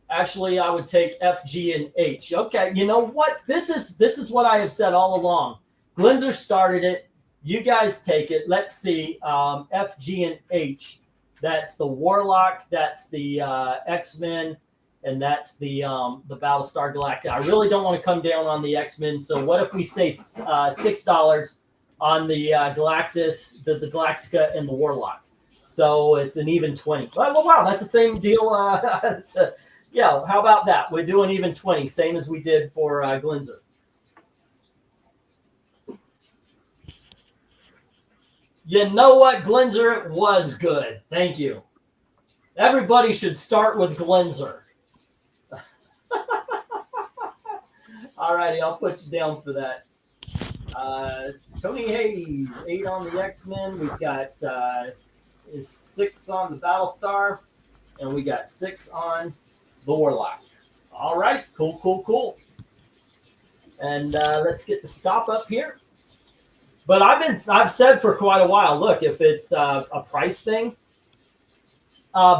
Actually, I would take F, G, and H. Okay. You know what? This is what I have said all along. Glenzer started it. You guys take it. Let's see. F, G, and H. That's the Warlock. That's the X-Men, and that's the Battlestar Galactica. I really don't want to come down on the X-Men. So what if we say $6 on the Galactus, the Galactica, and the Warlock? So it's an even 20. Well, wow, that's the same deal. Yeah, how about that? We do an even 20, same as we did for Glenzer. You know what, Glenzer? It was good. Thank you. Everybody should start with Glenzer. All righty, I'll put you down for that. Tony Hayes, 8 on the X-Men. We've got 6 on the Battlestar, and we got 6 on the Warlock. All right, cool. And let's get the stop up here. But I've said for quite a while, look, if it's a price thing,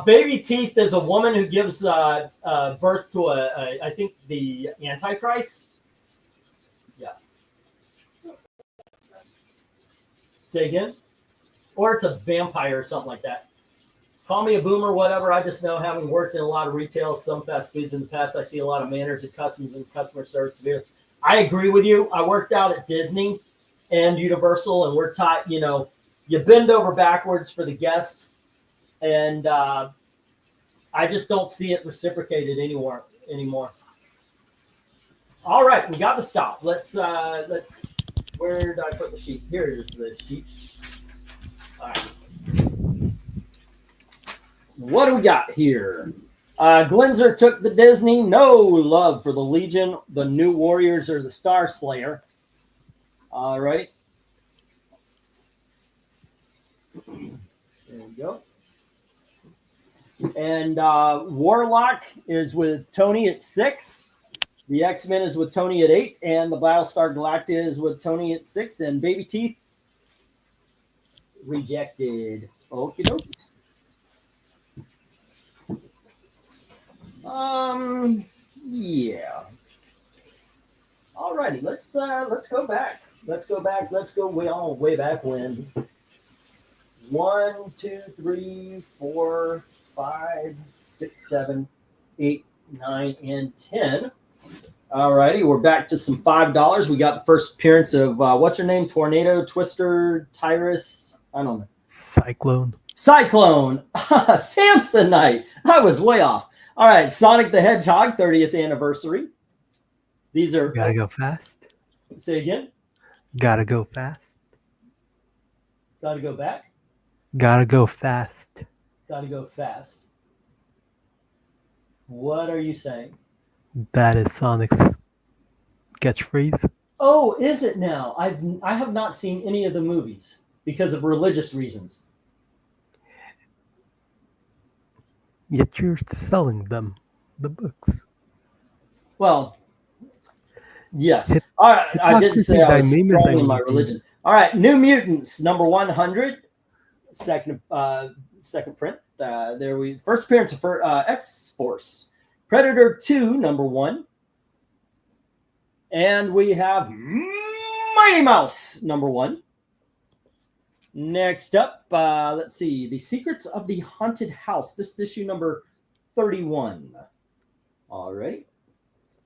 Baby Teeth is a woman who gives birth to I think the Antichrist. Yeah. Say again? Or it's a vampire or something like that. Call me a boomer, whatever. I just know, having worked in a lot of retail, some fast foods in the past, I see a lot of manners and customs and customer service. I agree with you. I worked out at Disney and Universal, and we're taught, you bend over backwards for the guests, and I just don't see it reciprocated anymore. All right, we got the stop. Let's where did I put the sheet? Here is the sheet. All right. What do we got here? Glenzer took the Disney. No love for the Legion, the New Warriors, or the Star Slayer. All right. There we go. And Warlock is with Tony at 6. The X-Men is with Tony at 8. And the Battlestar Galactica is with Tony at 6. And Baby Teeth rejected. Okie dokies. Yeah. All righty. Let's go back. Let's go way back when. 1, 2, 3, 4, 5, 6, 7, 8, 9, and 10. All righty, we're back to some $5. We got the first appearance of what's her name? Tornado, Twister, Tyrus. I don't know. Cyclone. Samsonite. I was way off. All right, Sonic the Hedgehog 30th anniversary. These are. Gotta go fast. Say again. Gotta go fast. Got to go back. Gotta go fast. Got to go fast. What are you saying? That is Sonic's catchphrase. Oh, is it now? I have not seen any of the movies because of religious reasons. Yet you're selling them, the books. Well, yes. Hip- All right. I didn't say I was Hypocrisy, thy strong name in my is thy religion. All right. New Mutants number 100, second print. First appearance for X-Force. Predator 2 number 1. And we have Mighty Mouse number 1. Next up, let's see, The Secrets of the Haunted House. This is issue number 31. All right.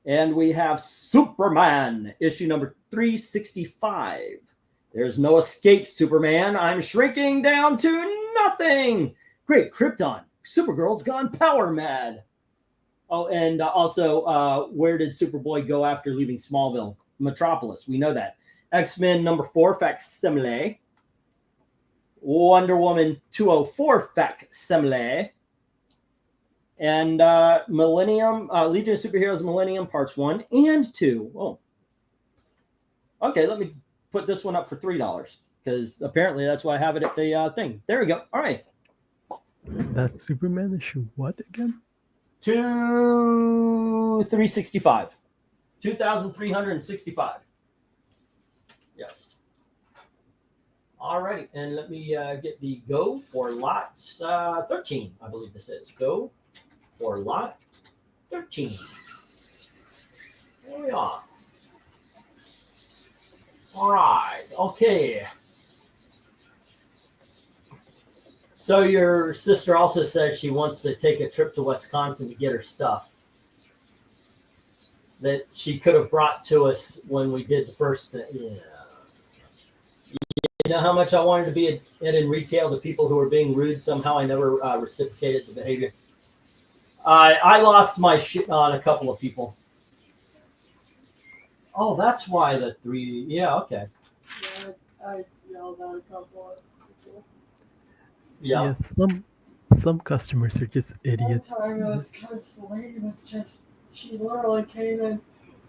And we have Superman, issue number 365. There's no escape, Superman. I'm shrinking down to nothing. Great Krypton. Supergirl's gone power mad. Oh, and also, where did Superboy go after leaving Smallville? Metropolis. We know that. X-Men number 4, facsimile. Wonder Woman 204, facsimile. And Millennium, Legion of Superheroes Millennium Parts 1 and 2. Oh. Okay, let me put this one up for $3 because apparently that's why I have it at the thing. There we go. All right. That's Superman issue what again? 365. 2,365. Yes. All righty. And let me get the go for lot 13. I believe this is go for lot 13. There we are. All right. Okay. So your sister also says she wants to take a trip to Wisconsin to get her stuff that she could have brought to us when we did the first thing. Yeah. You know how much I wanted to be in retail to people who were being rude. Somehow I never reciprocated the behavior. I lost my shit on a couple of people. Oh, that's why the 3. Yeah, okay. Yeah, I yelled at a couple of people. Yeah. Some customers are just idiots. One time it was because the lady was she literally came in,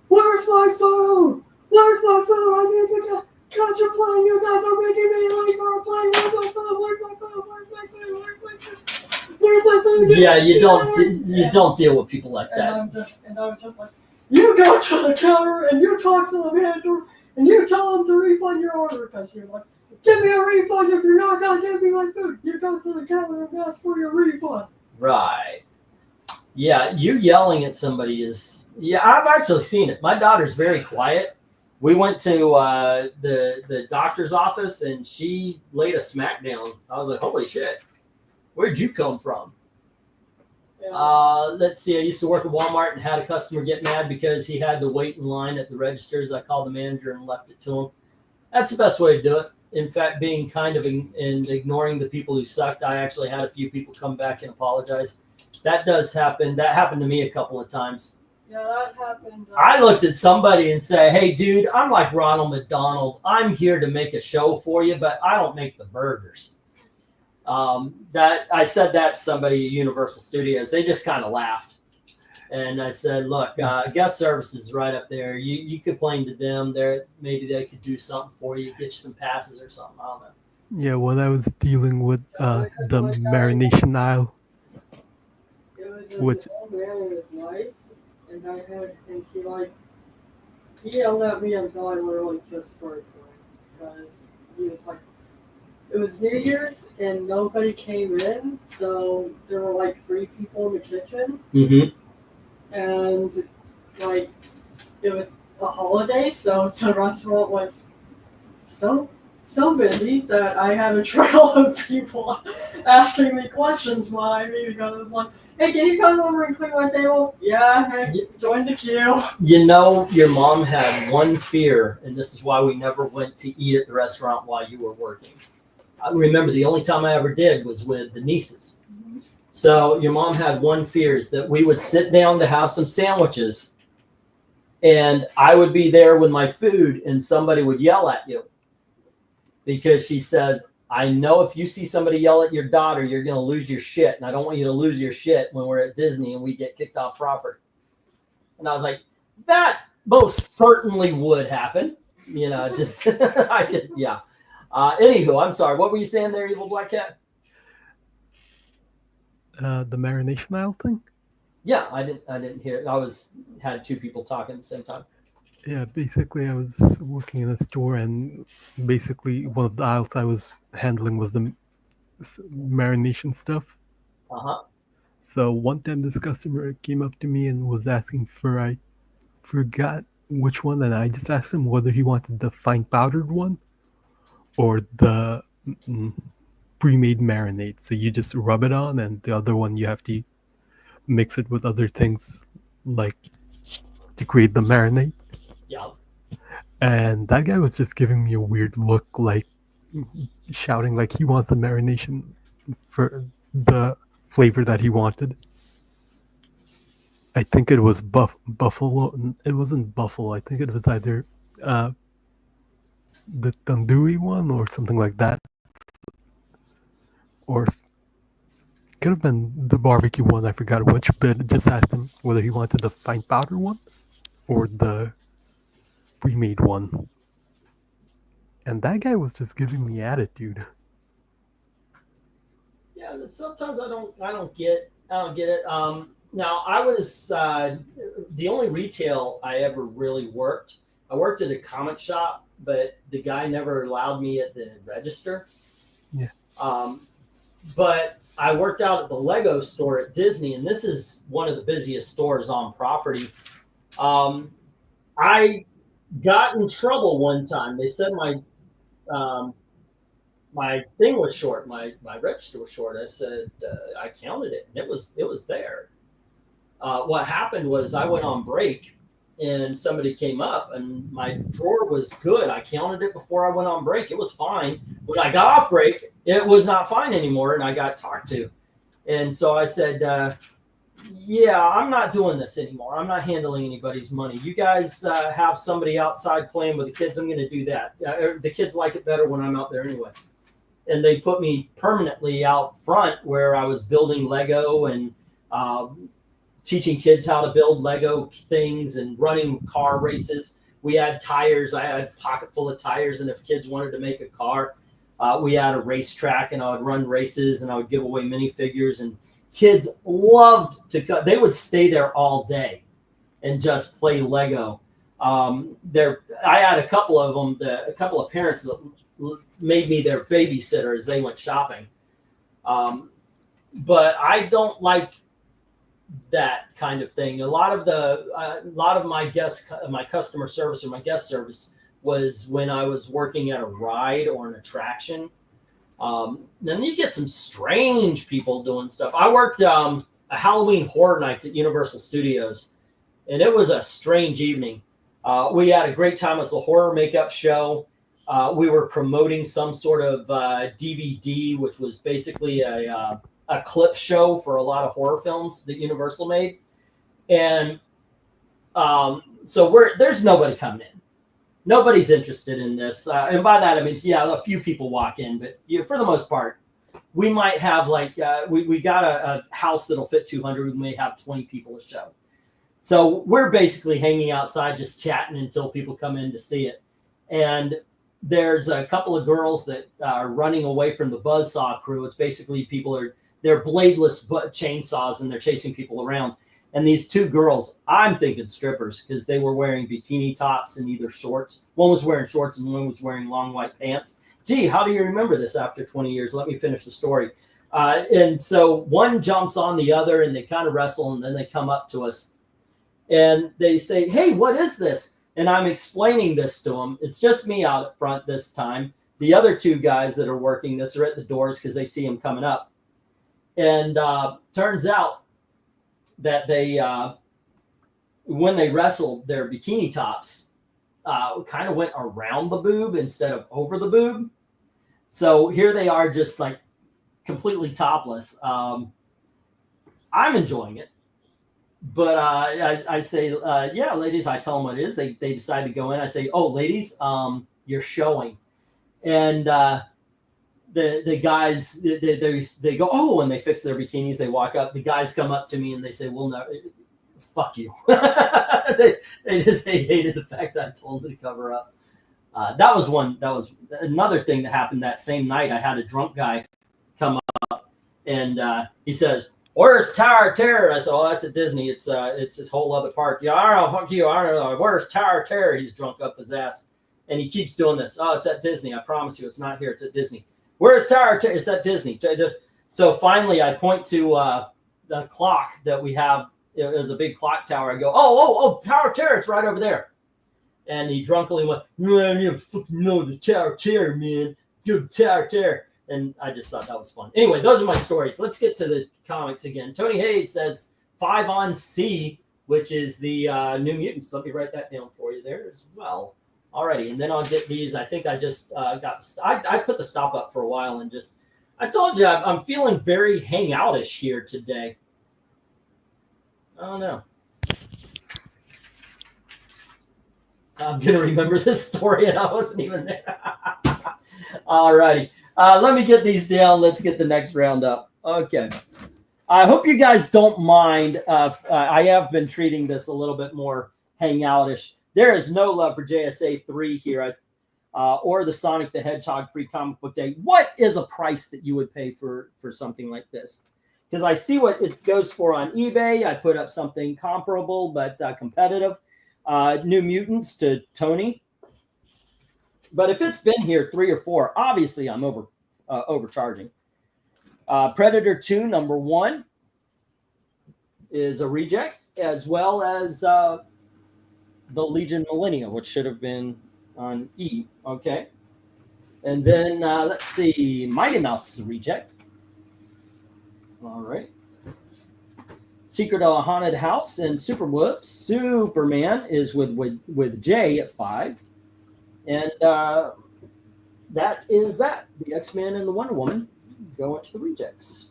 "Where's my food? Where's my food? I need to catch a plane. You guys are making me late for a plane. Where's my food? Where's my food? Where's my food? Where's my food? Where's my food?" Yeah, you don't deal with people like that. And I was just like, "You go to the counter and you talk to the manager and you tell them to refund your order," because you're like, "Give me a refund if you're not going to give me my food." You go to the counter and ask for your refund. Right. Yeah, you yelling at somebody is... Yeah, I've actually seen it. My daughter's very quiet. We went to the doctor's office, and she laid a smackdown. I was like, holy shit. Where'd you come from? Yeah. Let's see. I used to work at Walmart and had a customer get mad because he had to wait in line at the registers. I called the manager and left it to him. That's the best way to do it. In fact, being kind of and ignoring the people who sucked, I actually had a few people come back and apologize. That does happen. That happened to me a couple of times. Yeah, that happened. I looked at somebody and say, "Hey, dude, I'm like Ronald McDonald. I'm here to make a show for you, but I don't make the burgers." That I said that to somebody at Universal Studios. They just kind of laughed. And I said, "Look, guest services is right up there. You complain to them. Maybe they could do something for you, get you some passes or something. I don't know." Yeah, when I was dealing with the marination aisle, It was this which old man and his wife, and he yelled at me until I literally just started crying. Because he was like, it was New Year's and nobody came in, so there were like 3 people in the kitchen. Mm-hmm. And like it was a holiday, so the restaurant was so busy that I had a trail of people asking me questions while I needed to go to the one. "Hey, can you come over and clean my table?" "Yeah, hey, join the queue." You know, your mom had one fear, and this is why we never went to eat at the restaurant while you were working. I remember the only time I ever did was with the nieces. So your mom had one fear, is that we would sit down to have some sandwiches, And I would be there with my food and somebody would yell at you because she says, I know if you see somebody yell at your daughter, you're going to lose your shit. And I don't want you to lose your shit when we're at Disney and we get kicked off property. And I was like, that most certainly would happen. You know, just, I could, yeah. Anywho, I'm sorry. What were you saying there, Evil Black Cat? The marination aisle thing? Yeah, I didn't hear. Had two people talking at the same time. Yeah, basically I was working in a store, and basically one of the aisles I was handling was the marination stuff. Uh-huh. So one time this customer came up to me and was asking for, I forgot which one, and I just asked him whether he wanted the fine powdered one or the pre-made marinade. So you just rub it on, and the other one you have to mix it with other things like to create the marinade. Yeah. And that guy was just giving me a weird look, like shouting like he wants the marination for the flavor that he wanted. I think it was buffalo. It wasn't buffalo. I think it was either the tandoori one or something like that, or could have been the barbecue one. I forgot which, but just asked him whether he wanted the fine powder one or the pre-made one. And that guy was just giving me attitude. Yeah, sometimes I don't get it. Now I was the only retail I ever really worked. I worked at a comic shop, but the guy never allowed me at the register. Yeah. But I worked out at the Lego store at Disney, and this is one of the busiest stores on property. I got in trouble one time. They said my thing was short, my register was short. I said I counted it, and it was there. What happened was I went on break, and somebody came up, and my drawer was good. I counted it before I went on break. It was fine. When I got off break, it was not fine anymore, and I got talked to. And so I said, yeah, I'm not doing this anymore. I'm not handling anybody's money. You guys have somebody outside playing with the kids. I'm going to do that. The kids like it better when I'm out there anyway. And they put me permanently out front where I was building Lego and teaching kids how to build Lego things and running car races. We had tires. I had a pocket full of tires, and if kids wanted to make a car, we had a racetrack, and I would run races, and I would give away minifigures, and kids loved to cut. They would stay there all day and just play Lego. I had a couple of them, a couple of parents that made me their babysitter as they went shopping. But I don't like that kind of thing. A lot of my customer service or my guest service was when I was working at a ride or an attraction. Then you get some strange people doing stuff. I worked a Halloween Horror Nights at Universal Studios, and it was a strange evening. We had a great time. It was the horror makeup show. We were promoting some sort of DVD, which was basically a clip show for a lot of horror films that Universal made. And so there's nobody coming in. Nobody's interested in this. And by that, I mean, yeah, a few people walk in, but for the most part, we might have we got a house that'll fit 200. We may have 20 people a show. So we're basically hanging outside, just chatting until people come in to see it. And there's a couple of girls that are running away from the buzzsaw crew. It's basically they're bladeless chainsaws, and they're chasing people around. And these two girls, I'm thinking strippers, because they were wearing bikini tops and either shorts. One was wearing shorts and one was wearing long white pants. Gee, how do you remember this after 20 years? Let me finish the story. And so one jumps on the other, and they kind of wrestle, and then they come up to us. And they say, hey, what is this? And I'm explaining this to them. It's just me out at front this time. The other two guys that are working this are at the doors because they see them coming up. And turns out that they, when they wrestled, their bikini tops kind of went around the boob instead of over the boob. So here they are, just like completely topless. I'm enjoying it. but I say, yeah, ladies, I tell them what it is. They decide to go in. I say, oh, ladies, you're showing. And the guys, they go, oh, and they fix their bikinis. They walk up. The guys come up to me and they say, well, no, fuck you. they just hated the fact that I told them to cover up. That was another thing that happened that same night. I had a drunk guy come up and he says, where's Tower of Terror? I said, oh, that's at Disney. It's this whole other park. Yeah, I don't know. Fuck you. I don't know. Where's Tower of Terror? He's drunk up his ass. And he keeps doing this. Oh, it's at Disney. I promise you, it's not here. It's at Disney. Where's Tower of Terror? It's at Disney. So finally, I point to the clock that we have. It was a big clock tower. I go, oh, Tower of Terror. It's right over there. And he drunkenly went, man, you fucking know the Tower of Terror, man. Good Tower of Terror. And I just thought that was fun. Anyway, those are my stories. Let's get to the comics again. Tony Hayes says 5 on C, which is the New Mutants. Let me write that down for you there as well. Alrighty, and then I'll get these. I think I just I put the stop up for a while and just, I told you I'm feeling very hangoutish here today. I don't know. I'm going to remember this story and I wasn't even there. Alrighty. Let me get these down. Let's get the next round up. Okay. I hope you guys don't mind. I have been treating this a little bit more hangoutish. There is no love for JSA 3 here or the Sonic the Hedgehog free comic book day. What is a price that you would pay for something like this? Because I see what it goes for on eBay. I put up something comparable but competitive. New Mutants to Tony. But if it's been here 3 or 4, obviously I'm overcharging. Predator 2 #1 is a reject, as well as the Legion Millennia, which should have been on E. Okay. And then let's see, Mighty Mouse is a reject. All right. Secret of a Haunted House and Superman is with J at 5. And that is that. The X-Men and the Wonder Woman go into the rejects.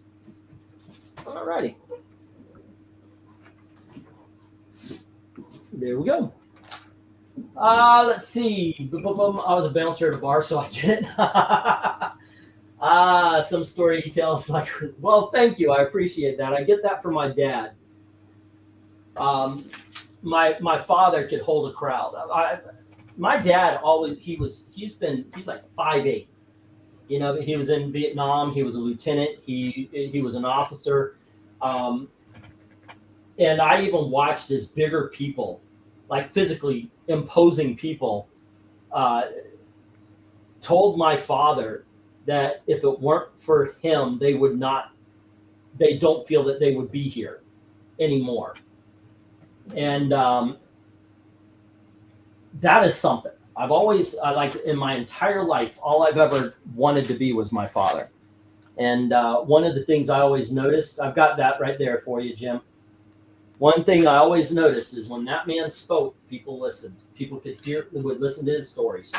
All righty. There we go. Let's see. I was a bouncer at a bar, so I get it. Some story he tells like, well, thank you. I appreciate that. I get that from my dad. My father could hold a crowd. My dad always, he's like 5'8". You know, he was in Vietnam. He was a lieutenant. He was an officer. And I even watched as bigger people, like physically imposing people, told my father that if it weren't for him, they don't feel that they would be here anymore. And that is something. I've always, like in my entire life, all I've ever wanted to be was my father. And one of the things I always noticed, I've got that right there for you, Jim. One thing I always noticed is when that man spoke, people listened. People would listen to his stories.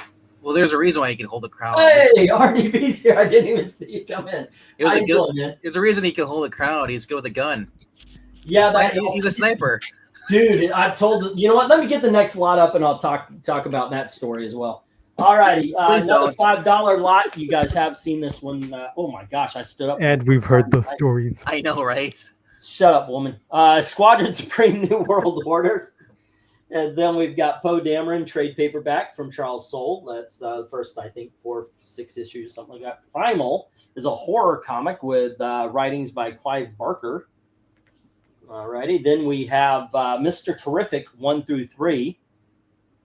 Well, there's a reason why he can hold a crowd. Hey, RDV's here. I didn't even see you come in. There's a reason he can hold a crowd. He's good with a gun. Yeah, he's a sniper. Dude, I've told you know what? Let me get the next lot up, and I'll talk about that story as well. All righty, another $5 lot. You guys have seen this one. Oh my gosh, I stood up. And we've heard those stories. I know, right? Shut up, woman. Squadron Supreme New World Order. And then we've got Poe Dameron trade paperback from Charles Soule. That's the first, I think, 4 or 6 issues, something like that. Primal is a horror comic with writings by Clive Barker. All righty. Then we have Mr. Terrific 1 through 3.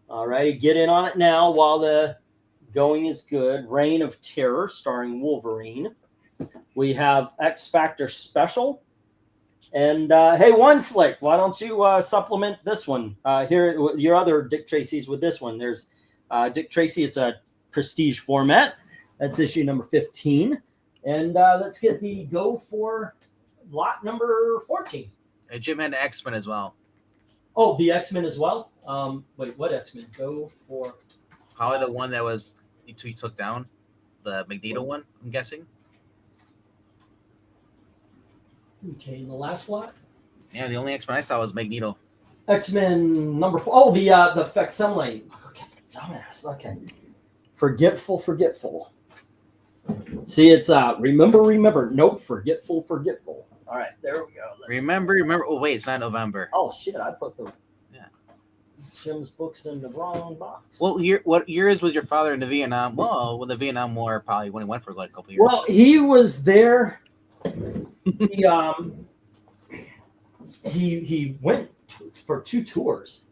All righty. Get in on it now while the going is good. Reign of Terror starring Wolverine. We have X Factor Special. And hey, One Slick, why don't you supplement this one? Here, your other Dick Tracy's with this one. There's Dick Tracy. It's a prestige format. That's issue number 15. And let's get the go for lot number 14. Jim had X-Men as well. Oh, the X-Men as well? Wait, what X-Men? Go for... Probably the one that was he took down. The Magneto one, I'm guessing. Okay, in the last slot? Yeah, the only X-Men I saw was Magneto. X-Men number 4. Oh, the facsimile. Okay, dumbass. Okay. Forgetful. See, it's remember. Nope, forgetful. All right, there we go. Remember. Oh wait, it's not November. Oh shit! I put the Jim's books in the wrong box. What years was your father in the Vietnam? Well, when the Vietnam War probably when he went for like a couple years. Well, he was there. He went for 2 tours,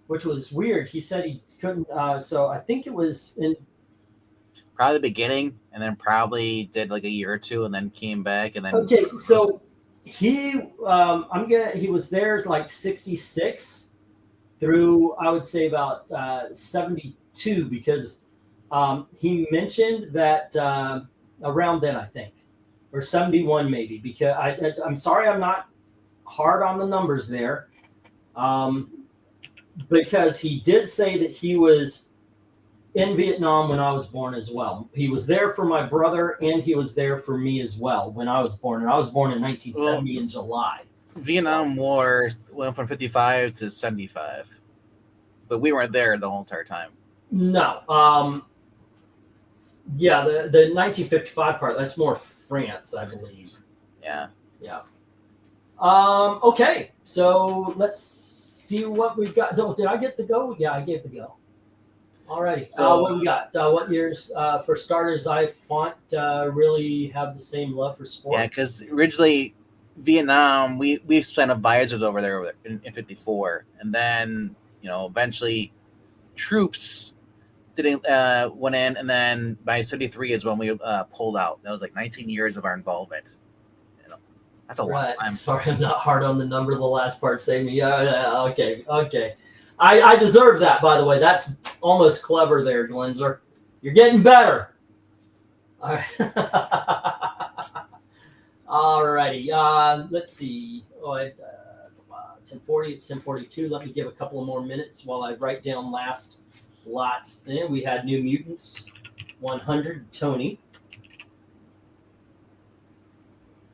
which was weird. He said he couldn't. So I think it was in probably the beginning, and then probably did like a year or 2, and then came back, and then. Okay, so he he was there like 66 through I would say about 72 because he mentioned that around then I think or 71 maybe because I'm sorry I'm not hard on the numbers there because he did say that he was in Vietnam when I was born as well. He was there for my brother and he was there for me as well when I was born. And I was born in 1970 in July. Vietnam War went from 55 to 75. But we weren't there the whole entire time. No. Yeah, the 1955 part, that's more France, I believe. Yeah. Yeah. Okay, so let's see what we've got. Did I get the go? Yeah, I gave the go. Alrighty. So, what we got? What years? For starters, I Font really have the same love for sport. Yeah, because originally Vietnam, we spent advisors over there in 54, and then eventually troops didn't went in, and then by 73 is when we pulled out. That was like 19 years of our involvement. That's a long time. Sorry, I'm not hard on the number. The last part saved me. Yeah, okay. I deserve that, by the way. That's almost clever there, Glenzer. You're getting better. All right. Alrighty. Let's see. 10:40. It's 10:42. Let me give a couple of more minutes while I write down last lots. Then we had New Mutants 100 Tony.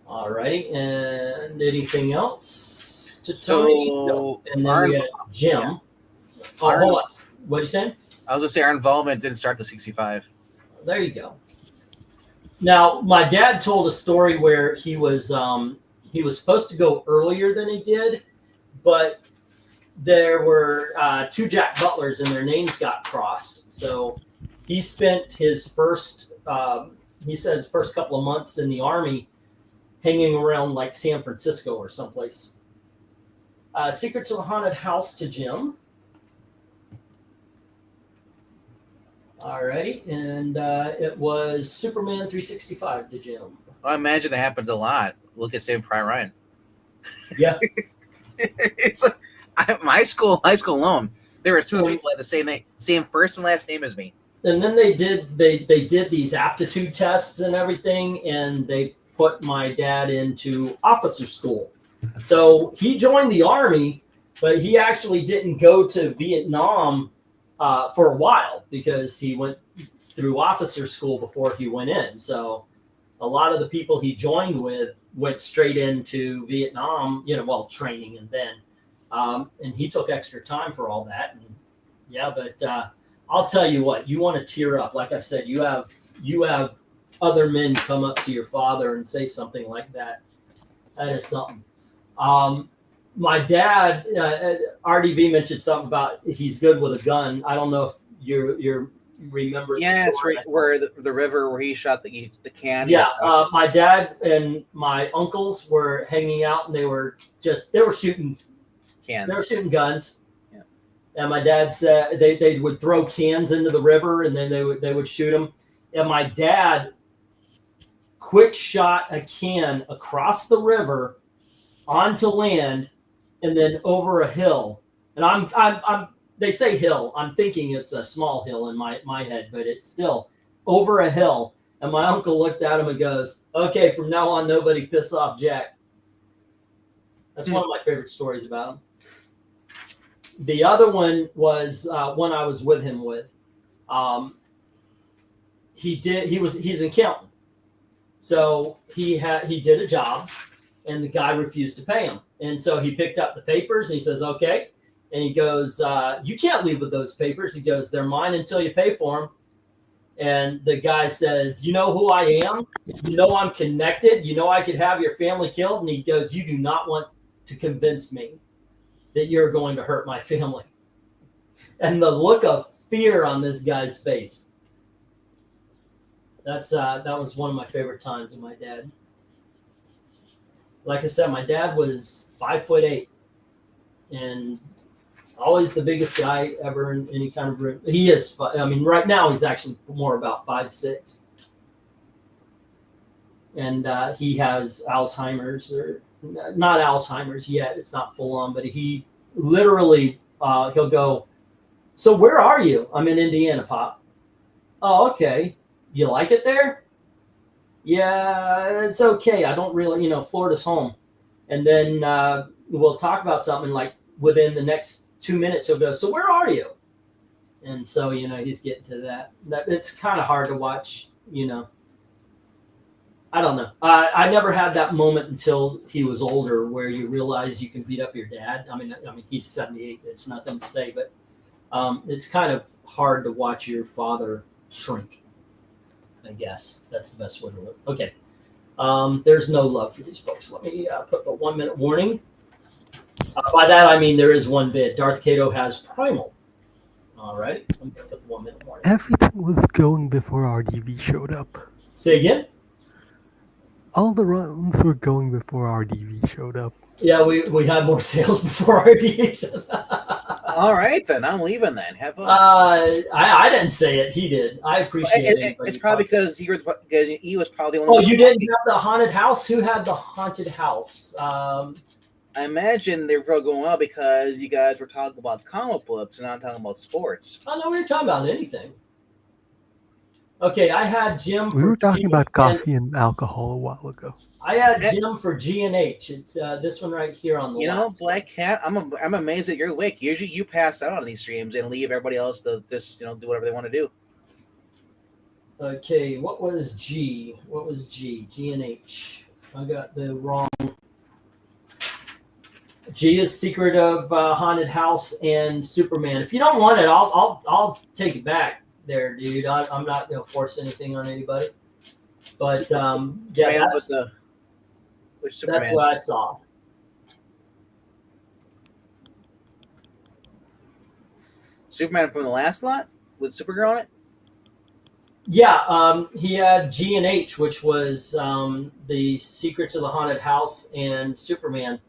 Alrighty, and anything else to Tony? No. And then we had Jim. Yeah. Oh, hold on. What are you saying? I was gonna say our involvement didn't start to 65. There you go. Now, my dad told a story where he was supposed to go earlier than he did, but there were 2 Jack Butlers and their names got crossed. So he spent his first couple of months in the Army hanging around like San Francisco or someplace. Secrets of a Haunted House to Jim. Alrighty, and it was Superman 365 to Jim. I imagine it happens a lot. Look at Saving Private Ryan. Yeah. It's my school, high school alone. There were 2 people had the same first and last name as me. And then they did these aptitude tests and everything, and they put my dad into officer school. So he joined the Army, but he actually didn't go to Vietnam for a while because he went through officer school before he went in. So a lot of the people he joined with went straight into Vietnam, training and then. And he took extra time for all that. And but I'll tell you what, you want to tear up. Like I said, you have other men come up to your father and say something like that. That is something. My dad, RDV mentioned something about he's good with a gun. I don't know if you remember. Yeah, it's right where the river where he shot the can. Yeah, my dad and my uncles were hanging out, and they were shooting cans. They were shooting guns. Yeah. And my dad said they would throw cans into the river, and then they would shoot them. And my dad quick shot a can across the river onto land and then over a hill. And I'm they say hill. I'm thinking it's a small hill in my head, but it's still over a hill. And my uncle looked at him and goes, "Okay, from now on, nobody piss off Jack." That's one of my favorite stories about him. The other one was one I was with him with. He's an accountant. So he did a job and the guy refused to pay him. And so he picked up the papers and he says, okay. And he goes, you can't leave with those papers. He goes, they're mine until you pay for them. And the guy says, you know who I am? You know I'm connected. You know I could have your family killed. And he goes, you do not want to convince me that you're going to hurt my family. And the look of fear on this guy's face. That was one of my favorite times with my dad. Like I said, my dad was 5'8", and always the biggest guy ever in any kind of room. He is. I mean, right now he's actually more about 5'6", and he has Alzheimer's, or not Alzheimer's yet. It's not full on, but he literally he'll go, so where are you? I'm in Indiana, Pop. Oh, okay. You like it there? Yeah, it's okay. I don't really, Florida's home. And then we'll talk about something, like within the next 2 minutes, he'll go, so where are you? And so, he's getting to that. It's kind of hard to watch, I don't know. I never had that moment until he was older where you realize you can beat up your dad. I mean, he's 78. It's nothing to say, but it's kind of hard to watch your father shrink. I guess that's the best way to look. Okay. There's no love for these books. Let me put the 1 minute warning. By that, I mean there is one bid. Darth Cato has Primal. All right. I'm going to put the 1 minute warning. Everything was going before RDV showed up. Say again? All the runs were going before RDV showed up. Yeah, we had more sales before RDV shows up. All right, then. I'm leaving then. Have fun. I didn't say it. He did. I appreciate it. It's probably because he was probably the only you didn't have the haunted house? Who had the haunted house? I imagine they were probably going well because you guys were talking about comic books and not talking about sports. Oh, no, we were talking about anything. Okay, I had Jim. We were talking about coffee and alcohol a while ago. I had Jim for G and H. It's this one right here on the last Black Cat, I'm amazed that you're awake. Usually you pass out on these streams and leave everybody else to just do whatever they want to do. Okay, what was G? What was G? G and H. I got the wrong. G is Secret of Haunted House and Superman. If you don't want it, I'll take it back there, dude. I'm not gonna force anything on anybody. But yeah, that's what I saw. Superman from the last lot with Supergirl on it? Yeah, he had G and H, which was the Secrets of the Haunted House and Superman.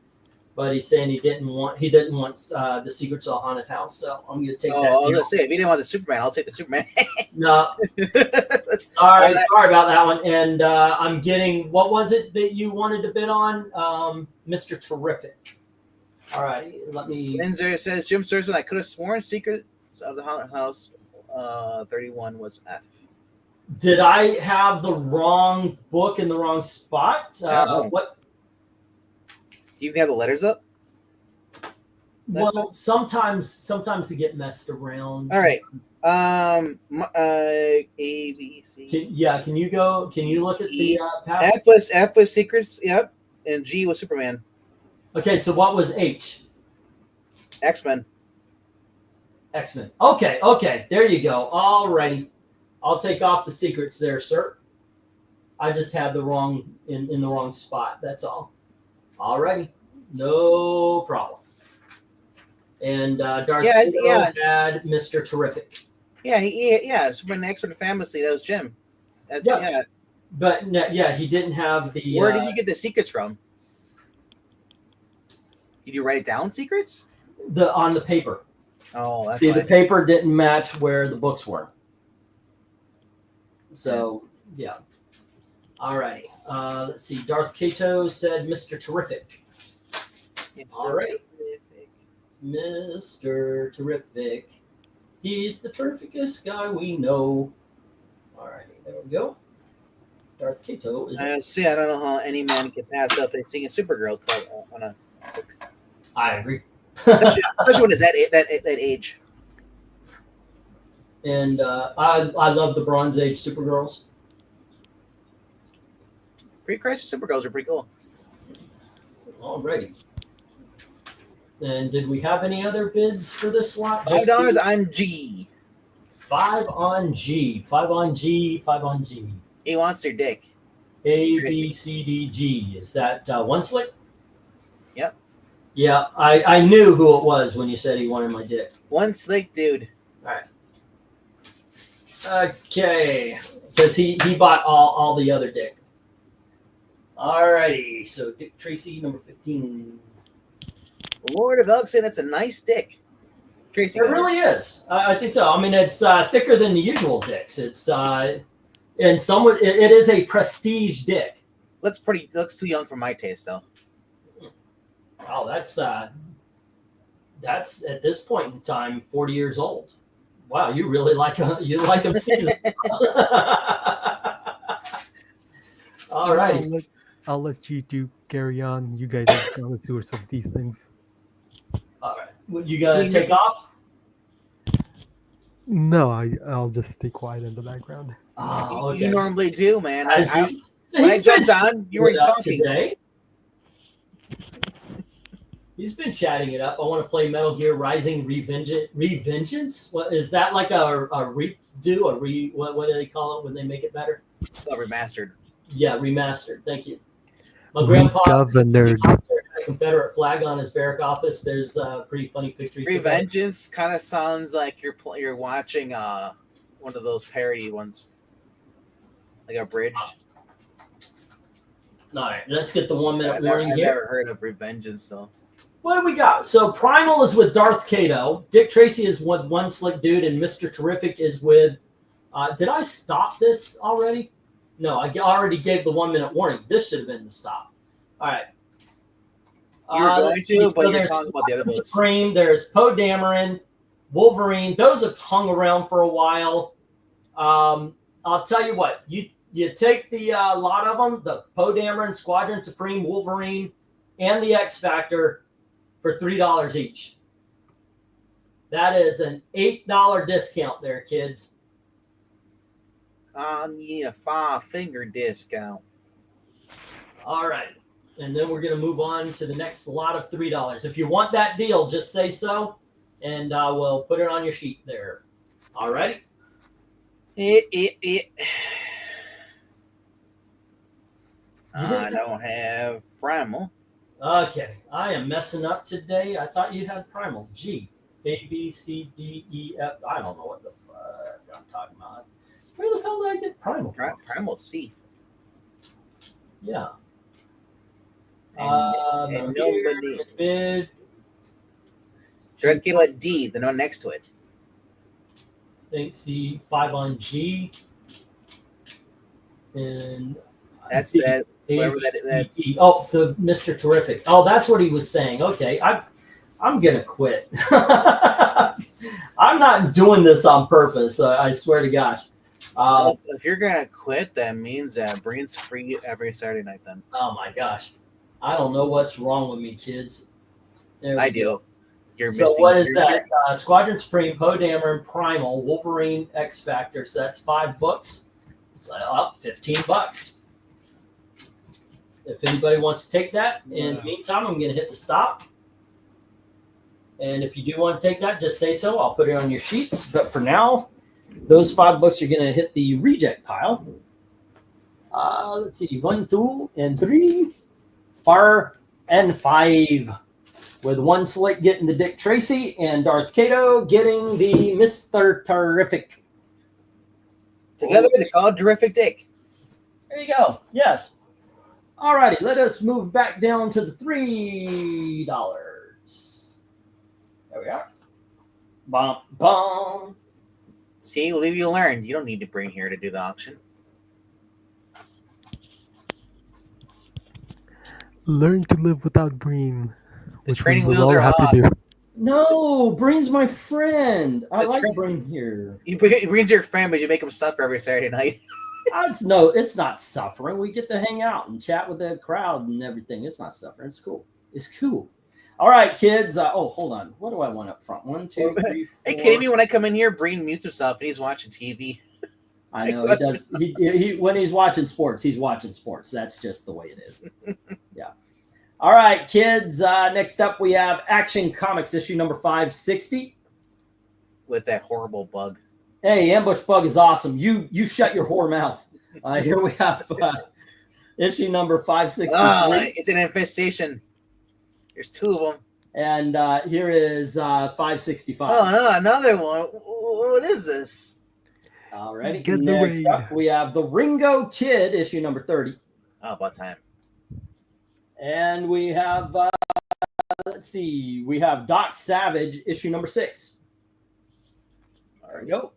But he's saying he didn't want the Secrets of the Haunted House. So I'm gonna take that. I was gonna say, if he didn't want the Superman, I'll take the Superman. No. Sorry about that one. And I'm getting, what was it that you wanted to bid on? Mr. Terrific. All right, let me. Enzer says, Jim Sturgeon, I could have sworn Secrets of the Haunted House 31 was F. Did I have the wrong book in the wrong spot? What? You can have the letters up? Well, sometimes they get messed around. All right. A, B, C. Can you look at the past? F was Secrets, yep. And G was Superman. Okay, so what was H? X-Men. X-Men. Okay. There you go. All righty. I'll take off the secrets there, sir. I just had the wrong in the wrong spot. That's all. All righty. No problem. And Darth Vader had Mr. Terrific. Yeah, Superman Expert of Fantasy. That was Jim. Yeah. But he didn't have the. Where did you get the secrets from? Did you write down secrets? On the paper. Oh, that's the paper didn't match where the books were. So yeah. All righty. Let's see. Darth Cato said Mr. Terrific. All right. Mr. Terrific. He's the terrificest guy we know. All righty. There we go. Darth Cato is. I don't know how any man can pass up and seeing a Supergirl on a book. I agree. Especially when it's that age. And I love the Bronze Age Supergirls. Pre-Crisis Supergirls are pretty cool. Alrighty. And did we have any other bids for this lot? $5 on G. 5 on G. 5 on G. 5 on G. He wants their dick. A, B, C, D, G. Is that one slick? Yep. Yeah, I knew who it was when you said he wanted my dick. One slick dude. All right. Okay. Because he bought all the other dick. All righty. So Dick Tracy, number 15. Lord of Elkson, it's a nice dick. Tracy. It really is. I think so. I mean, it's thicker than the usual dicks. It's and somewhat it is a prestige dick. Looks too young for my taste, though. Oh, that's at this point in time 40 years old. Wow, you really like him seasoned. All right. I'll let you two carry on. You guys are connoisseurs of these things. All right. You gonna take off? No, I'll just stay quiet in the background. Oh, okay. You normally do, man. When I jumped on, you were talking. Today. He's been chatting it up. I want to play Metal Gear Rising Revengeance. What is that, like a redo? What do they call it when they make it better? Remastered. Yeah, remastered. Thank you. My grandpa had a Confederate flag on his barrack office. There's a pretty funny picture. Revengeance kind of sounds like you're watching one of those parody ones, like a bridge. All right, let's get the 1 minute warning I've here. never heard of Revengeance, so. What do we got? So Primal is with Darth Kato. Dick Tracy is with One Slick Dude, and Mr. Terrific is with. Did I stop this already? No, I already gave the 1 minute warning. This should have been the stop. All right. You were going to, but you're talking about the other books. Supreme, there's Poe Dameron, Wolverine. Those have hung around for a while. I'll tell you what. You take the lot of them, the Poe Dameron, Squadron Supreme, Wolverine, and the X Factor for $3 each. That is an $8 discount there, kids. I need a 5-finger discount. All right. And then we're going to move on to the next lot of $3. If you want that deal, just say so, and we'll put it on your sheet there. All righty? I don't have Primal. Okay. I am messing up today. I thought you had Primal. G. A, B, C, D, E, F. I don't know what the fuck I'm talking about. Where the hell did I get Primal from? Primal C. Yeah. And nobody. Bid. Dread Kilo at D, the one next to it. Think C, 5 on G. And that's D, that. Whatever that. D. Oh, the Mr. Terrific. Oh, that's what he was saying. Okay, I'm gonna quit. I'm not doing this on purpose. I swear to gosh. If you're gonna quit, that means Breen's free every Saturday night. Then. Oh my gosh, I don't know what's wrong with me, kids. I do. You're so missing. What is that? Squadron Supreme, Poe Dameron, Primal, Wolverine, X Factor. So that's 5 books. Up $15. If anybody wants to take that, in the meantime, I'm going to hit the stop. And if you do want to take that, just say so. I'll put it on your sheets. But for now, those 5 books are going to hit the reject pile. Let's see, 1, 2, and 3, 4, and 5. With One Slick getting the Dick Tracy and Darth Kato getting the Mr. Terrific. Together they call it Terrific Dick. There you go. Yes. All righty. Let us move back down to the $3. There we are. Bum, bum. See, leave you learn. You don't need to bring here to do the auction. Learn to live without Breen. The training wheels are off. No, Breen's my friend. I like Breen here. Breen's your friend, but you make him suffer every Saturday night. It's not suffering. We get to hang out and chat with the crowd and everything. It's not suffering. It's cool. It's cool. All right, kids. Hold on. What do I want up front? 1, 2, 3, 4. Hey, kidding me? When I come in here, Breen mutes himself and he's watching TV. I know he does. He when he's watching sports, he's watching sports. That's just the way it is. Yeah. All right, kids. Next up, we have Action Comics issue number 560. With that horrible bug. Hey, Ambush Bug is awesome. You shut your whore mouth. Here we have issue number 563. It's an infestation. There's 2 of them. And here is 565. Oh, no, another one. What is this? Alrighty. Get the Next raid. up, we have the Ringo Kid, issue number 30. Oh, about time. And we have, let's see, we have Doc Savage, issue number 6. There we go.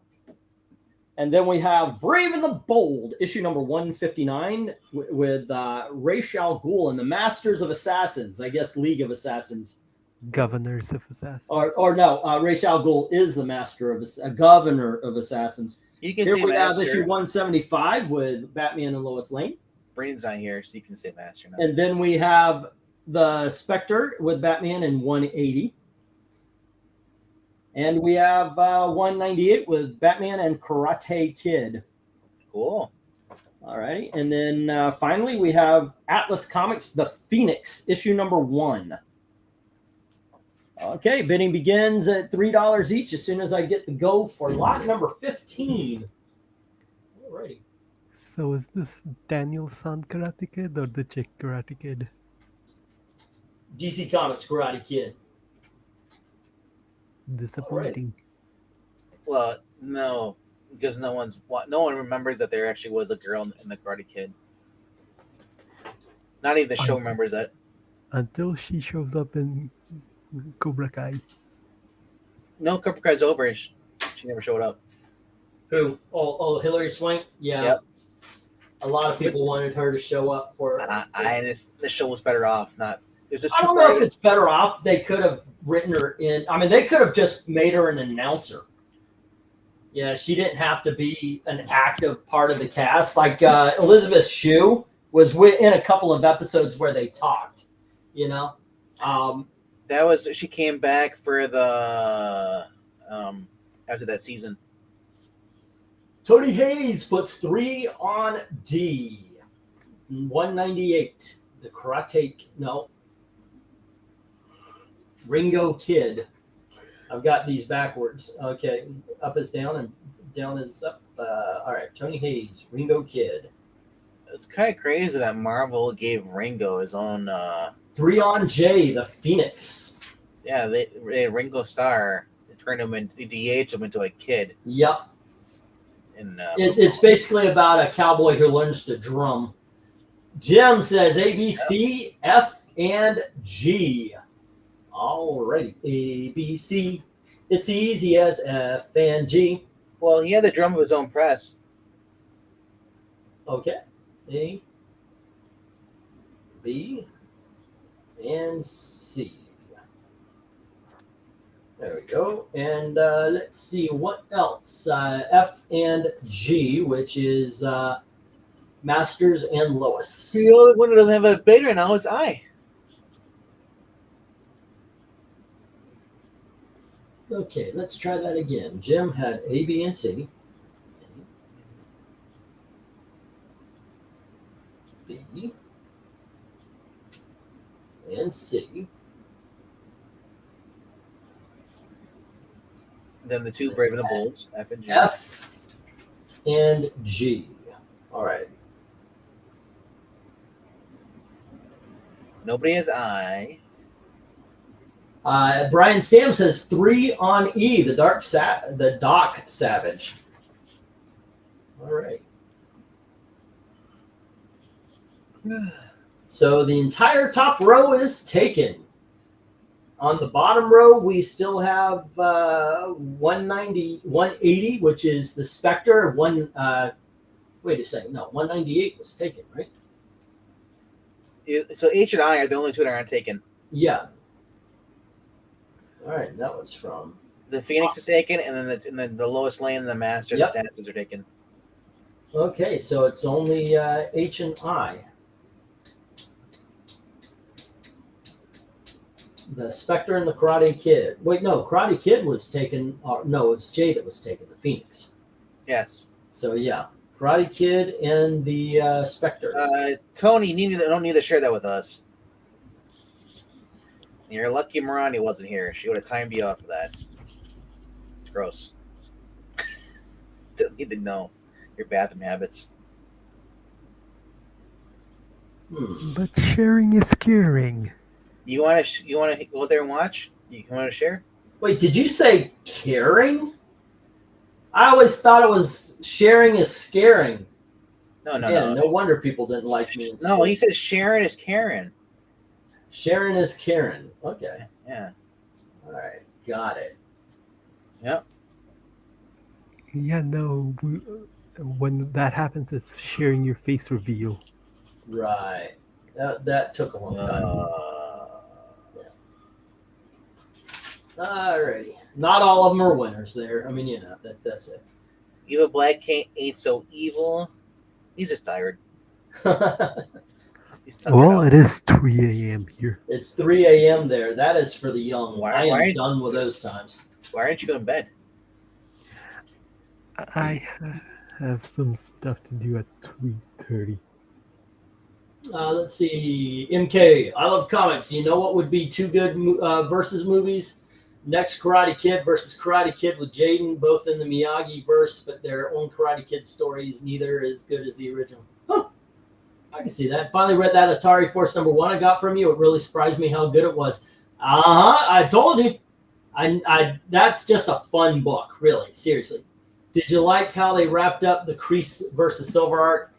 And then we have Brave and the Bold, issue number 159, with Ra's al Ghul and the Masters of Assassins. I guess League of Assassins. Governors of Assassins. Or no, Ra's al Ghul is the master of governor of assassins. You can Here say we have master. issue 175 with Batman and Lois Lane. Breen's not here, so you can say master now. And then we have the Spectre with Batman in 180. And we have 198 with Batman and Karate Kid. Cool. All right. And then finally, we have Atlas Comics, The Phoenix, issue number 1. Okay, bidding begins at $3 each as soon as I get the go for lot number 15. Alrighty. So is this Daniel's son Karate Kid or the chick Karate Kid? DC Comics Karate Kid. Disappointing. Well, no, because no one remembers that there actually was a girl in the Karate Kid. Not even the show remembers that. Until she shows up in Cobra Kai. No, Cobra Kai's over. She never showed up. Who? Oh, Hillary Swank? Yeah. Yep. A lot of people wanted her to show up for. The show was better off. Not. It was I don't know if it's better off. They could have written her in. I mean, they could have just made her an announcer. Yeah, she didn't have to be an active part of the cast. Like Elizabeth Shue was in a couple of episodes where they talked. You know. That was she came back for the after that season. Tony Hayes puts 3 on D. 198. The Karate Ringo Kid. I've got these backwards. Okay, up is down and down is up. All right, Tony Hayes, Ringo Kid. It's kind of crazy that Marvel gave Ringo his own. 3 on J, the Phoenix. Yeah, they Ringo Starr. They turned him into DH him into a kid. Yep. And It's basically about a cowboy who learns to drum. Jim says A, B, C, F, and G. Alrighty, A, B, C. It's easy as F and G. well, he had the drum of his own press. Okay. A, B, and C. There we go. And let's see what else. F and G, which is Masters and Lois. The only one that doesn't have a beta now is I. Okay, let's try that again. Jim had A, B, and C. B and C. Then the 2 Brave and the Bolds, F and G. F and G. All right. Nobody has I. Brian Sam says 3 on E, the Doc Savage. All right. So the entire top row is taken. On the bottom row, we still have 190, 180, which is the Spectre. Wait a second. No, 198 was taken, right? So H and I are the only 2 that aren't taken. Yeah. All right, that was from The Phoenix is taken, and then the Lois Lane and the Masters Assassins are taken. Okay, so it's only H and I. The Spectre and the Karate Kid. Wait, no, Karate Kid was taken. No, it's Jay that was taken. The Phoenix. Yes. So yeah, Karate Kid and the Spectre. Tony, you don't need to share that with us. You're lucky Marani wasn't here. She would have timed you off for that. It's gross. Don't need to know your bathroom habits. But sharing is caring. You want to go there and watch? You want to share? Wait, did you say caring? I always thought it was sharing is scaring. No. No wonder people didn't like me. No, he says Sharon is Karen. Sharon is Karen. Okay. Yeah. All right. Got it. Yep. Yeah, no. When that happens, it's sharing your face reveal. Right. That took a long time. Alrighty. Not all of them are winners there. I mean, you know, that's it. Evil Black King ain't so evil. He's just tired. He's tired. Well, it is 3 a.m. here. It's 3 a.m. there. That is for the young. I am done with those times. Why aren't you in bed? I have some stuff to do at 3:30. Let's see. MK, I love comics. You know what would be two good versus movies? Next Karate Kid versus Karate Kid with Jaden, both in the Miyagi verse, but their own Karate Kid stories, neither as good as the original. Huh. I can see that. Finally read that Atari Force #1 I got from you. It really surprised me how good it was. I told you. I that's just a fun book, really. Seriously. Did you like how they wrapped up the Crease versus Silver arc?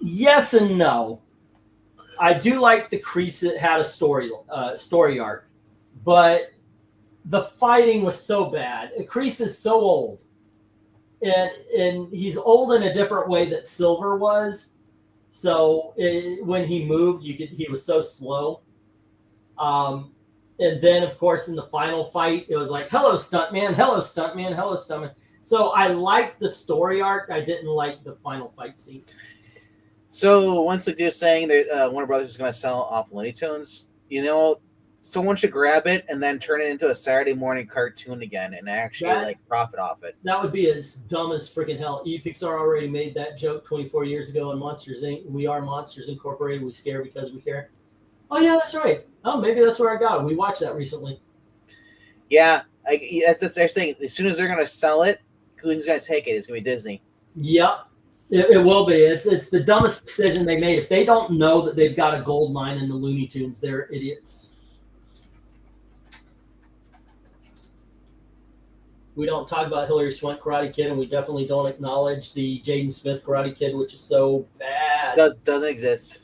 Yes and no. I do like the Crease. It had a story arc, but the fighting was so bad. Crease is so old, and he's old in a different way that Silver was. So when he moved, he was so slow. And then, of course, in the final fight, it was like, hello, stuntman, hello, stuntman, hello, stuntman. So I liked the story arc. I didn't like the final fight scenes. So once they're saying that Warner Brothers is going to sell off Looney Tunes, you know, someone should grab it and then turn it into a Saturday morning cartoon again and actually profit off it. That would be as dumb as freaking hell. Pixar already made that joke 24 years ago in Monsters Inc. We are Monsters Incorporated. We scare because we care. Oh yeah, that's right. Oh, maybe that's where I got it. We watched that recently. Yeah, that's what they're saying. As soon as they're going to sell it, who's going to take it? It's going to be Disney. Yep. It will be. It's the dumbest decision they made. If they don't know that they've got a gold mine in the Looney Tunes, they're idiots. We don't talk about Hilary Swank Karate Kid, and we definitely don't acknowledge the Jaden Smith Karate Kid, which is so bad. Doesn't exist.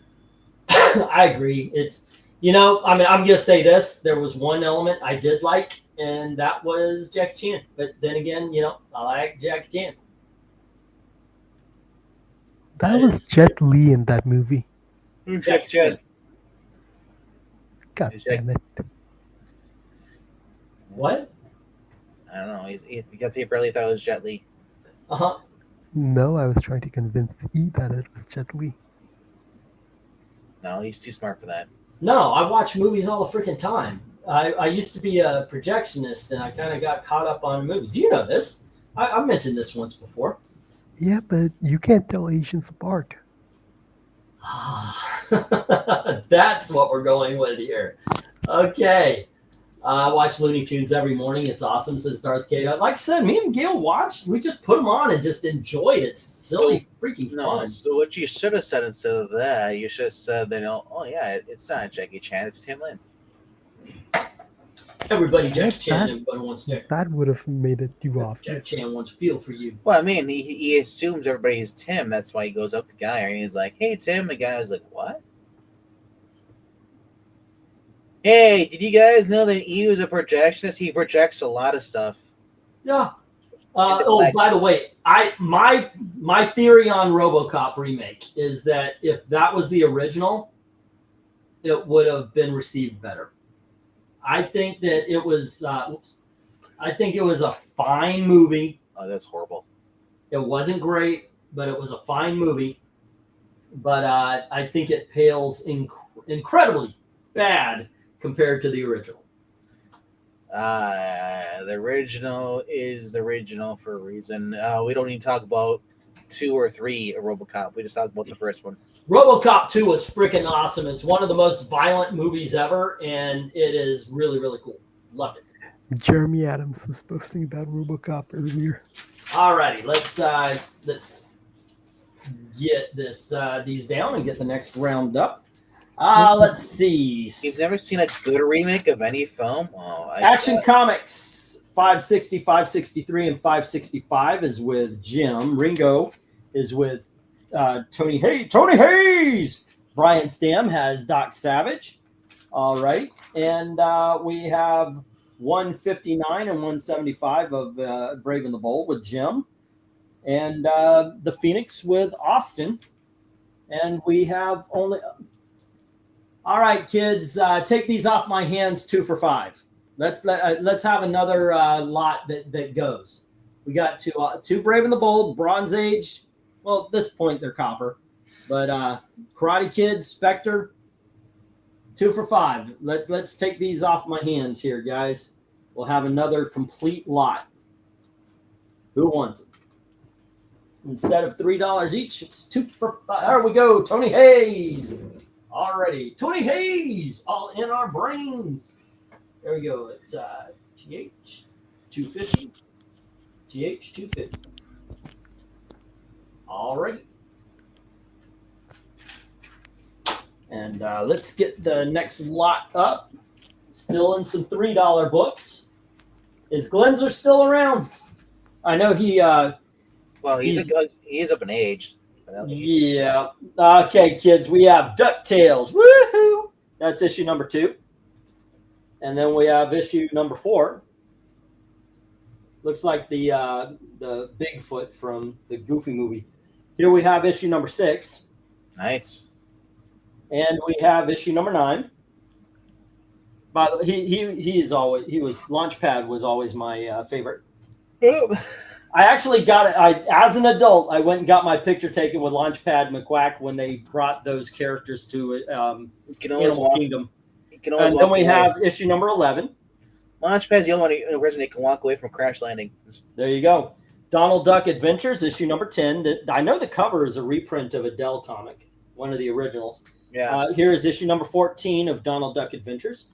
I agree. It's, you know, I mean, I'm going to say this. There was one element I did like, and that was Jackie Chan. But then again, you know, I like Jackie Chan. That was Jet Li in that movie. Jackie Chan. God damn it. What? I don't know. He barely thought it was Jet Li. Uh-huh. No, I was trying to convince E that it was Jet Li. No, he's too smart for that. No, I watch movies all the freaking time. I used to be a projectionist, and I kind of got caught up on movies. You know this. I mentioned this once before. Yeah, but you can't tell Asians apart. That's what we're going with here. Okay. I watch Looney Tunes every morning. It's awesome, says Darth K. Like I said, me and Gail watched. We just put them on and just enjoyed it. It's silly freaking fun. So what you should have said instead of that, you should have said that, oh yeah, it's not Jackie Chan, it's Tim Lin. Everybody Jackie Chan, everybody wants to. That would have made it too obvious. Jackie Chan wants to feel for you. Well, I mean, he assumes everybody is Tim. That's why he goes up to the guy and he's like, hey, Tim. The guy was like, what? Hey, did you guys know that he was a projectionist? He projects a lot of stuff. Yeah. Oh, by the way, my theory on RoboCop remake is that if that was the original, it would have been received better. I think that it was. I think it was a fine movie. Oh, that's horrible. It wasn't great, but it was a fine movie. But I think it pales incredibly bad compared to the original. The original is the original for a reason. We don't need to talk about 2 or 3 of RoboCop. We just talked about the first one. RoboCop 2 was freaking awesome. It's one of the most violent movies ever, and it is really, really cool. Love it. Jeremy Adams was posting about RoboCop earlier. Alrighty, let's get these down and get the next round up. Let's see. You've never seen a good remake of any film? Oh, Action Comics 560, 563, and 565 is with Jim. Ringo is with Tony Hayes. Brian Stam has Doc Savage. All right. And we have 159 and 175 of Brave and the Bold with Jim. And the Phoenix with Austin. And we have only... All right, kids, take these off my hands 2 for $5. Let's have another lot that goes. We got two Brave and the Bold, Bronze Age. Well, at this point they're copper, but Karate Kid, Spectre, 2 for $5. Let's take these off my hands here, guys. We'll have another complete lot. Who wants it? Instead of $3 each, it's 2 for $5. There we go, Tony Hayes. Already, Tony Hayes, all in our brains. There we go. It's TH 250. TH 250. Alrighty. And let's get the next lot up. Still in some $3 books. Is Glenzer still around? I know he. Well, he's up in age. Yeah. Okay, kids. We have DuckTales. Woohoo! That's issue number 2. And then we have issue number 4. Looks like the Bigfoot from the Goofy movie. Here we have issue number 6. Nice. And we have issue number 9. By the he was Launchpad was always my favorite. I actually got it. As an adult, I went and got my picture taken with Launchpad McQuack when they brought those characters to Animal Kingdom. And then we have issue number 11. Launchpad's the only person that can walk away from Crash Landing. There you go. Donald Duck Adventures, issue number 10. I know the cover is a reprint of a Dell comic, one of the originals. Yeah. Here is issue number 14 of Donald Duck Adventures.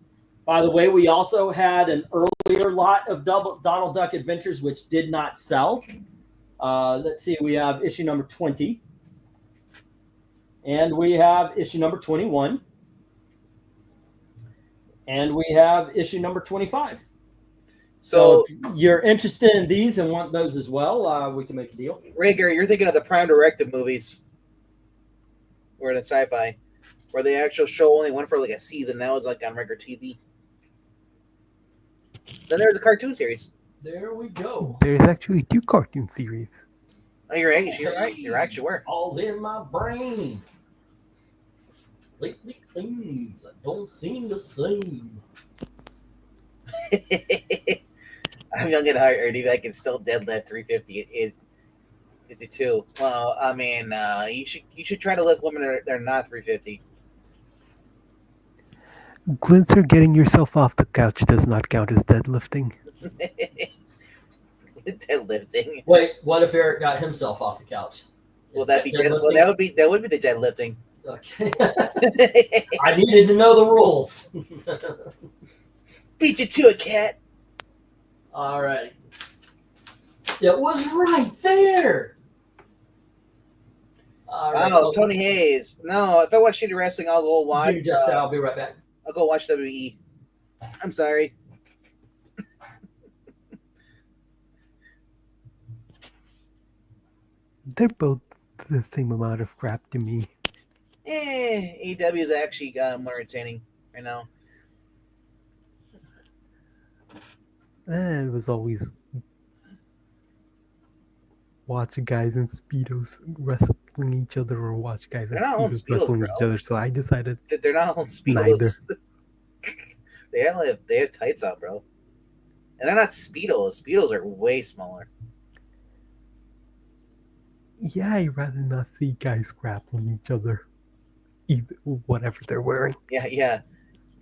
By the way, we also had an earlier lot of Donald Duck Adventures, which did not sell. Let's see. We have issue number 20. And we have issue number 21. And we have issue number 25. So if you're interested in these and want those as well, we can make a deal. Rager, you're thinking of the Prime Directive movies. Or the sci-fi. Where the actual show only went for like a season. That was like on regular TV. Then there was a cartoon series. There we go. There's actually 2 cartoon series. Oh, you're right. You're right. There actually were. All in my brain. Lately, things don't seem the same. I'm young at heart, or maybe I can still deadlift 350 52. Well, I mean, you should try to lift women that are not 350. Glinter, getting yourself off the couch does not count as deadlifting. Deadlifting. Wait, what if Eric got himself off the couch? Well, that would be the deadlifting. Okay. I needed to know the rules. Beat you to it, cat. All right. It was right there. All right. Oh, Tony Hayes. No, if I watch shitty wrestling, I'll go watch. You just said I'll be right back. I'll go watch WWE. I'm sorry. They're both the same amount of crap to me. AEW is actually more entertaining right now. It was always watch guys in Speedos wrestling each other or watch guys in Speedos wrestling each other. So I decided they're not on Speedos. they have tights on, bro. And they're not Speedos. Speedos are way smaller. Yeah, I'd rather not see guys grappling each other. Either, whatever they're wearing. Yeah.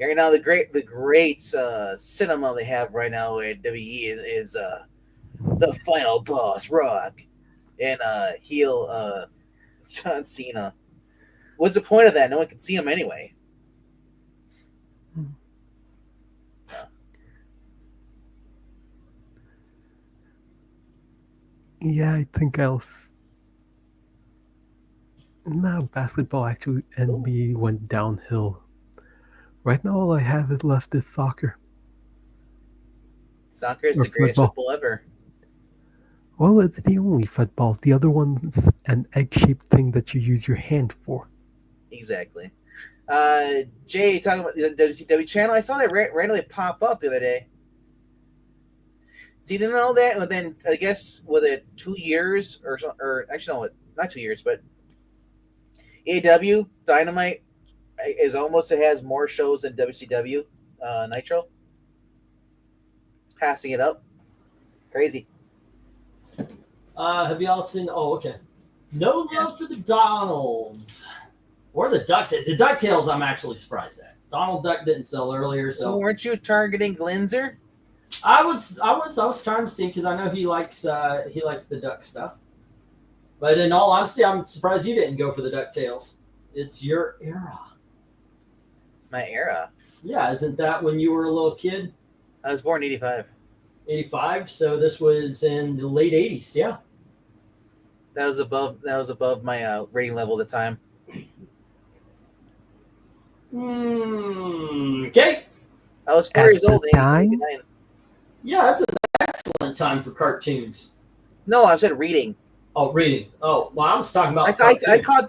Right now, the great cinema they have right now at WE is the Final Boss Rock. and heel John Cena. What's the point of that? No one can see him anyway. Yeah, I think I'll. No, basketball actually NBA went downhill. Right now, all I have is left is soccer. Soccer is Or the greatest football. football ever. Well, it's the only football. The other one's an egg-shaped thing that you use your hand for. Exactly. Jay, talking about the WCW channel, I saw that randomly pop up the other day. Do you know that? Well, then I guess with it 2 years or actually no, not 2 years, but AEW Dynamite is almost, it has more shows than WCW Nitro. It's passing it up. Crazy. Have y'all seen? Oh, okay. No love for the Donalds or the DuckTales. I'm actually surprised at. Donald Duck didn't sell earlier, so weren't you targeting Glinzer? I was trying to see because I know he likes the Duck stuff. But in all honesty, I'm surprised you didn't go for the DuckTales. It's your era. My era. Yeah, isn't that when you were a little kid? I was born in 85. 85, so this was in the late 80s, yeah. That was above my rating level at the time. Okay. I was 4 years old. Time? Yeah, that's an excellent time for cartoons. No, I said reading. Oh, reading. Oh, well, I was talking about. I caught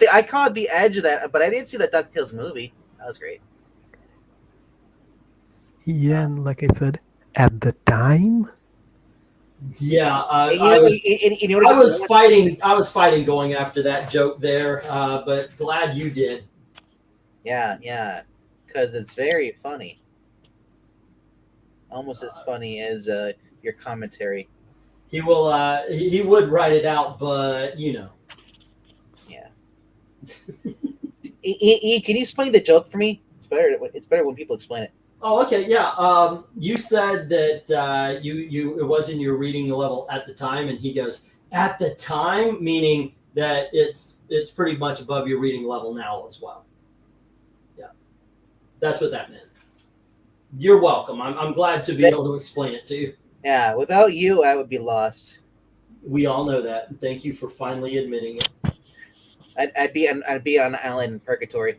the edge of that, but I didn't see the DuckTales movie. That was great. Yeah, and like I said, at the time. Yeah, I was fighting going after that joke there, but glad you did. Yeah, because it's very funny. Almost as funny as your commentary. He will. He would write it out, but you know. Yeah. Can you explain the joke for me? It's better when people explain it. Oh, okay, yeah. You said that you it wasn't your reading level at the time, and he goes, at the time, meaning that it's pretty much above your reading level now as well. Yeah, that's what that meant. You're welcome. I'm glad to be able to explain it to you. Yeah, without you, I would be lost. We all know that. And thank you for finally admitting it. I'd be on Island Purgatory.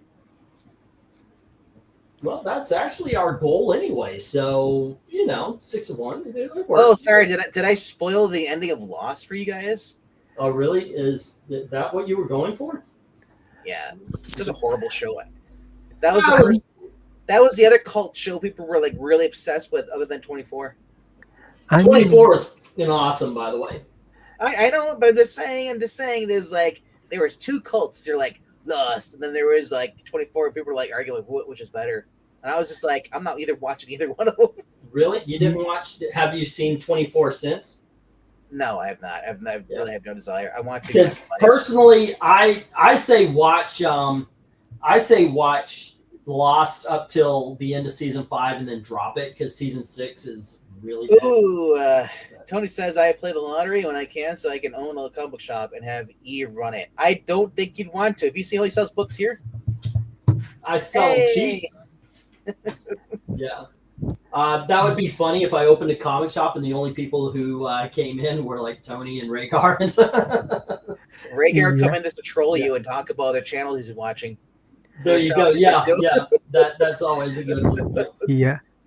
Well, that's actually our goal anyway. So 6 of 1. It works. Oh, sorry. Did I spoil the ending of Lost for you guys? Oh, really? Is that what you were going for? Yeah, it was a horrible show. That was the other cult show people were like really obsessed with, other than 24. 24 is awesome, by the way. I know, but I'm just saying. There's like there was 2 cults. They're like Lost, and then there was like 24. People were like arguing which is better, and I was just like, I'm not watching either one of them. Really? You didn't watch? Have you seen 24 since? No, I have not. I really have no desire. I want to. Because personally, I say watch. I say watch Lost up till the end of season 5, and then drop it because season 6 is really bad. Ooh, Tony says I play the lottery when I can, so I can own a comic book shop and have E run it. I don't think you'd want to. Have you seen how he sells books here? I sell them cheap. Yeah. That would be funny if I opened a comic shop and the only people who came in were like Tony and Rhaegar. Rhaegar come in just to troll you and talk about other channels he's watching. There you go. Yeah. That's always a good one.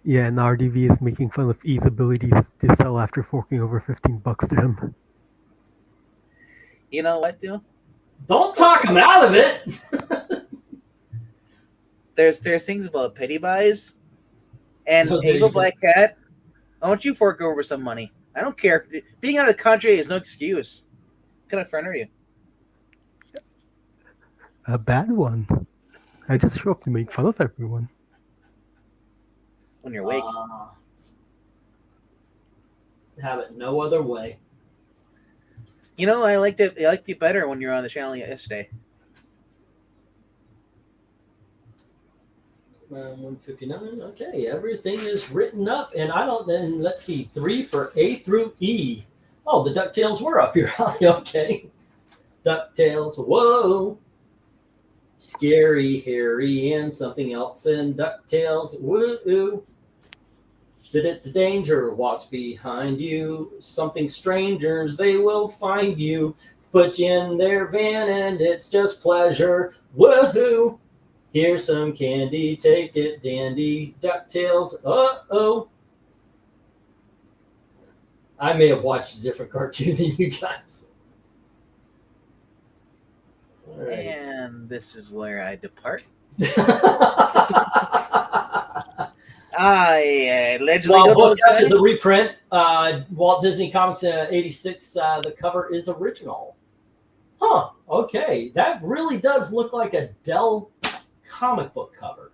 Yeah, and RDV is making fun of E's abilities to sell after forking over $15 to him. You know what, dude? Don't talk him out of it. There's things about pity buys. And Ava Black Cat, why don't you fork over some money? I don't care. Being out of the country is no excuse. What kind of friend are you? A bad one. I just show up to make fun of everyone. When you're awake. Have it no other way. You know, I liked it better when you were on the channel yesterday. 159. Okay, everything is written up, and let's see, 3 for A through E. Oh, the DuckTales were up here. Okay. DuckTales, whoa. Scary, hairy, and something else in DuckTales, woo. Did it to danger walks behind you. Something strangers, they will find you. Put you in their van and it's just pleasure. Woohoo! Here's some candy, take it dandy. DuckTales, uh-oh. I may have watched a different cartoon than you guys. All right. And this is where I depart. Allegedly Well, don't know Book F is a reprint. Walt Disney Comics 86. The cover is original. Huh. Okay. That really does look like a Dell comic book cover.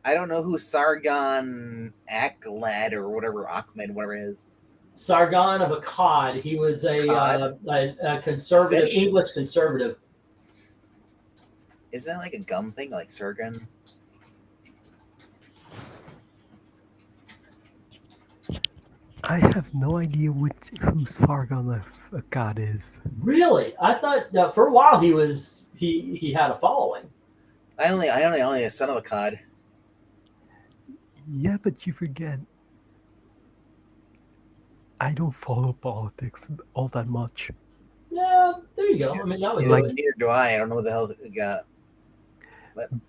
I don't know who Sargon Akkad or whatever, Ahmed, whatever it is. Sargon of Akkad. He was a conservative, Fish. English conservative. Isn't that like a gum thing, like Sargon? I have no idea who Sargon of Akkad is. Really? I thought for a while he had a following. I only a son of a cod. Yeah, but you forget. I don't follow politics all that much. Yeah, there you go. I mean, that was Like- good. Neither do I. I don't know what the hell it got.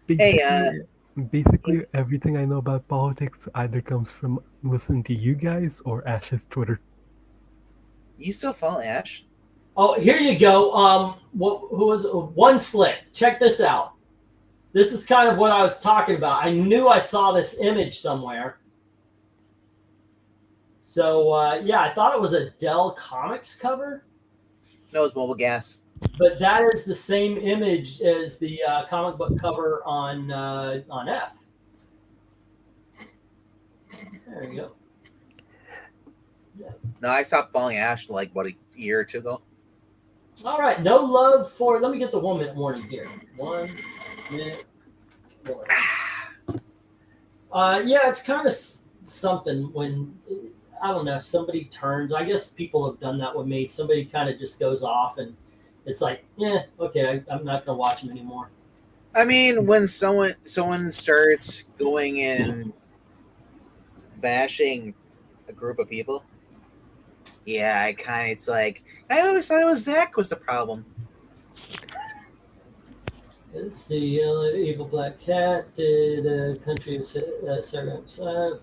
Basically, basically everything I know about politics either comes from listening to you guys or Ash's Twitter. You still follow Ash? Oh, here you go. Who was One Slick? Check this out. This is kind of what I was talking about. I knew I saw this image somewhere. So yeah, I thought it was a Dell Comics cover, No, it's Mobile Gas. but that is the same image as the comic book cover on F. There you go. No, I stopped following Ash like about a year or two ago. All right, no love for. Let me get the 1 minute warning here. 1 minute warning. Yeah, it's kind of something when I don't know somebody turns. I guess people have done that with me. Somebody kind of just goes off, and it's like, yeah, okay, I'm not gonna watch them anymore. I mean, when someone starts going and bashing a group of people, yeah, it's like I always thought it was Zach was the problem. Let's see, Evil Black Cat, the country of Sarah.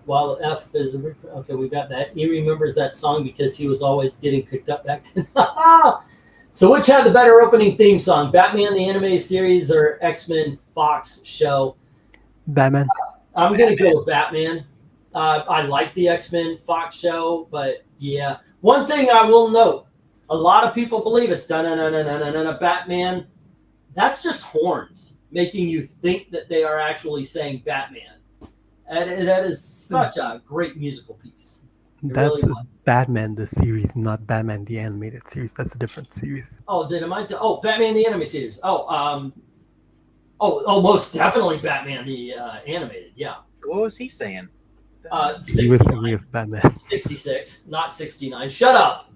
While F is okay, we got that. He remembers that song because he was always getting picked up back then. So, which had the better opening theme song, Batman the Animated Series or X-Men Fox show? Batman. I'm gonna go with Batman. I like the X-Men Fox show, but yeah, one thing I will note: a lot of people believe it's Batman. That's just horns making you think that they are actually saying Batman. And that is such a great musical piece. It That's really was. Batman the series, not Batman the animated series. That's a different series. Oh, Batman the Animated Series. Oh, most definitely Batman the animated. Yeah. What was he saying? He was 69, thinking of Batman. 66, not 69. Shut up.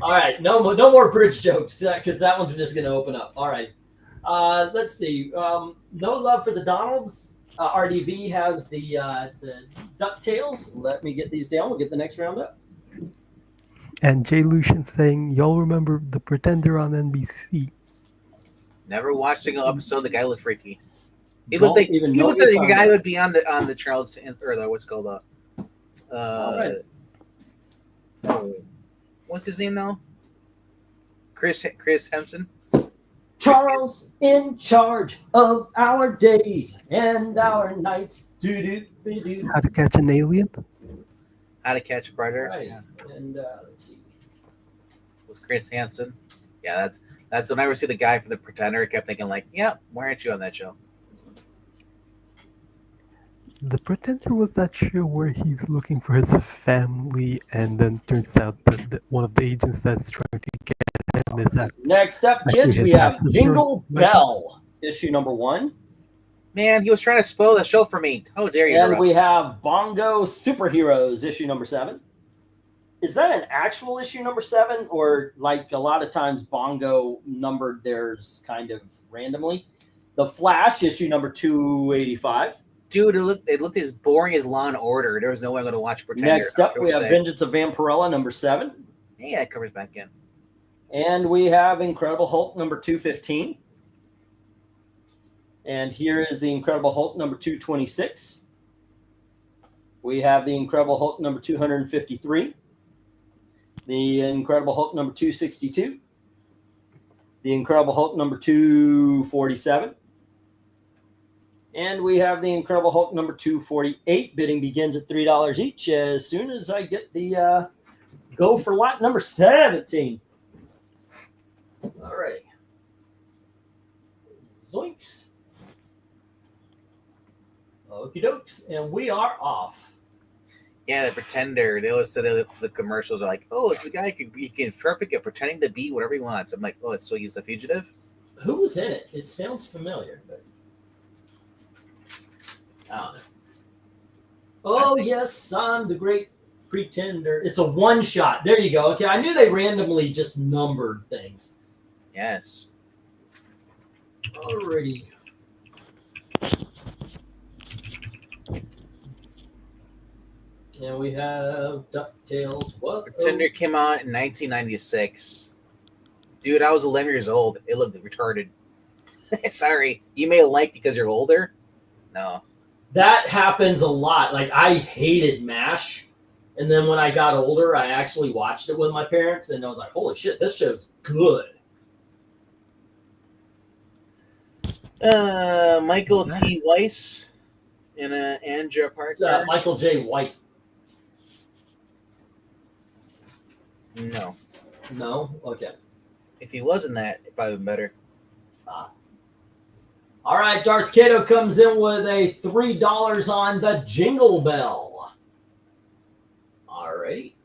All right, no more bridge jokes because that one's just going to open up. All right. Let's see. No love for the Donalds. RDV has the DuckTales. Let me get these down. We'll get the next round up. And Jay Lucian saying, y'all remember The Pretender on NBC? Never watched a single episode. The guy looked freaky. He Don't looked like even he know looked you're like the talking guy about. would be on the Charles or the what's it called All right. what's his name now? Chris Hemson. Charles in charge of our days and our nights. Do-do-be-do. How to Catch an Alien? How to Catch a Predator. Right. Yeah. And let's see. With Chris Hansen. Yeah, that's whenever I see the guy from The Pretender, I kept thinking like, yeah, why aren't you on that show? The Pretender was that show where he's looking for his family, and then turns out that one of the agents that's trying to get him is that. Next up, Actually, kids, his we have half-sister, Jingle Michael. Bell, issue number 1. Man, he was trying to spoil the show for me. How dare you? And interrupt. we have Bongo Superheroes, issue number 7. is that an actual issue number 7, or like a lot of times Bongo numbered theirs kind of randomly? The Flash issue number 285. Dude, it looked as boring as Law and Order. There was no way I'm going to watch Pretender. Next up, we have Vengeance of Vampirella number 7. Yeah, it covers back in. And we have Incredible Hulk number 215. And here is the Incredible Hulk number 226. We have the Incredible Hulk number 253. The Incredible Hulk number 262. The Incredible Hulk number 247. And we have the Incredible Hulk number 248. Bidding begins at $3 each as soon as I get the go for lot number 17. All right. Zoinks. Okie dokes. And we are off. Yeah, the Pretender. They always said the commercials are like, oh, this guy he can perfect at pretending to be whatever he wants. I'm like, oh, so he's the fugitive? Who was in it? It sounds familiar, but I don't know. Oh, yes, I'm the great pretender. It's a one-shot. There you go. Okay, I knew they randomly just numbered things. Yes. Alrighty. And we have DuckTales. What? Pretender came out in 1996. Dude, I was 11 years old. It looked retarded. Sorry. You may have liked it because you're older? No. That happens a lot. Like, I hated MASH. And then when I got older, I actually watched it with my parents. And I was like, holy shit, this show's good. Michael T. Weiss and Andrea Parker. It's Michael J. White. No. No? Okay. If he wasn't that, it'd probably been better. All right, Darth Kato comes in with a $3 on the Jingle Bell. All right.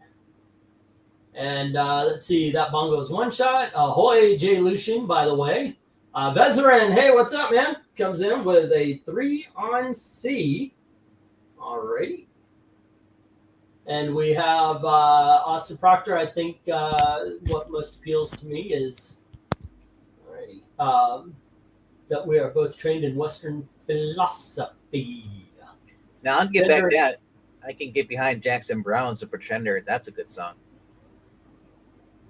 And let's see, that Bongo's one shot. Ahoy, Jay Lucian, by the way. Vezeran, hey, what's up, man? Comes in with a 3 on C. All righty. And we have Austin Proctor. I think what most appeals to me is that we are both trained in Western philosophy. Now I'll get back that. I can get behind Jackson Brown's The Pretender. That's a good song.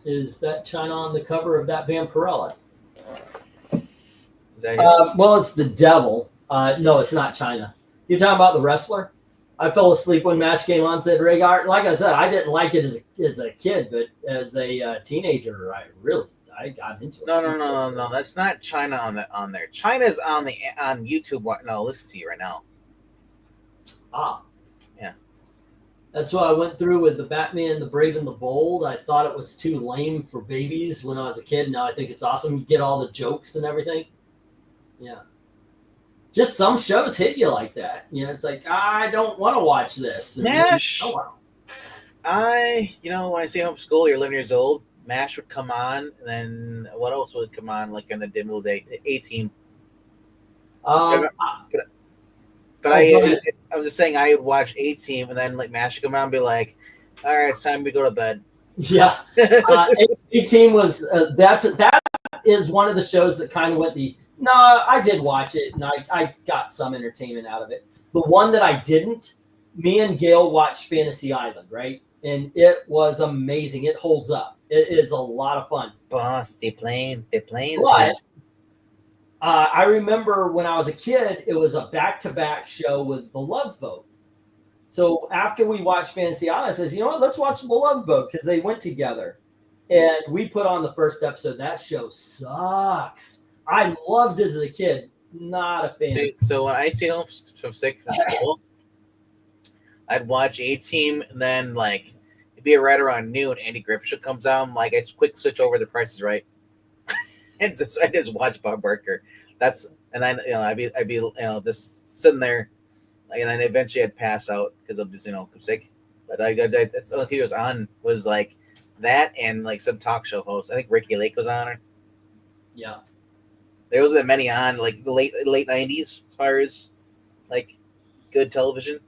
Is that China on the cover of that Vampirella? Is that well, it's the devil. No, it's not China. You're talking about the wrestler? I fell asleep when MASH came on, said Rhaegar. Like I said, I didn't like it as a kid, but as a teenager, I got into it. No. That's not China on there. China's on YouTube. No, listen to you right now. Ah. Yeah. That's what I went through with the Batman, the Brave and the Bold. I thought it was too lame for babies when I was a kid. Now I think it's awesome. You get all the jokes and everything. Yeah. Just some shows hit you like that. You know, it's like, I don't want to watch this. MASH. When I stayed home from school, you're 11 years old, MASH would come on, and then what else would come on, like in the dim of the day? A-Team. But I was just saying I would watch A-Team, and then like MASH would come on and be like, all right, it's time to go to bed. Yeah. A-Team was, that is one of the shows that kind of went no, I did watch it, and I got some entertainment out of it. The one that I didn't, me and Gail watched Fantasy Island, right? And it was amazing. It holds up. It is a lot of fun. Boss, they playing. But I remember when I was a kid, it was a back-to-back show with The Love Boat. So after we watched Fantasy Island, I says, you know what, let's watch The Love Boat, because they went together. And we put on the first episode. That show sucks. I loved it as a kid. Not a fan. So when I stayed home from sick from school, I'd watch A-Team, and then like it'd be right around noon. Andy Griffith show comes out. I'm like, I just quick switch over. The Price is Right, and I just watch Bob Barker. And then I'd be just sitting there, and then eventually I'd pass out because I'm just I'm sick. But that's all he was on was like that and like some talk show host. I think Ricky Lake was on her. Yeah. There wasn't many on like the late 90s as far as like good television.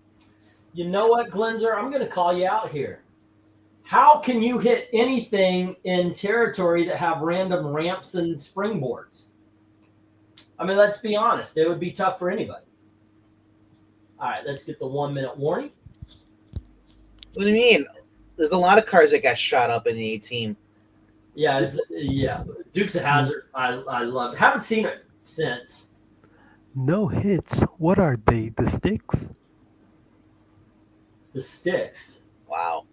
You know what, Glenzer? I'm going to call you out here. How can you hit anything in territory that have random ramps and springboards? I mean, let's be honest. It would be tough for anybody. All right, let's get the 1 minute warning. What do you mean? There's a lot of cars that got shot up in the 18. Yeah, Dukes of Hazzard. I love it. Haven't seen it since. No hits. What are they? The sticks? The Sticks. Wow.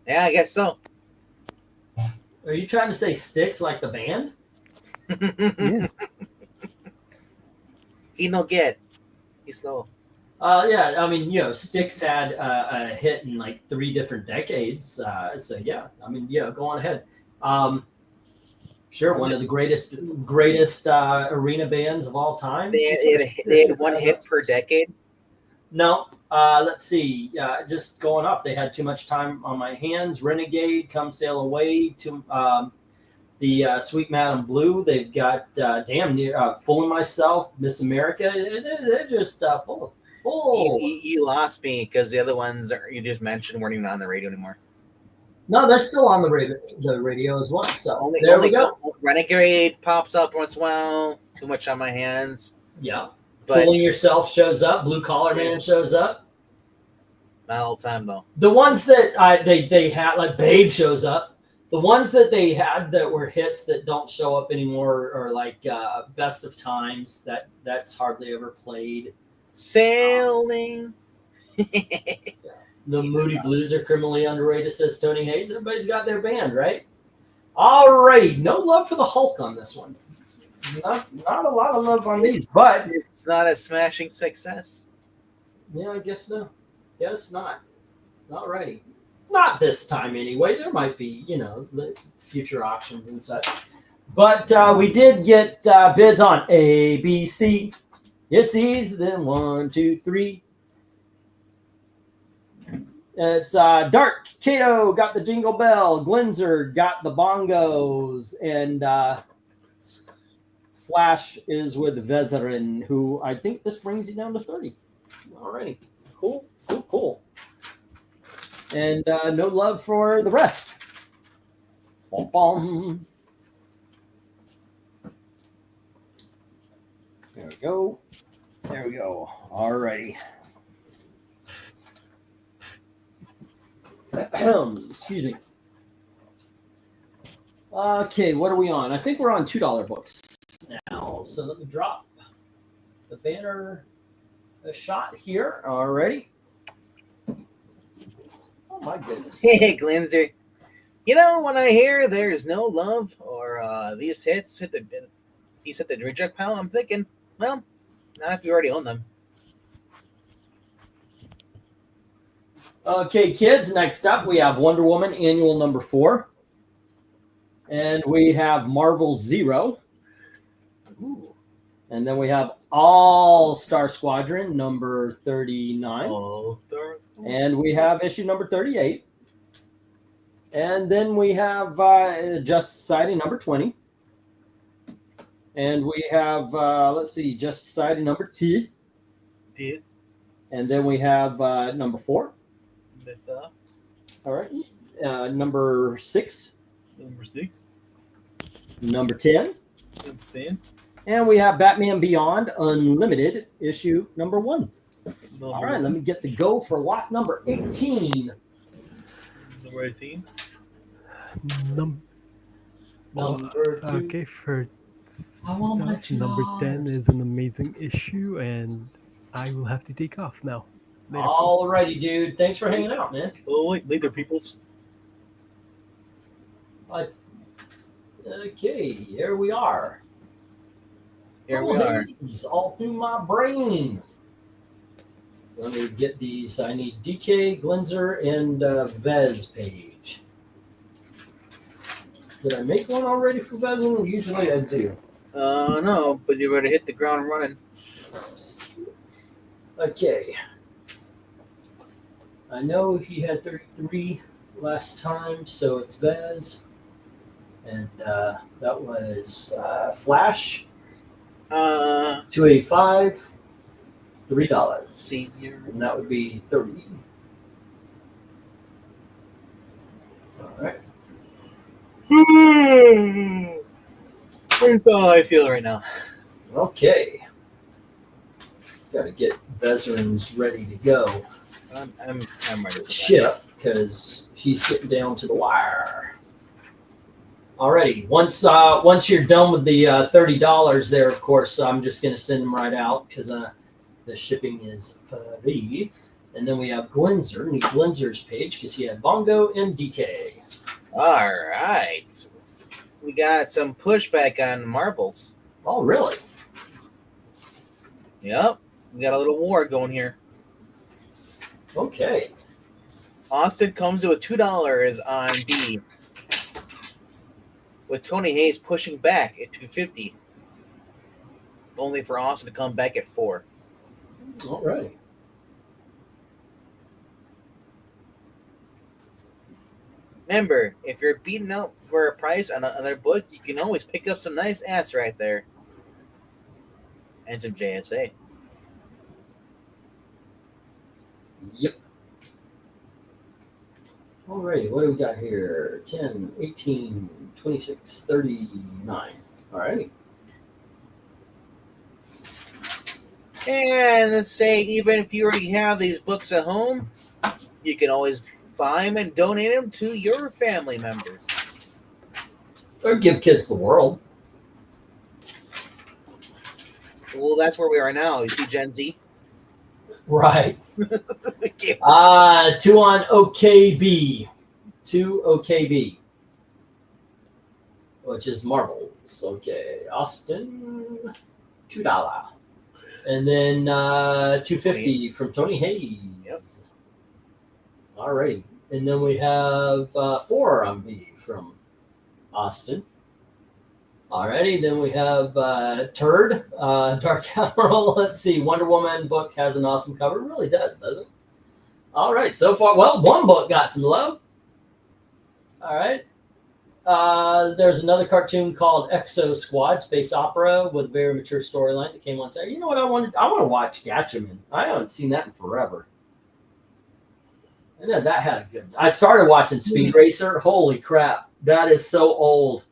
Yeah, I guess so. Are you trying to say Sticks like the band? Yes. He no get. He's slow. Yeah, I mean, Sticks had a hit in like 3 different decades. So yeah, I mean, go on ahead. Sure, one of the greatest arena bands of all time. They had one hit per decade. No, let's see. Just going off, they had Too Much Time on My Hands, Renegade, Come Sail Away, to the Sweet Madam Blue. They've got Damn Near, Fooling Myself, Miss America. They're just full. You lost me because the other ones you just mentioned weren't even on the radio anymore. No, they're still on the radio as well. So there we go. Renegade pops up once in a while. Too Much on My Hands. Yeah. But Fooling Yourself shows up. Blue Collar Man shows up. not all the time though. The ones that they had, like Babe shows up. The ones that they had that were hits that don't show up anymore are like Best of Times. That's hardly ever played. Sailing. The Moody Blues are criminally underrated, says Tony Hayes. Everybody's got their band, right? Alrighty. No love for the Hulk on this one. Not a lot of love on these, but It's not a smashing success. yeah, I guess no. Guess not. Alrighty. Not this time anyway. There might be, future auctions and such. But we did get bids on A, B, C. It's easy. Then 1, 2, 3. It's Dark Kato got the Jingle Bell. Glenzer got the bongos. And Flash is with Vezerin, who I think this brings you down to 30. Alrighty. Cool. And no love for the rest. Bum, bum. There we go. Alrighty. Excuse me. Okay, what are we on? I think we're on $2 books now. So let me drop the banner a shot here. Alrighty. Oh my goodness. Hey, Glenzer. When I hear there's no love or these hits hit the reject pile, I'm thinking, well, not if you already own them. Okay, kids, next up we have Wonder Woman Annual number 4. And we have Marvel Zero. Ooh. And then we have All Star Squadron number 39. And we have issue number 38. And then we have Just Society number 20. And we have, Just Society number 2. And then we have number 4. All right. Number 6. Number 10. And we have Batman Beyond Unlimited issue number 1. All right, let me get the go for lot number 18. Number 18? Number 2. Okay, for my number 10 is an amazing issue, and I will have to take off now. Later. Alrighty, dude. Thanks for hanging out, man. Oh, wait, later, peoples. Okay, here we are. Here we are. It's all through my brain. Let me get these. I need DK, Glenzer, and Vez page. Did I make one already for Vezin? Usually I do. No, but you better hit the ground running. Okay. I know he had 33 last time, so it's Vez. And that was Flash. 285. $3. Senior. And that would be 30. All right. That's all I feel right now. Okay. Got to get veterans ready to go. I'm ready for that. Ship, because he's getting down to the wire. Alrighty. Once you're done with the $30 there, of course, I'm just going to send them right out because the shipping is free. And then we have Glenzer, need Glenzer's page because he had Bongo and DK. All right. We got some pushback on Marvels. Oh, really? Yep. We got a little war going here. Okay. Austin comes in with $2 on B, with Tony Hayes pushing back at $2.50. Only for Austin to come back at $4. All right. Remember, if you're beating out for a price on another book, you can always pick up some nice ass right there. And some JSA. Yep. All right. What do we got here? 10, 18, 26, 39. All right. And let's say even if you already have these books at home, you can always buy them and donate them to your family members. Or give kids the world. Well, that's where we are now. You see Gen Z? Right. We can't- 2 on OKB. 2 OKB. Which is Marvels. Okay. Austin, $2. And then $2.50 from Tony Hayes. Yep. All right. And then we have 4 on B from Austin. Alrighty, then we have Turd, Dark Admiral. Let's see, Wonder Woman book has an awesome cover. It really does, doesn't it? All right, so far, well, one book got some love. All right. There's another cartoon called Exo Squad, space opera with a very mature storyline that came on Saturday. You know what I want to watch Gatchaman. I haven't seen that in forever. I know that had a good. I started watching Speed Racer. Holy crap, that is so old.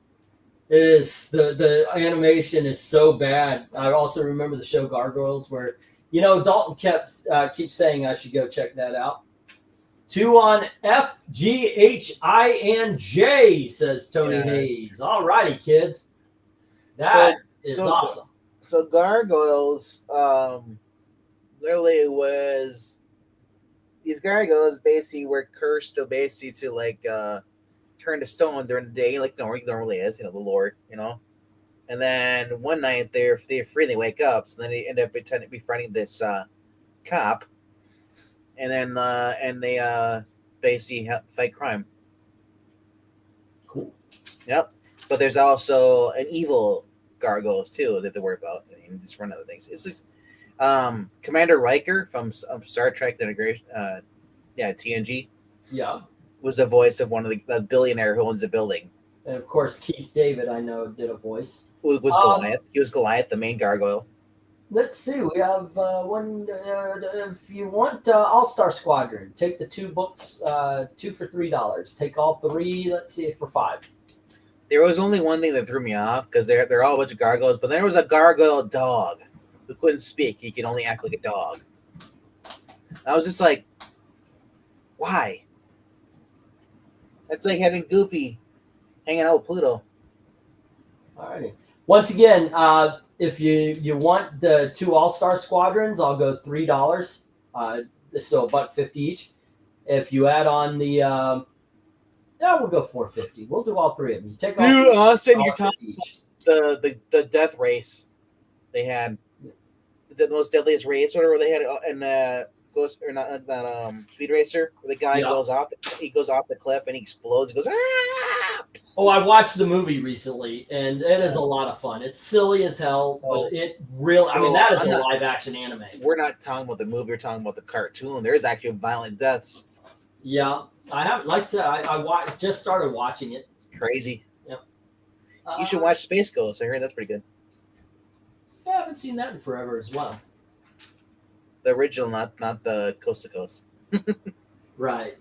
It is the animation is so bad. I also remember the show Gargoyles, where Dalton keeps saying I should go check that out. 2 on FGHINJ, says Tony Hayes. All righty, kids, that is awesome. So Gargoyles, literally was these gargoyles basically were cursed to turn to stone during the day, like normally is, the Lord, And then one night they're free, they wake up, so then they end up befriending this cop, and then they basically fight crime. Cool. Yep. But there's also an evil gargoyles too that they worry about, and just one other things. It's just Commander Riker from Star Trek: The Integration, TNG. Yeah. Was the voice of one of the billionaire who owns a building. And of course, Keith David, I know, did a voice. Was Goliath. He was Goliath, the main gargoyle. Let's see. We have one. If you want All-Star Squadron, take the 2 books, 2 for $3. Take all 3. Let's see if for $5. There was only one thing that threw me off because they're all a bunch of gargoyles, but there was a gargoyle dog who couldn't speak. He could only act like a dog. I was just like, why? It's like having Goofy hanging out with Pluto. All righty. Once again, if you want the 2 All-Star Squadrons, I'll go $3. So $1.50 each. If you add on the we'll go $4.50. We'll do all 3 of them. You take all Dude, Austin, you're $1.50 talking the death race they had, the most deadliest race, whatever they had, and Speed Racer, where the guy goes off the cliff and he explodes. He goes, ah! Oh, I watched the movie recently, and it is a lot of fun. It's silly as hell, but it really, that is a live action anime. We're not talking about the movie, we're talking about the cartoon. There's actually violent deaths. Yeah, I haven't, like I said, I just started watching it. It's crazy. Yeah. You should watch Space Ghost. I heard that's pretty good. Yeah, I haven't seen that in forever as well. The original, not the Coast to Coast. Right.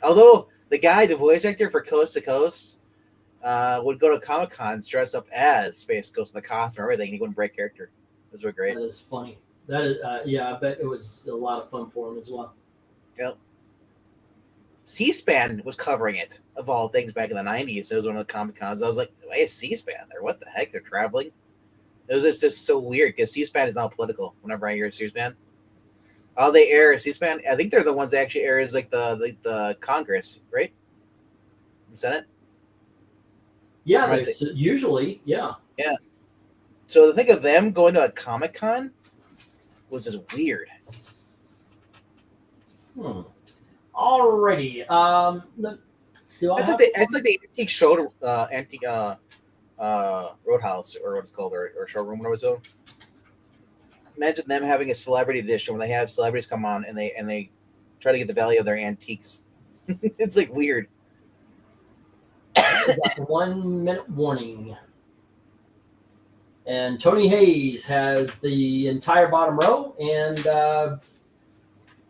Although the guy, the voice actor for Coast to Coast, would go to Comic Cons dressed up as Space Ghost in the costume and everything, and he wouldn't break character. Those were great. That is funny. That is, yeah, I bet it was a lot of fun for him as well. Yep. C-SPAN was covering it, of all things, back in the 90s. It was one of the Comic Cons. I was like, why is C-SPAN there? What the heck? They're traveling? It was just so weird, because C-SPAN is now political whenever I hear C-SPAN. Oh, they air C-SPAN? I think they're the ones that actually airs like the Congress, right? The Senate? Yeah, Right. usually, yeah. Yeah. So to think of them going to a Comic-Con was just weird. Alrighty. It's like the antique show, antique Roadhouse, or what it's called, or showroom, whatever it's called. Imagine them having a celebrity edition when they have celebrities come on and they try to get the value of their antiques. It's like weird. Got 1 minute warning. And Tony Hayes has the entire bottom row, and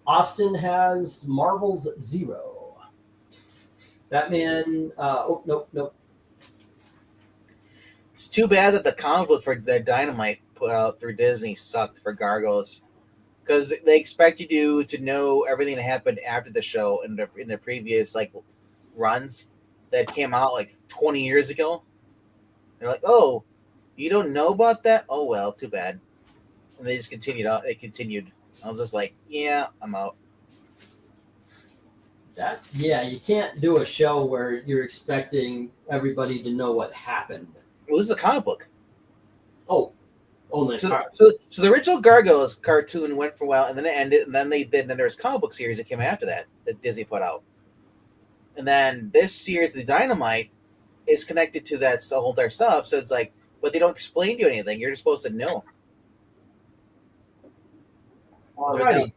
Austin has Marvel's Zero. Batman. Nope. It's too bad that the comic book for the Dynamite put out through Disney sucked for Gargoyles, because they expect you to know everything that happened after the show in the previous like runs that came out like 20 years ago. They're like, oh, you don't know about that? Oh well, too bad. And they just continued out. They continued. I was just like, yeah, I'm out. You can't do a show where you're expecting everybody to know what happened. Well, this is a comic book. Oh, So the original Gargoyles cartoon went for a while, and then it ended, and then then there was a comic book series that came after that Disney put out, and then this series, the Dynamite, is connected to that whole entire stuff. So it's like, but they don't explain to you anything. You're just supposed to know. Alrighty.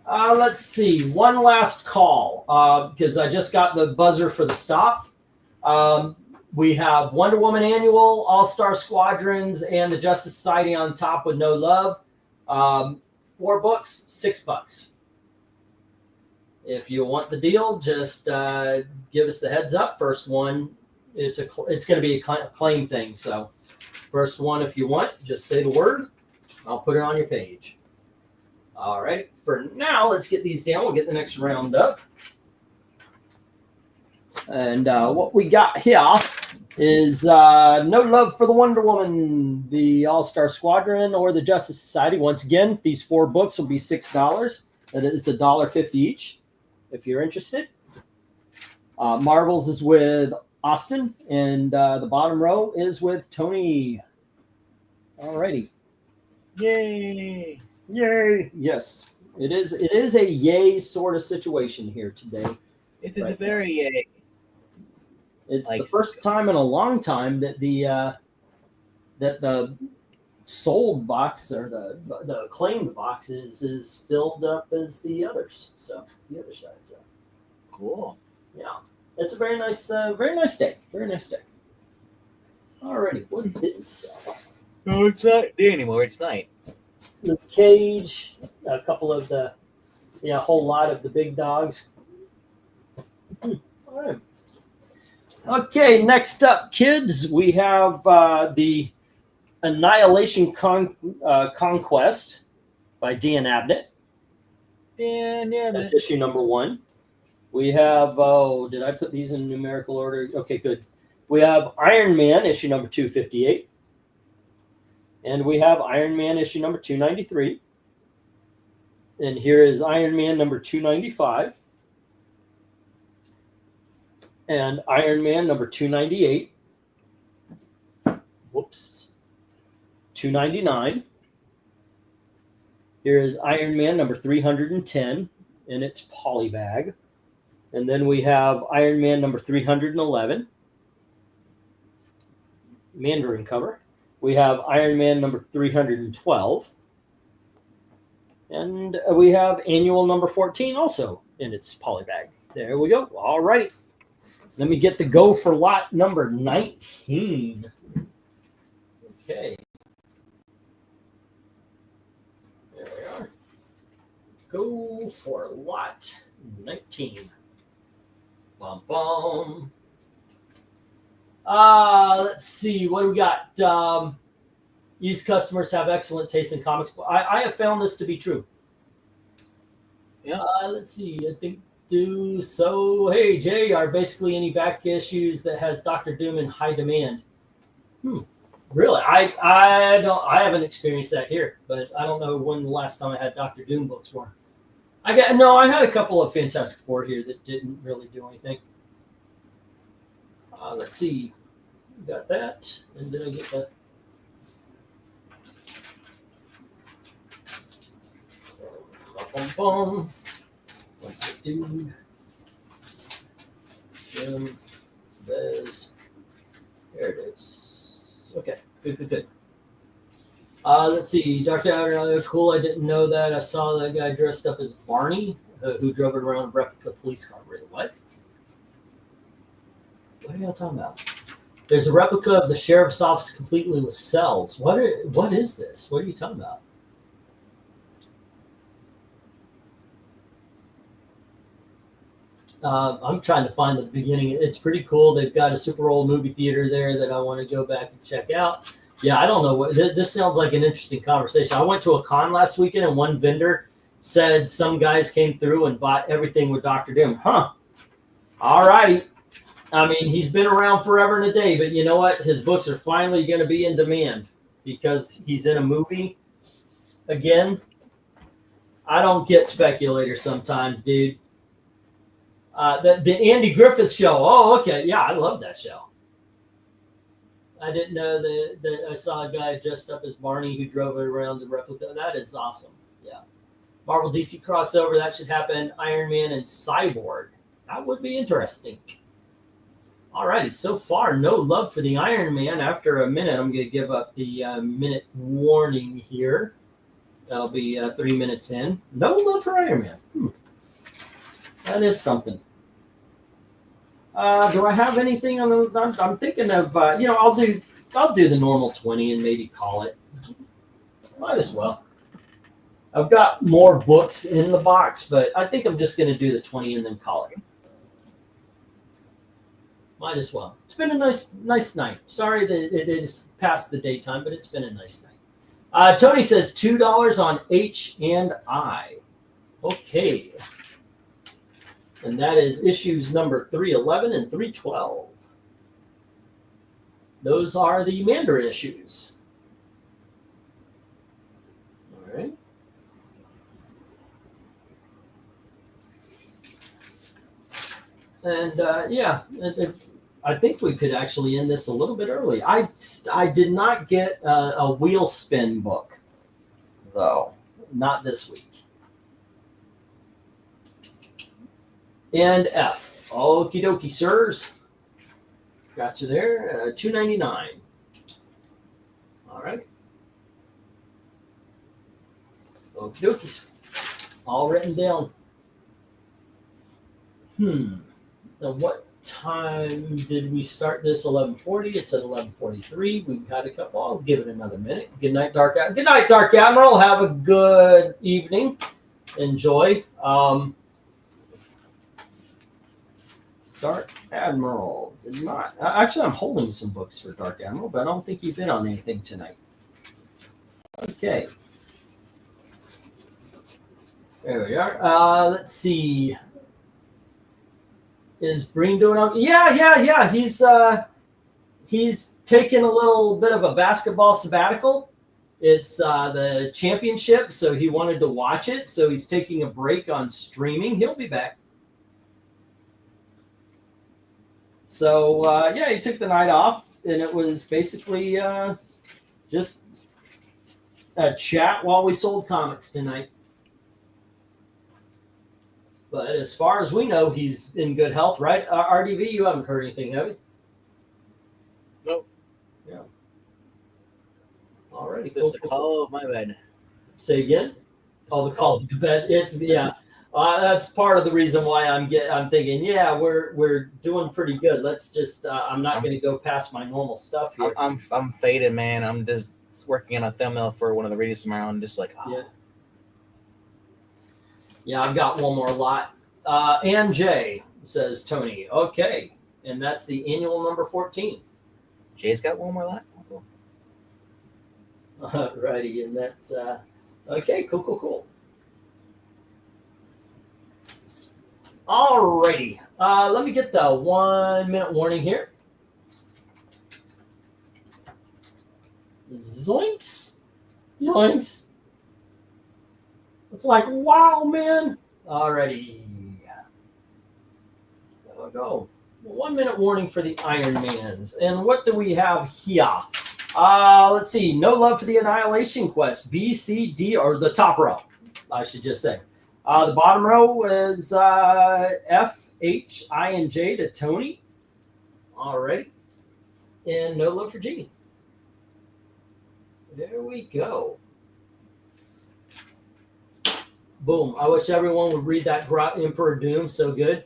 Let's see. One last call, because I just got the buzzer for the stop. We have Wonder Woman Annual, All-Star Squadrons, and the Justice Society on top with No Love. 4 books, $6. If you want the deal, just give us the heads up. First one, it's going to be a claim thing. So first one, if you want, just say the word. I'll put it on your page. All right. For now, let's get these down. We'll get the next round up. And what we got here is No Love for the Wonder Woman, the All-Star Squadron, or the Justice Society. Once again, these 4 books will be $6. And it's $1.50 each if you're interested. Marvel's is with Austin, and the bottom row is with Tony. Alrighty. Yay! Yay! Yes, it is. It is a yay sort of situation here today. It is a very yay. It's the first time in a long time that the sold box or the claimed box is filled up as the others. So the other side. So cool. Yeah, it's a very nice day. Very nice day. Alrighty, what didn't sell? No, it's not day anymore. It's night. The Cage, a couple of the, a whole lot of the big dogs. All right. Okay, next up, kids, we have the Annihilation Conquest by Dan Abnett. That's issue number 1. We have, did I put these in numerical order? Okay, good. We have Iron Man, issue number 258. And we have Iron Man issue number 293. And here is Iron Man number 295. And Iron Man number 298. Whoops. 299. Here is Iron Man number 310 in its polybag. And then we have Iron Man number 311. Mandarin cover. We have Iron Man number 312. And we have Annual number 14 also in its polybag. There we go. All right. Let me get the go for lot number 19. Okay. There we are. Go for lot 19. Bum, bum. Let's see. What do we got? Used customers have excellent taste in comics. I have found this to be true. Yeah. Let's see. I think do so. Hey, Jay, are basically any back issues that has Doctor Doom in high demand? Really? I don't. I haven't experienced that here, but I don't know when the last time I had Doctor Doom books were. I had a couple of Fantastic Four here that didn't really do anything. Let's see. Got that, and then I get the. Boom. What's the dude? Jim, Bez. There it is. Okay, good. Let's see. Dark Outer, cool. I didn't know that. I saw that guy dressed up as Barney, who drove it around a replica police car. Really? What? What are y'all talking about? There's a replica of the sheriff's office completely with cells. What is this? What are you talking about? I'm trying to find the beginning. It's pretty cool. They've got a super old movie theater there that I want to go back and check out. Yeah, I don't know what this sounds like an interesting conversation. I went to a con last weekend and one vendor said some guys came through and bought everything with Dr. Doom. Huh. All right. I mean, he's been around forever and a day, but you know what? His books are finally going to be in demand because he's in a movie again. I don't get speculators sometimes, dude. The Andy Griffith Show. Oh, okay. Yeah, I love that show. I didn't know that I saw a guy dressed up as Barney who drove it around the replica. That is awesome. Yeah. Marvel DC crossover. That should happen. Iron Man and Cyborg. That would be interesting. Alrighty. So far, no love for the Iron Man. After a minute, I'm going to give up the minute warning here. That'll be 3 minutes in. No love for Iron Man. That is something. Do I have anything on the? I'm thinking of I'll do the normal 20 and maybe call it. Might as well. I've got more books in the box, but I think I'm just going to do the 20 and then call it. Might as well. It's been a nice night. Sorry that it is past the daytime, but it's been a nice night. Tony says $2 on H&I. Okay. And that is issues number 311 and 312. Those are the Mandarin issues. All right. And I think we could actually end this a little bit early. I did not get a wheel spin book, though. Not this week. And F. Okie dokie, sirs. Got you there. $2.99. All right. Okie dokies. All written down. Now, what time did we start this? 11:40. It's at 11:43. We've had a couple. I'll give it another minute. Good night, Dark Admiral. Good night, Dark Admiral. Have a good evening. Enjoy. Dark Admiral did not. Actually, I'm holding some books for Dark Admiral, but I don't think you've been on anything tonight. Okay. There we are. Let's see. Is Breen doing okay? Yeah. He's taken a little bit of a basketball sabbatical. It's the championship, so he wanted to watch it. So he's taking a break on streaming. He'll be back. So, he took the night off, and it was basically just a chat while we sold comics tonight. But as far as we know, he's in good health, right? RDV, you haven't heard anything, have you? Nope. Yeah. All righty. Just a call of my bed. Say again? The call to bed. It's that's part of the reason why I'm thinking, we're doing pretty good. Let's just I'm not going to go past my normal stuff here. I'm faded, man. I'm just working on a thumbnail for one of the radios tomorrow. I'm just like, Yeah, I've got one more lot. And Jay, says Tony. Okay. And that's the annual number 14. Jay's got one more left. Cool. Alrighty, and that's okay, cool. Alrighty. Let me get the 1 minute warning here. Zoinks. Yoinks. It's like, wow, man. Alrighty. There we go. 1 minute warning for the Iron Mans. And what do we have here? Let's see. No Love for the Annihilation Quest. B, C, D, or the top row, I should just say. The bottom row is F, H, I, and J to Tony. Alrighty. And No Love for Jeannie. There we go. Boom. I wish everyone would read that Emperor Doom so good.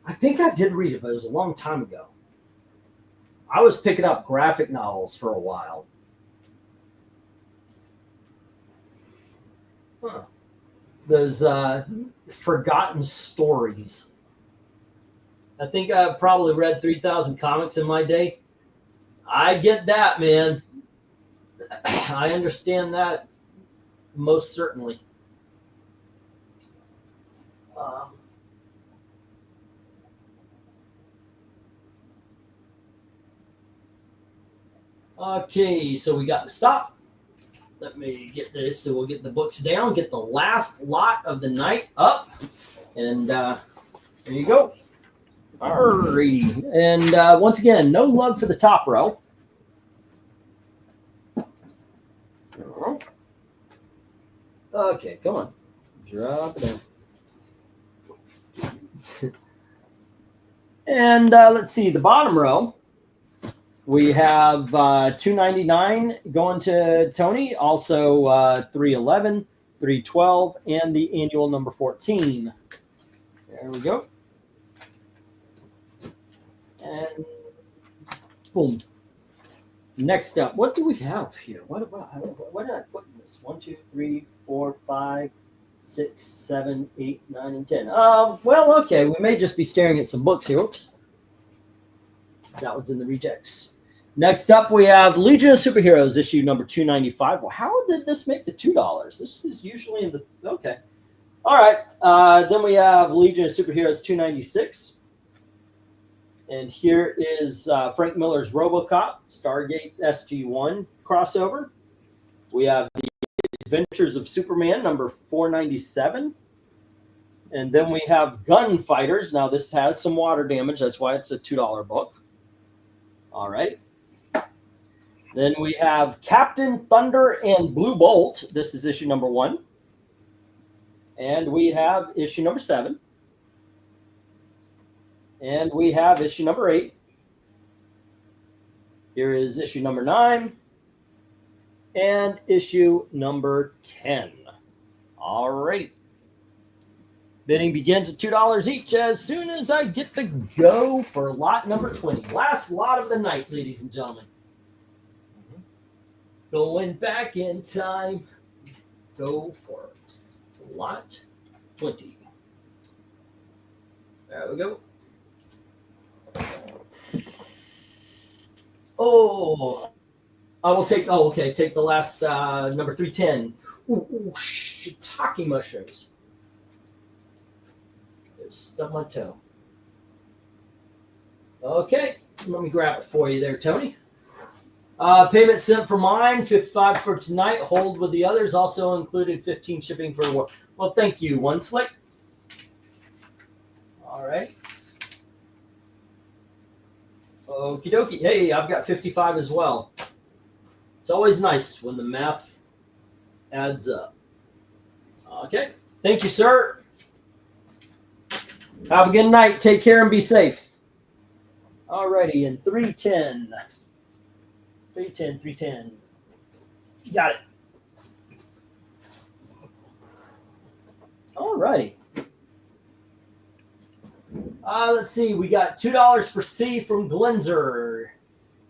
I think I did read it, but it was a long time ago. I was picking up graphic novels for a while. Huh. Those forgotten stories. I think I probably read 3,000 comics in my day. I get that, man. I understand that most certainly. Okay, so we got to stop. Let me get this. So we'll get the books down, get the last lot of the night up. And there you go. Alrighty. And once again, no love for the top row. Okay, come on. Drop it down. And let's see, the bottom row. We have $2.99 going to Tony, also $3.11, $3.12, and the annual number 14. There we go. And boom. Next up, what do we have here? What did I put in this? 1, 2, 3, 4, 5, 6, 7, 8, 9, and 10. Well, okay, we may just be staring at some books here. Oops. That one's in the rejects. Next up, we have Legion of Superheroes, issue number 295. Well, how did this make the $2? This is usually in the... Okay. All right. Then we have Legion of Superheroes 296. And here is Frank Miller's RoboCop, Stargate SG-1 crossover. We have the Adventures of Superman, number 497. And then we have Gunfighters. Now, this has some water damage. That's why it's a $2 book. All right. Then we have Captain Thunder and Blue Bolt. This is issue number 1. And we have issue number 7. And we have issue number 8. Here is issue number 9. And issue number 10. All right. Bidding begins at $2 each as soon as I get the go for lot number 20. Last lot of the night, ladies and gentlemen. Going back in time. Go for it. Lot 20. There we go. Oh, I will take. Oh, okay. Take the last number 310. Ooh, shiitake mushrooms. Stub my toe. Okay, let me grab it for you there, Tony. Payment sent for mine, $55 for tonight. Hold with the others. Also included 15 shipping for war. Well, thank you, One Slick. All right. Okie dokie. Hey, I've got 55 as well. It's always nice when the math adds up. Okay. Thank you, sir. Have a good night. Take care and be safe. All righty. And 310. 310. Got it. All righty. Let's see. We got $2 for C from Glenzer,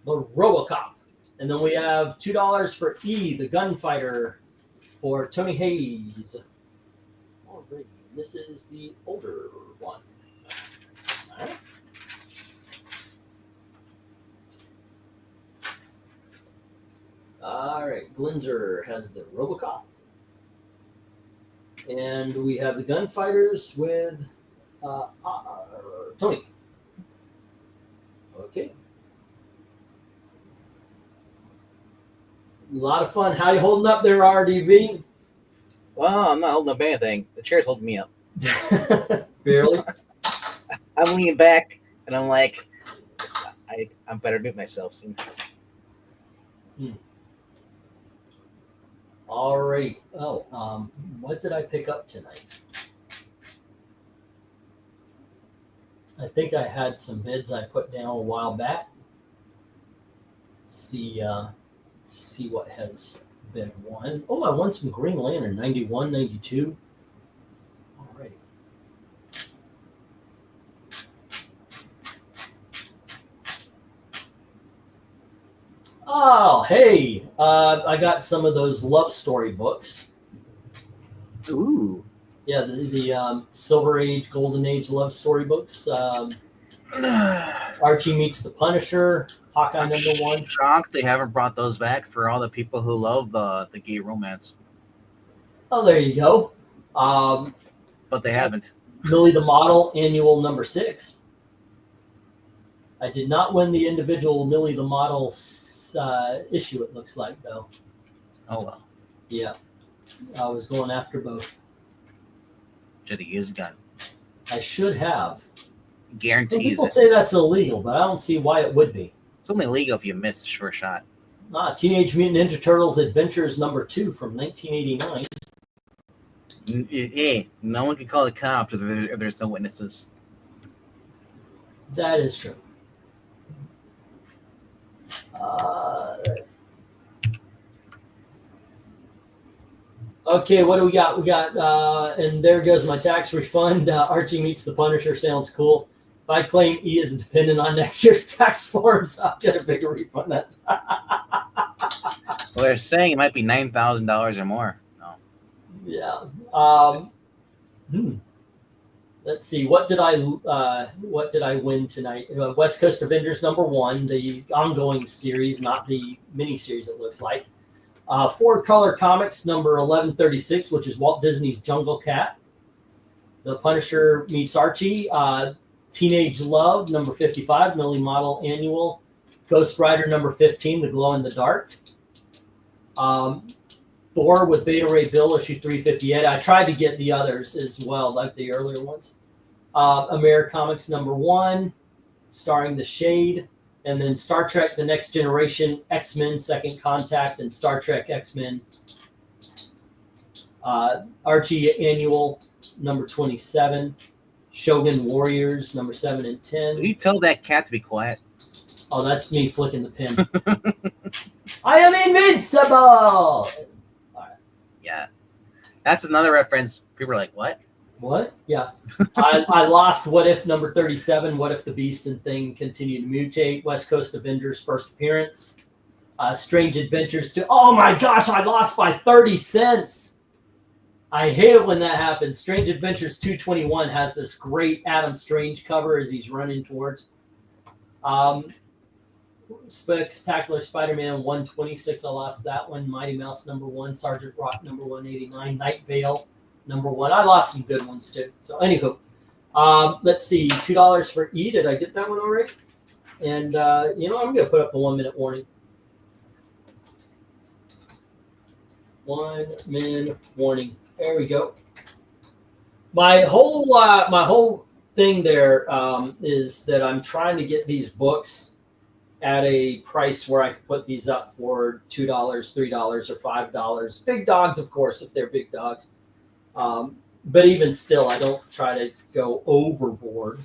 the RoboCop. And then we have $2 for E, the Gunfighter, for Tony Hayes. All righty. This is the older one. right. All right, Glinzer has the Robocop. And we have the Gunfighters with Tony. Okay. A lot of fun. How you holding up there, RDV? Well, I'm not holding up anything. The chair's holding me up. Barely. I'm leaning back, and I'm like, I better mute myself soon. Alrighty. Oh, what did I pick up tonight? I think I had some bids I put down a while back. See what has been won. Oh, I won some Green Lantern, 91, 92. Alrighty. Oh, hey, I got some of those love story books. Ooh. Yeah, the Silver Age, Golden Age love story books. Archie Meets the Punisher, Hawkeye #1. Shocked they haven't brought those back for all the people who love the gay romance. Oh, there you go. But they haven't. Millie the Model, annual #6. I did not win the individual Millie the Model issue, it looks like, though. Oh, well. Yeah. I was going after both. Should have used a gun. I should have. Some Guarantees people it. say that's illegal, but I don't see why it would be. It's only legal if you miss for a shot. Teenage Mutant Ninja Turtles Adventures #2 from 1989. Hey, no one can call the cops if there's no witnesses. That is true. Okay, what do we got? We got, and there goes my tax refund. Archie Meets the Punisher sounds cool. If I claim E is dependent on next year's tax forms, I'll get a bigger refund. That's Well, they're saying it might be $9,000 or more. No. yeah. Let's see. What did I win tonight? West Coast Avengers #1, the ongoing series, not the mini series. It looks like. 4-color comics number 1136, which is Walt Disney's Jungle Cat. The Punisher Meets Archie. Teenage Love #55, Millie Model annual. Ghost Rider #15, The Glow in the Dark. Thor with Beta Ray Bill issue 358. I tried to get the others as well, like the earlier ones. Americomics #1, starring The Shade. And then Star Trek The Next Generation, X-Men Second Contact, and Star Trek X-Men. Archie Annual #27. Shogun Warriors #7 and 10. Will you tell that cat to be quiet? Oh, that's me flicking the pin. I am invincible! Yeah. That's another reference. People are like, what? What? Yeah. I lost What If #37. What if the Beast and Thing continue to mutate? West Coast Avengers first appearance. Strange Adventures 2. Oh my gosh, I lost by 30 cents. I hate it when that happens. Strange Adventures 221 has this great Adam Strange cover as he's running towards. Spectacular Spider-Man 126. I lost that one. Mighty Mouse #1. Sergeant Rock #189. Night Vale #1. I lost some good ones too. So anywho, let's see. $2 for E. Did I get that one already? And I'm gonna put up the 1-minute warning. 1-minute warning. There we go. My whole thing there is that I'm trying to get these books at a price where I could put these up for $2, $3, or $5. Big dogs, of course, if they're big dogs. But even still, I don't try to go overboard.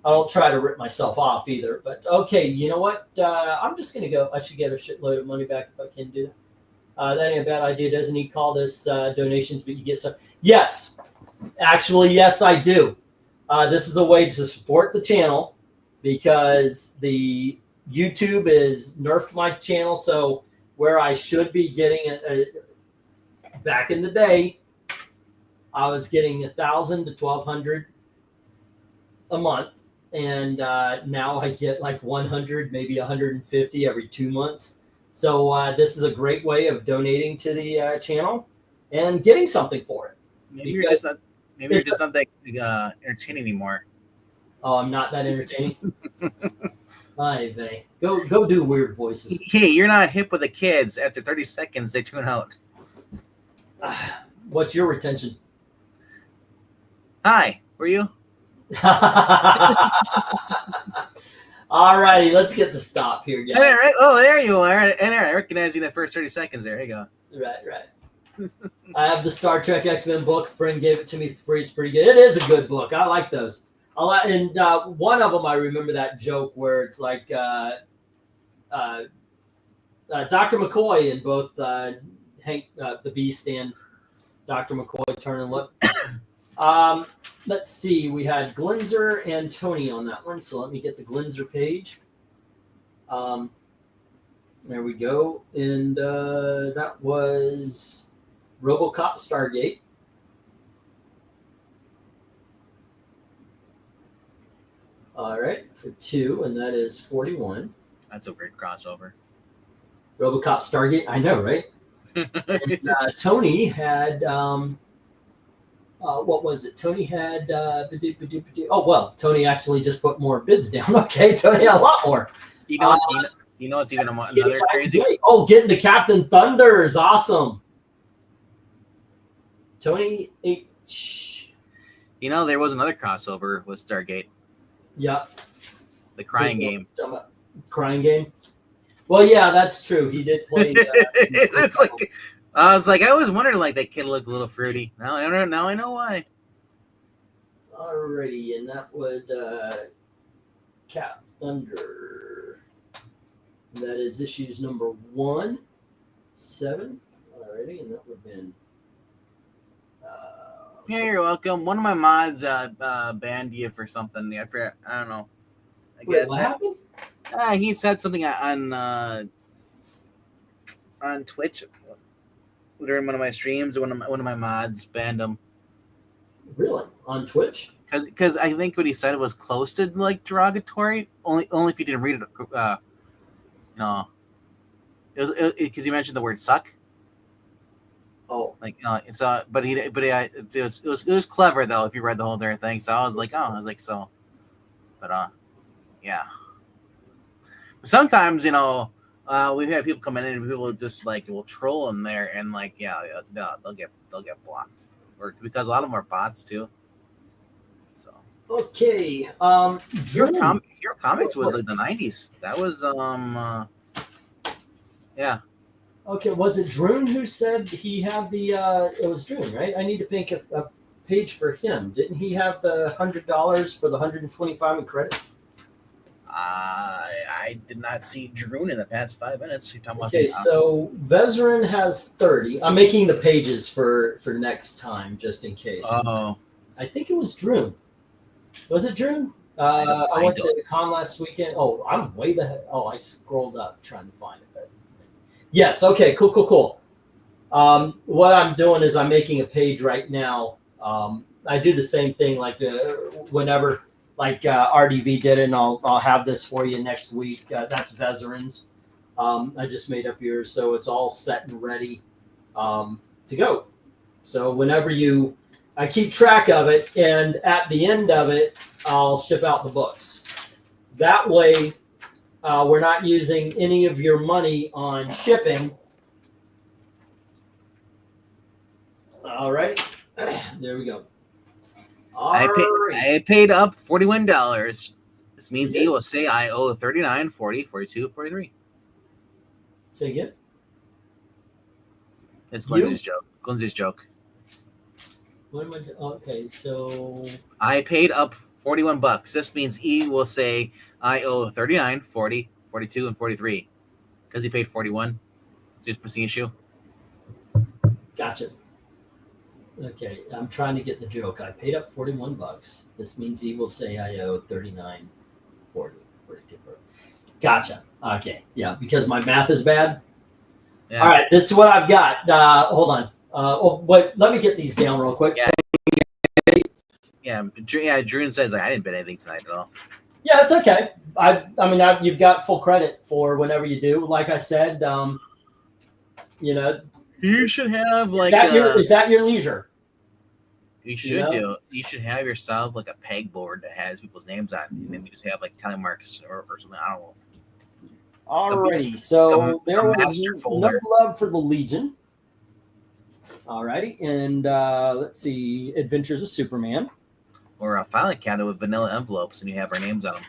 I don't try to rip myself off either. But okay, you know what? I'm just going to go. I should get a shitload of money back if I can do that. That ain't a bad idea. Doesn't he call this donations, but you get some? Yes. Actually, yes, I do. This is a way to support the channel because the YouTube is nerfed my channel. So where I should be getting back in the day, I was getting 1,000 to 1,200 a month and now I get like 100, maybe 150 every 2 months. So this is a great way of donating to the channel and getting something for it. Maybe you're just not. Maybe you're just not that entertaining anymore. Oh, I'm not that entertaining. Hi, Vay. Go do weird voices. Hey, you're not hip with the kids. After 30 seconds, they tune out. What's your retention? Hi, were you? All righty, let's get the stop here, guys. All right. Oh, there you are. And I recognize you in the first 30 seconds. There you go. Right. I have the Star Trek X-Men book. A friend gave it to me for free. It's pretty good. It is a good book. I like those. And one of them, I remember that joke where it's like Dr. McCoy and both Hank the Beast and Dr. McCoy turn and look. Let's see. We had Glinzer and Tony on that one. So let me get the Glinzer page. There we go. And that was RoboCop Stargate. All right, for 2, and that is 41. That's a weird crossover. RoboCop Stargate, I know, right? And, Tony had, what was it? Tony had, oh, well, Tony actually just put more bids down. Okay, Tony had a lot more. Do you know what's even another crazy? Oh, getting the Captain Thunder is awesome. Tony H. You know, there was another crossover with Stargate. Yep. The Crying Game. Crying Game? Well, yeah, that's true. He did play. It's like, I was wondering, like, that kid looked a little fruity. Now I know why. Alrighty, and that would Cap Thunder. That is issues number 1, 7. Alrighty, and that would have been. Yeah, you're welcome. One of my mods banned you for something. I don't know. I guess. What happened? He said something on Twitch during one of my streams. One of my mods banned him. Really? On Twitch? Because I think what he said was close to like derogatory. Only if you didn't read it. No. It was because he mentioned the word "suck." Oh, like so, but it was clever though if you read the whole darn thing. So I was like, yeah. Sometimes we've had people come in and people just like will troll in there and like they'll get blocked, or because a lot of them are bots too. So okay. Your Comics was like the 90s. That was yeah. Okay, was it Droon who said he had the? It was Droon, right? I need to make a page for him. Didn't he have the $100 for the 125 in credit? I did not see Droon in the past 5 minutes. Okay, so Vezerin has 30. I'm making the pages for next time, just in case. Oh, I think it was Droon. Was it Droon? I went to the con last weekend. Oh, I'm way the heck. Oh, I scrolled up trying to find it. Yes. Okay. Cool. What I'm doing is I'm making a page right now. I do the same thing like whenever like RDV did it, and I'll have this for you next week. That's Vezerin's. I just made up yours, so it's all set and ready to go. So whenever I keep track of it, and at the end of it, I'll ship out the books. That way. We're not using any of your money on shipping. All right. There we go. I paid up $41. This means he will say I owe 39, 40, 42, 43. Say again? It's Lindsay's joke. Lindsay's joke. What am I doing? Okay, so I paid up $41. This means E will say I owe 39, 40, 42, and 43. Because he paid 41. Just pressing issue. Gotcha. Okay, I'm trying to get the joke. I paid up $41. This means he will say I owe 39, 40, 42, 40. Gotcha. Okay, yeah, because my math is bad. Yeah. All right, this is what I've got. Hold on. Let me get these down real quick. Yeah, Drew says I didn't bet anything tonight at all. Yeah, it's okay. You've got full credit for whatever you do. Like I said, You should have like is that your leisure? you should do. You should have yourself like a pegboard that has people's names on, and then you just have like tally marks or something. I don't know. Alrighty, so there was master no folder. love for the Legion. Alrighty, and let's see, Adventures of Superman. Or a filing cabinet with vanilla envelopes, and you have our names on them.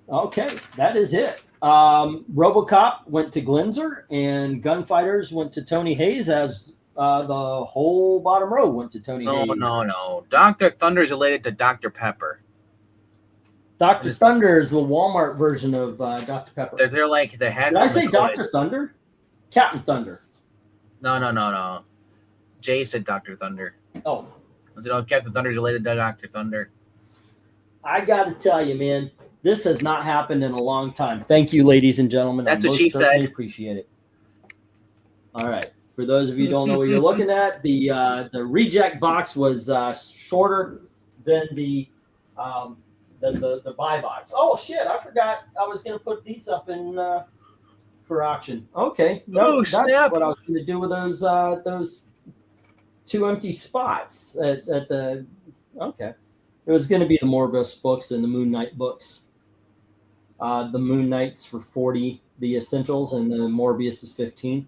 Okay, that is it. RoboCop went to Glenzer, and Gunfighters went to Tony Hayes, as the whole bottom row went to Tony Hayes. No. Dr. Thunder is related to Dr. Pepper. Dr. Thunder is the Walmart version of Dr. Pepper. They're like the head. Did I say Dr. Thunder? Captain Thunder. No. Jay said Dr. Thunder. Oh. I said, Captain Thunder is related to Dr. Thunder. I got to tell you, man, this has not happened in a long time. Thank you, ladies and gentlemen. That's what she said. Appreciate it. All right. For those of you who don't know what you're looking at, the reject box was shorter than the buy box. Oh shit! I forgot I was going to put these up in for auction. Okay, no, that's what I was going to do with those 2 empty spots at the. Okay, it was going to be the Morbius books and the Moon Knight books. The Moon Knight's for 40, the Essentials, and the Morbius is 15.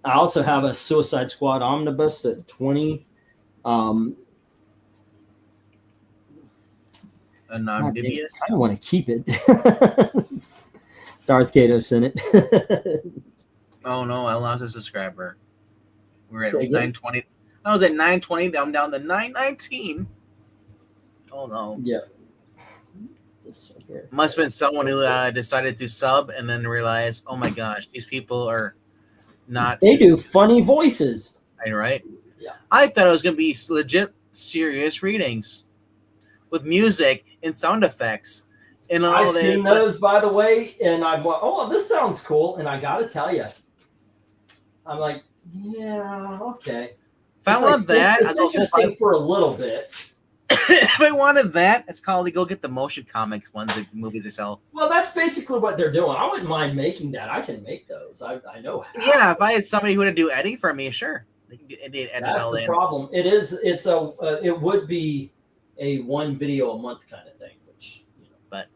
I also have a Suicide Squad omnibus at 20. Anonymous. I don't want to keep it. Darth Kato sent it. Oh no, I lost a subscriber. We're at 920. I was at 920. I'm down to 919. Oh no. Yeah. This right here. Must have been someone who decided to sub and then realized, oh my gosh, these people are not. They do funny voices. Right? Yeah. I thought it was going to be legit serious readings with music and sound effects. And all I've seen those, by the way, and I've went, oh, this sounds cool. And I got to tell you, I'm like, yeah, okay. If I want that, it's interesting for a little bit. If I wanted that, it's called to go get the motion comics ones, the movies they sell. Well, that's basically what they're doing. I wouldn't mind making that. I can make those. I know how. Yeah, if I had somebody who would do editing for me, sure. They can do edit That's all the in. problem. It would be a one video a month kind of thing, which, But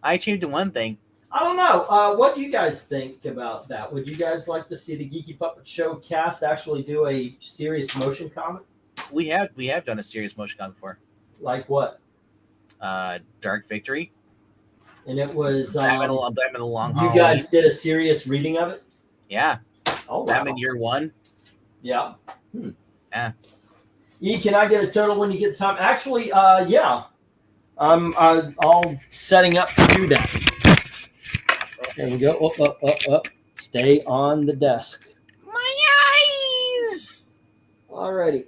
I changed to one thing. I don't know. What do you guys think about that? Would you guys like to see the Geeky Puppet Show cast actually do a serious motion comic? We have done a serious motion comic before. Like what? Dark Victory. And it was Batman the Long you Halloween. guys did a serious reading of it? Yeah. Oh, wow. Batman Year One. Yeah. Yeah. E, can I get a total when you get time? Actually, yeah. I'm all setting up to do that. There we go. Up. Stay on the desk. My eyes. Alrighty.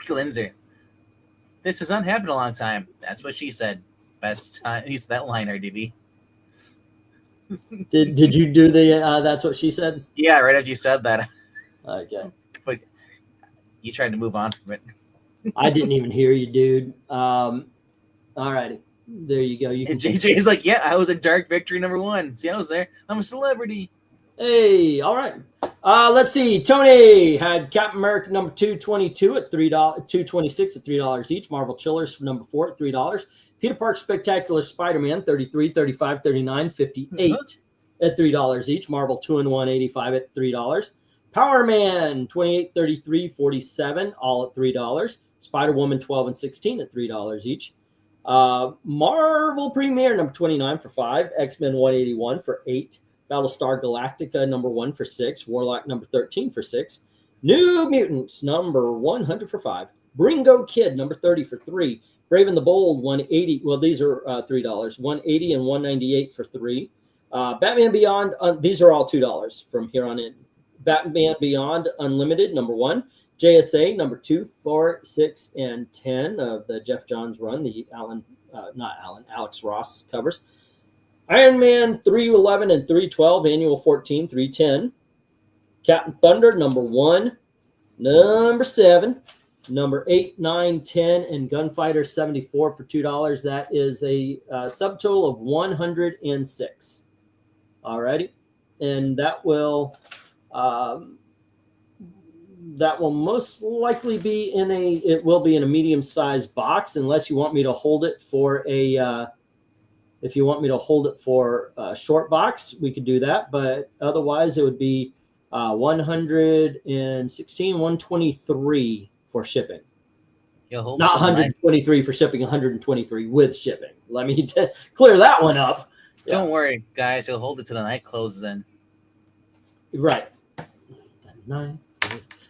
Glenzer. This has not happened in a long time. That's what she said. Best time. Use that line, RDB. Did you do the that's what she said? Yeah, right as you said that. Okay. But you tried to move on from it. I didn't even hear you, dude. Alrighty. There you go. You can JJ's like, yeah, I was at Dark Victory #1. See, I was there. I'm a celebrity. Hey, all right. Let's see. Tony had Captain America #2 22 at $3, $226 at $3 each. Marvel Chillers #4 at $3. Peter Park Spectacular Spider-Man 33, 35, 39, 58 at $3 each. Marvel 2-in-1 85 at $3. Power Man 28, 33, 47 all at $3. Spider-Woman 12 and 16 at $3 each. Marvel Premiere #29 for $5. X-Men 181 for $8. Battlestar Galactica #1 for $6. Warlock #13 for $6. New Mutants #100 for $5. Bringo Kid #30 for $3. Brave and the Bold 180. Well, these are $3. 180 and 198 for $3. Batman Beyond. These are all $2 from here on in. Batman Beyond Unlimited #1. JSA #2, 4, 6, and 10 of the Jeff Johns run. The Alex Ross covers. Iron Man 311 and 312, Annual 14, 310. Captain Thunder #1, #7. Number 8, 9, 10, and Gunfighter 74 for $2. That is a subtotal of 106. Alrighty, and that will most likely be in a medium-sized box, unless you want me to hold it for a if you want me to hold it for a short box, we could do that. But otherwise, it would be 123 for shipping. You'll hold Not it till the night. 123 for shipping, 123 with shipping. Let me clear that one up. Yeah. Don't worry, guys. He'll hold it till the night closes. Then Right.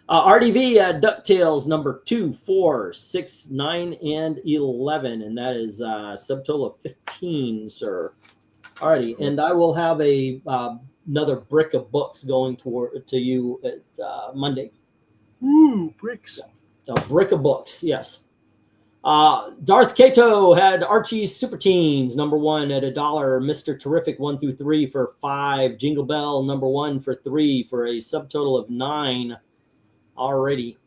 RDV DuckTales number 2, 4, 6, 9, and 11, and that is subtotal of 15, sir. Alrighty, and I will have another brick of books going to you at Monday. Woo, bricks. A brick of books, yes. Darth Kato had Archie's Super Teens number 1 at $1. Mr. Terrific 1 through 3 for $5. Jingle Bell number 1 for $3 for a subtotal of 9. Already,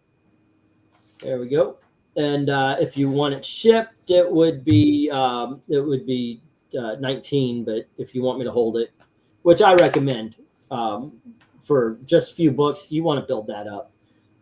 there we go. And if you want it shipped, it would be 19. But if you want me to hold it, which I recommend for just a few books, you want to build that up.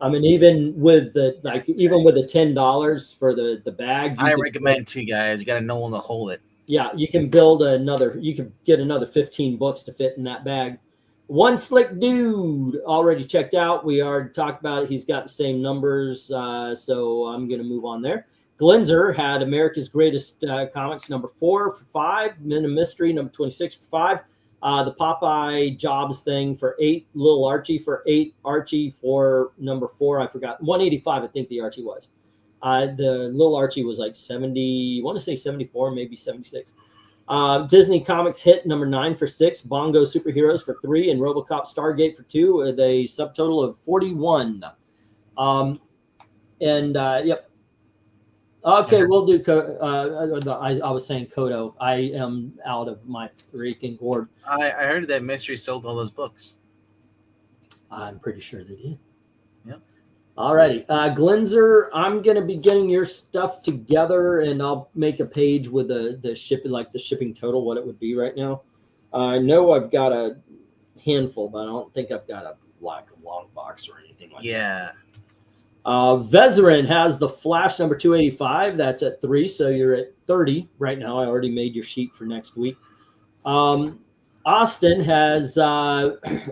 I mean, even with the $10 for the bag, I recommend to you guys. You got to know when to hold it. Yeah, you can build another. You can get another 15 books to fit in that bag. One Slick Dude already checked out. We already talked about it. He's got the same numbers, so I'm going to move on there. Glenzer had America's Greatest Comics number 4 for $5. Men of Mystery number 26 for $5. The Popeye Jobs thing for $8. Little Archie for $8. Archie for number 4. I forgot. 185, I think the Archie was. The Little Archie was like 70. I want to say 74, maybe 76. Disney Comics Hit number 9 for $6. Bongo Superheroes for $3, and RoboCop Stargate for $2 with a subtotal of 41. Yep. Okay, we'll do. I was saying Kodo. I am out of my freaking gourd. I heard that Mystery sold all those books. I'm pretty sure they did. Yep. Alrighty, Glenzer, I'm gonna be getting your stuff together, and I'll make a page with the shipping, like the shipping total, what it would be right now. I know I've got a handful, but I don't think I've got a long box or anything like that. Yeah. Vezerin has the Flash number 285. That's at 3, so you're at 30 right now. I already made your sheet for next week. Austin has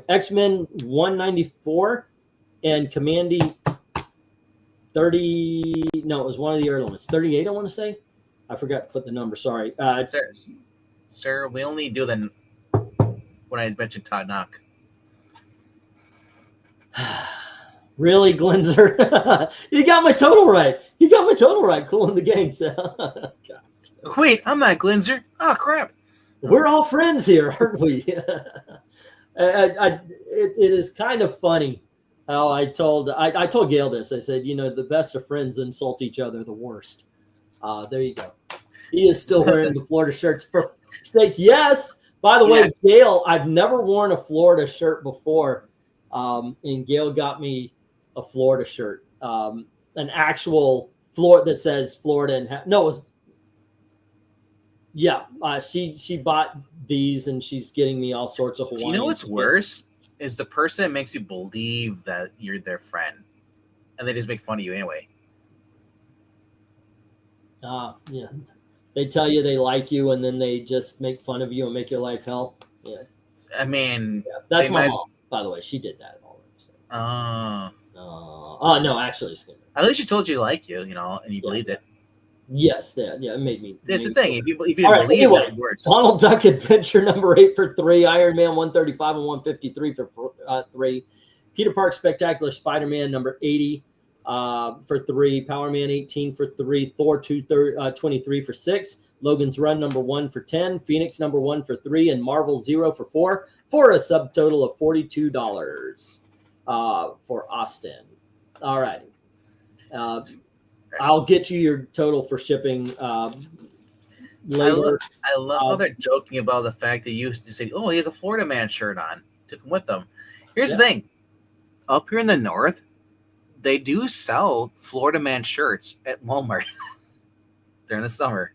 X-Men 194 and Commandy 30. No, it was one of the early ones. 38, I want to say. I forgot to put the number. Sorry. Sir, we only do the when I mentioned Todd Knock. Really, Glenzer? You got my total right. Cool in the gang, so. God. Wait, I'm not Glenzer. Oh, crap. We're all friends here, aren't we? It is kind of funny how I told Gail this. I said, the best of friends insult each other the worst. There you go. He is still wearing the Florida shirts. For sake, yes. By the way, Gail, I've never worn a Florida shirt before. And Gail got me a Florida shirt, an actual Florida that says Florida and she bought these, and she's getting me all sorts of Hawaiian. You know what's worse is the person that makes you believe that you're their friend, and they just make fun of you anyway. Yeah, they tell you they like you, and then they just make fun of you and make your life hell. Yeah, I mean, that's my mom. By the way, she did that already. So. No, actually, at least she told you like you, and you believed it. Yes, it made me. That's the thing. If you didn't believe it, it works. Donald Duck Adventure number 8 for 3. Iron Man 135 and 153 for 3. Peter Park Spectacular Spider-Man number 80 for 3. Power Man 18 for 3. Thor 23 for 6. Logan's Run number 1 for 10. Phoenix number 1 for 3. And Marvel 0 for 4. For a subtotal of $42 for Austin. All righty. I'll get you your total for shipping later. I love how they're joking about the fact that you used to say, "Oh, he has a Florida Man shirt on." Took him with them. Here's the thing: up here in the north, they do sell Florida Man shirts at Walmart during the summer.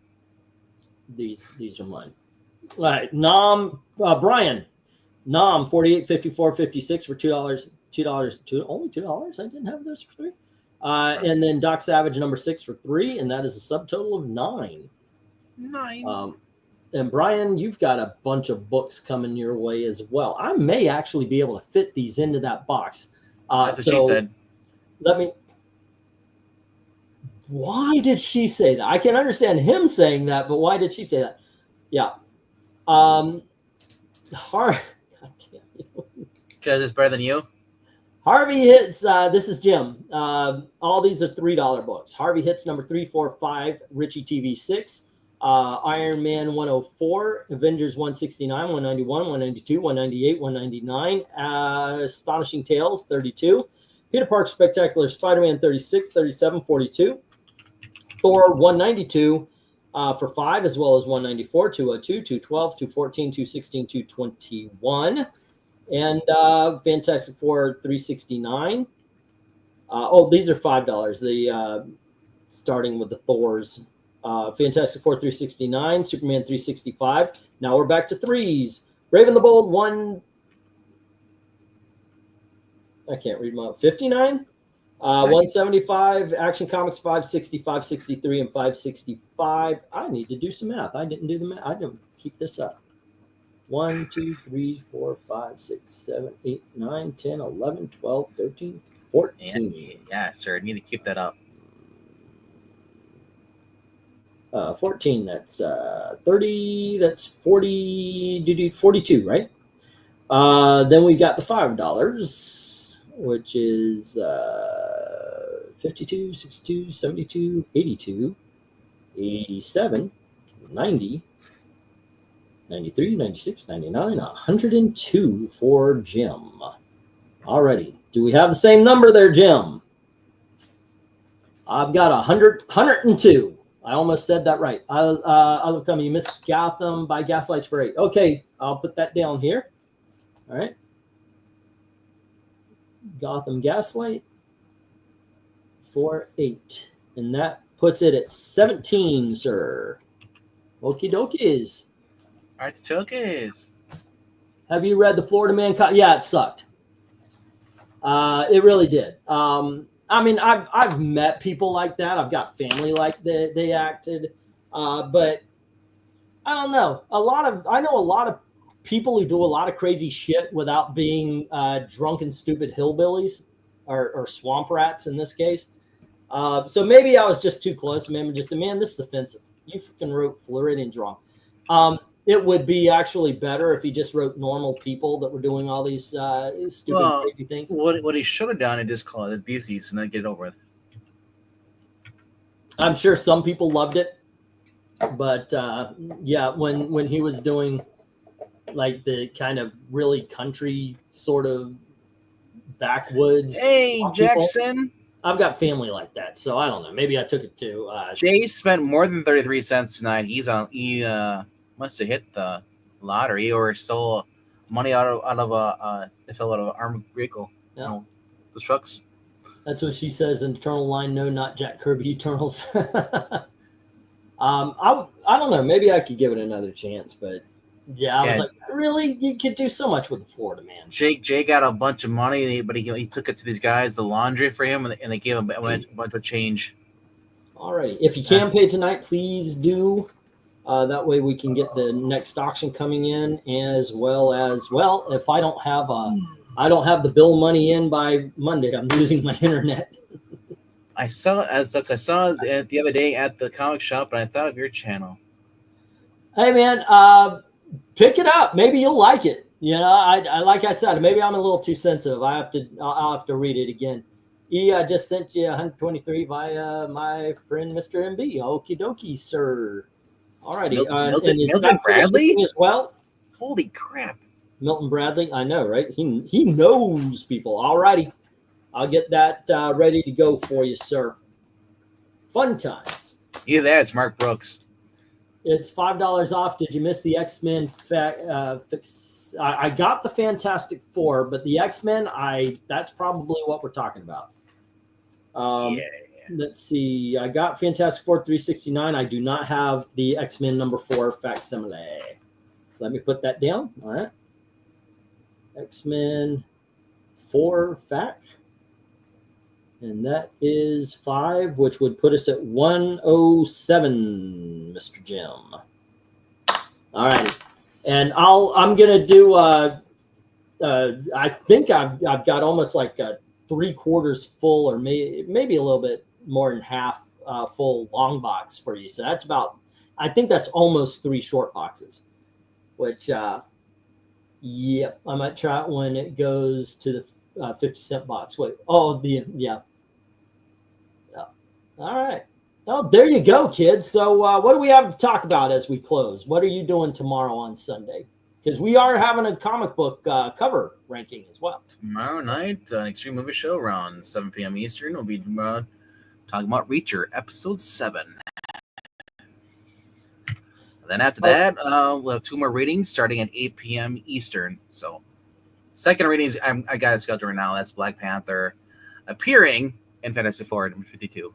These are mine. All right, Brian, 48.54.56 for $2. Only $2. I didn't have those for $3. And then Doc Savage number 6 for $3, and that is a subtotal of 9. 9. And Brian, you've got a bunch of books coming your way as well. I may actually be able to fit these into that box. That's what she said. Why did she say that? I can understand him saying that, but why did she say that? Yeah. God damn you. Because it's better than you? Harvey hits, this is Jim. All these are $3 books. Harvey hits number 3, 4, 5, Richie TV 6, Iron Man 104, Avengers 169, 191, 192, 198, 199, Astonishing Tales 32, Peter Parker Spectacular Spider-Man 36, 37, 42, Thor 192 for 5, as well as 194, 202, 212, 214, 216, 221. And Fantastic Four 369. These are $5. The starting with the Thors. Fantastic Four 369, Superman 365. Now we're back to 3s. Raven the Bold 1. I can't read my 59. 175. Action Comics 560, 563, and 565. I need to do some math. I didn't do the math. I didn't keep this up. 1, 2, 3, 4, 5, 6, 7, 8, 9, 10, 11, 12, 13, 14. Yeah, sir. You need to keep that up. 14, that's 30, that's 40, 42, right? Then we got the $5, which is 52, 62, 72, 82, 87, 90, 93, 96, 99, 102 for Jim. Alrighty. Do we have the same number there, Jim? I've got 102. I almost said that right. Other company, you missed Gotham by Gaslights for 8. Okay, I'll put that down here. All right. Gotham Gaslight for 8. And that puts it at 17, sir. Okie dokies. Artichokes. Have you read the Florida Man? Yeah, it sucked. It really did. I mean, I've met people like that. I've got family like they acted, but I don't know. I know a lot of people who do a lot of crazy shit without being drunken, stupid hillbillies or swamp rats in this case. So maybe I was just too close. Maybe just said, man, this is offensive. You freaking wrote Floridians wrong. It would be actually better if he just wrote normal people that were doing all these stupid, crazy things. What he should have done is just call it abuses and then get it over with. I'm sure some people loved it, but yeah, when he was doing like the kind of really country sort of backwoods. Hey, Jackson. I've got family like that, so I don't know. Maybe I took it to. Jay spent more than 33 cents tonight. He must have hit the lottery or stole money out of it fell out of an armored vehicle. Yeah. You know, those trucks. That's what she says in Eternal Line. No, not Jack Kirby Eternals. I don't know. Maybe I could give it another chance, but yeah, I was like, really, you could do so much with the Florida Man. Jay got a bunch of money, but he took it to these guys, the laundry for him, and they gave him a bunch of change. All right, if you can pay tonight, please do. That way we can get the next auction coming in, as well as if I don't have the bill money in by Monday, I'm losing my internet. I saw it the other day at the comic shop, and I thought of your channel. Hey man, pick it up. Maybe you'll like it. You know, I like I said, maybe I'm a little too sensitive. I'll have to read it again. I just sent you 123 via my friend Mr. MB. Okie dokie, sir. Alrighty. Milton Bradley as well. Holy crap. Milton Bradley. I know, right? He knows people. Alrighty. I'll get that ready to go for you, sir. Fun times. Either that, it's Mark Brooks. It's $5 off. Did you miss the X-Men fix? I got the Fantastic Four, but the X-Men, that's probably what we're talking about. Yeah. Let's see. I got Fantastic Four 369. I do not have the X-Men #4 facsimile. Let me put that down. All right. X-Men 4 fac. And that is 5, which would put us at 107, Mr. Jim. All right. And I'm gonna do I think I've got almost like a 3/4 full, or maybe a little bit more than half full long box for you. So that's about, I think that's almost 3 short boxes, which yep, I might try it when it goes to the 50-cent box. Wait, oh, yeah. All right. Oh, there you go, kids. So what do we have to talk about as we close? What are you doing tomorrow on Sunday? Because we are having a comic book cover ranking as well. Tomorrow night, Extreme Movie Show around 7 p.m. Eastern. We'll be talking about Reacher, Episode 7. Then after that, we'll have 2 more readings starting at 8 p.m. Eastern. So, second readings, I got it scheduled right now. That's Black Panther appearing in Fantastic Four number 52.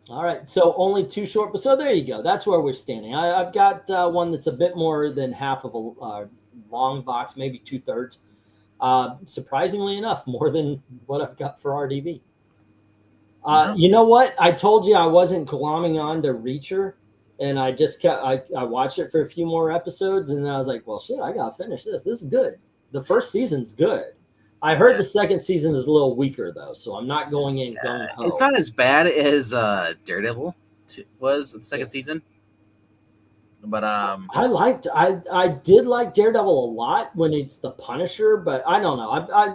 All right. So only 2 short. So there you go. That's where we're standing. I've got one that's a bit more than half of a long box, maybe 2/3. Surprisingly enough, more than what I've got for RDB. You know what? I told you I wasn't glomming on to Reacher, and I just kept. I watched it for a few more episodes, and then I was like, well, shit, I gotta finish this. This is good. The first season's good. I heard the second season is a little weaker though, so I'm not going in gung ho. It's not as bad as Daredevil was the second season, but I did like Daredevil a lot when it's the Punisher, but I don't know. I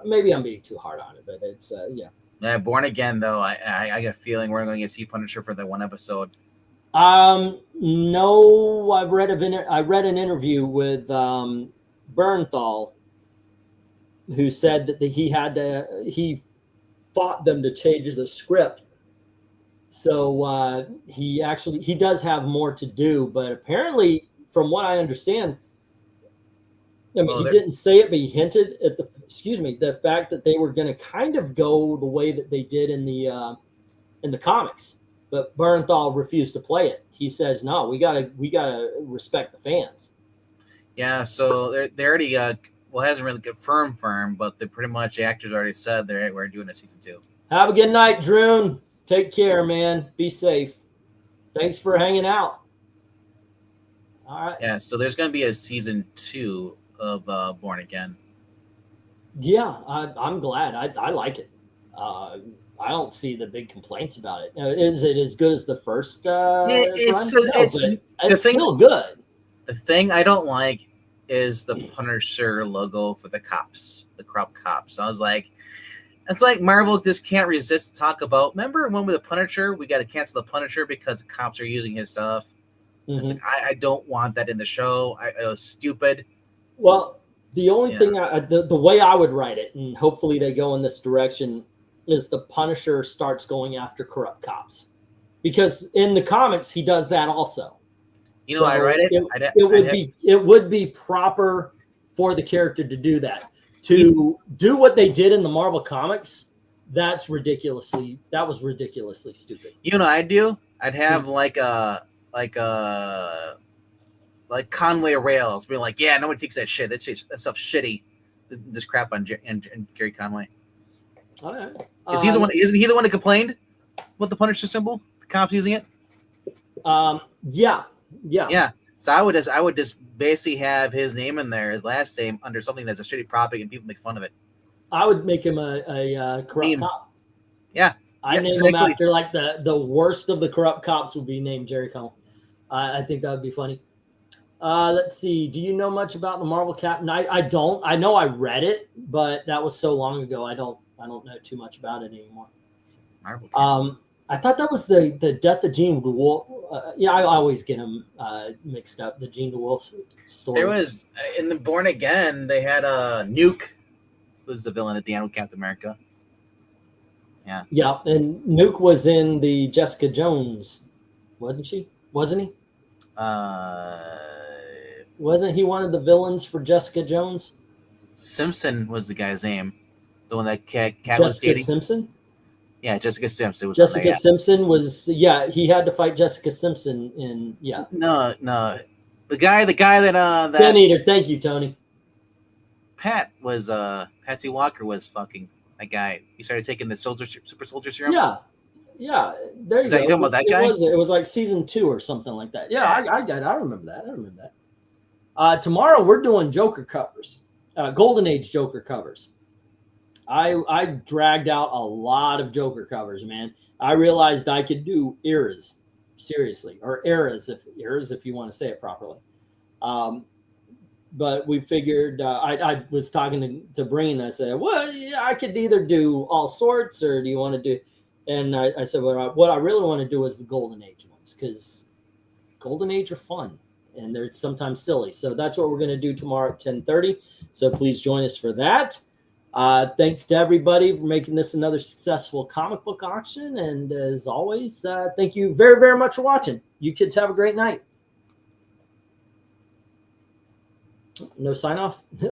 maybe I'm being too hard on it, but it's yeah. Yeah, Born Again though, I got a feeling we're going to see Punisher for that one episode. No, I read an interview with Bernthal, who said that he fought them to change the script. So he does have more to do, but apparently, from what I understand, I mean, he didn't say it, but he hinted at the fact that they were going to kind of go the way that they did in the comics, but Bernthal refused to play it. He says, "No, we gotta respect the fans." Yeah, so they already well, it hasn't really confirmed, but they pretty much the actors already said we're doing a season 2. Have a good night, Droon. Take care, man. Be safe. Thanks for hanging out. All right. Yeah, so there's going to be a season 2 of Born Again. Yeah, I'm glad. I like it. I don't see the big complaints about it. Is it as good as the first? It's still good. The thing I don't like is the Punisher logo for the cops, the corrupt cops. I was like, it's like Marvel just can't resist to talk about. Remember when with the Punisher, we got to cancel the Punisher because the cops are using his stuff. Mm-hmm. It's like, I don't want that in the show. It was stupid. Well, the only thing, the way I would write it, and hopefully they go in this direction, is the Punisher starts going after corrupt cops, because in the comics he does that also. You know, so I write it. It would be proper for the character to do that. To do what they did in the Marvel comics, that was ridiculously stupid. You know what I'd do? I'd have like Conway Rails, being like, yeah, nobody takes that shit. That stuff's shitty. This crap on Gary Conway. All right. Is he the one? Isn't he the one that complained about the Punisher symbol? The cops using it. Yeah. So I would just basically have his name in there, his last name, under something that's a shitty topic, and people make fun of it. I would make him a corrupt cop. Yeah. I name him after like the worst of the corrupt cops would be named Jerry Conway. I think that would be funny. Let's see. Do you know much about the Marvel Captain? I don't. I know I read it, but that was so long ago. I don't know too much about it anymore. Marvel Captain. I thought that was the death of Jean DeWolf. I always get them mixed up. The Jean DeWolf story. There was in the Born Again. They had Nuke, who was the villain at the end of Captain America. Yeah. Yeah, and Nuke was in the Jessica Jones, wasn't she? Wasn't he? Wasn't he one of the villains for Jessica Jones? Simpson was the guy's name. The one that Cat Jessica was dating. Simpson? Yeah, Jessica Simpson was on Jessica there. Yeah. Simpson was, he had to fight Jessica Simpson in, No, the guy that Sin that Eater. Thank you, Tony. Pat was Patsy Walker was fucking that guy. He started taking the super soldier serum. Yeah, there you Is that go. you talking about that guy? It was like season 2 or something like that. Yeah, I got it. I remember that. Tomorrow we're doing Joker covers, Golden Age Joker covers. I dragged out a lot of Joker covers, man. I realized I could do eras, seriously, or eras if you want to say it properly. But we figured, I was talking to Breen. I said, well, yeah, I could either do all sorts, or do you want to do? And I said, well, what I really want to do is the Golden Age ones, because Golden Age are fun and they're sometimes silly. So that's what we're going to do tomorrow at 10:30. So please join us for that. Thanks to everybody for making this another successful comic book auction. And as always, thank you very, very much for watching. You kids have a great night. No sign off.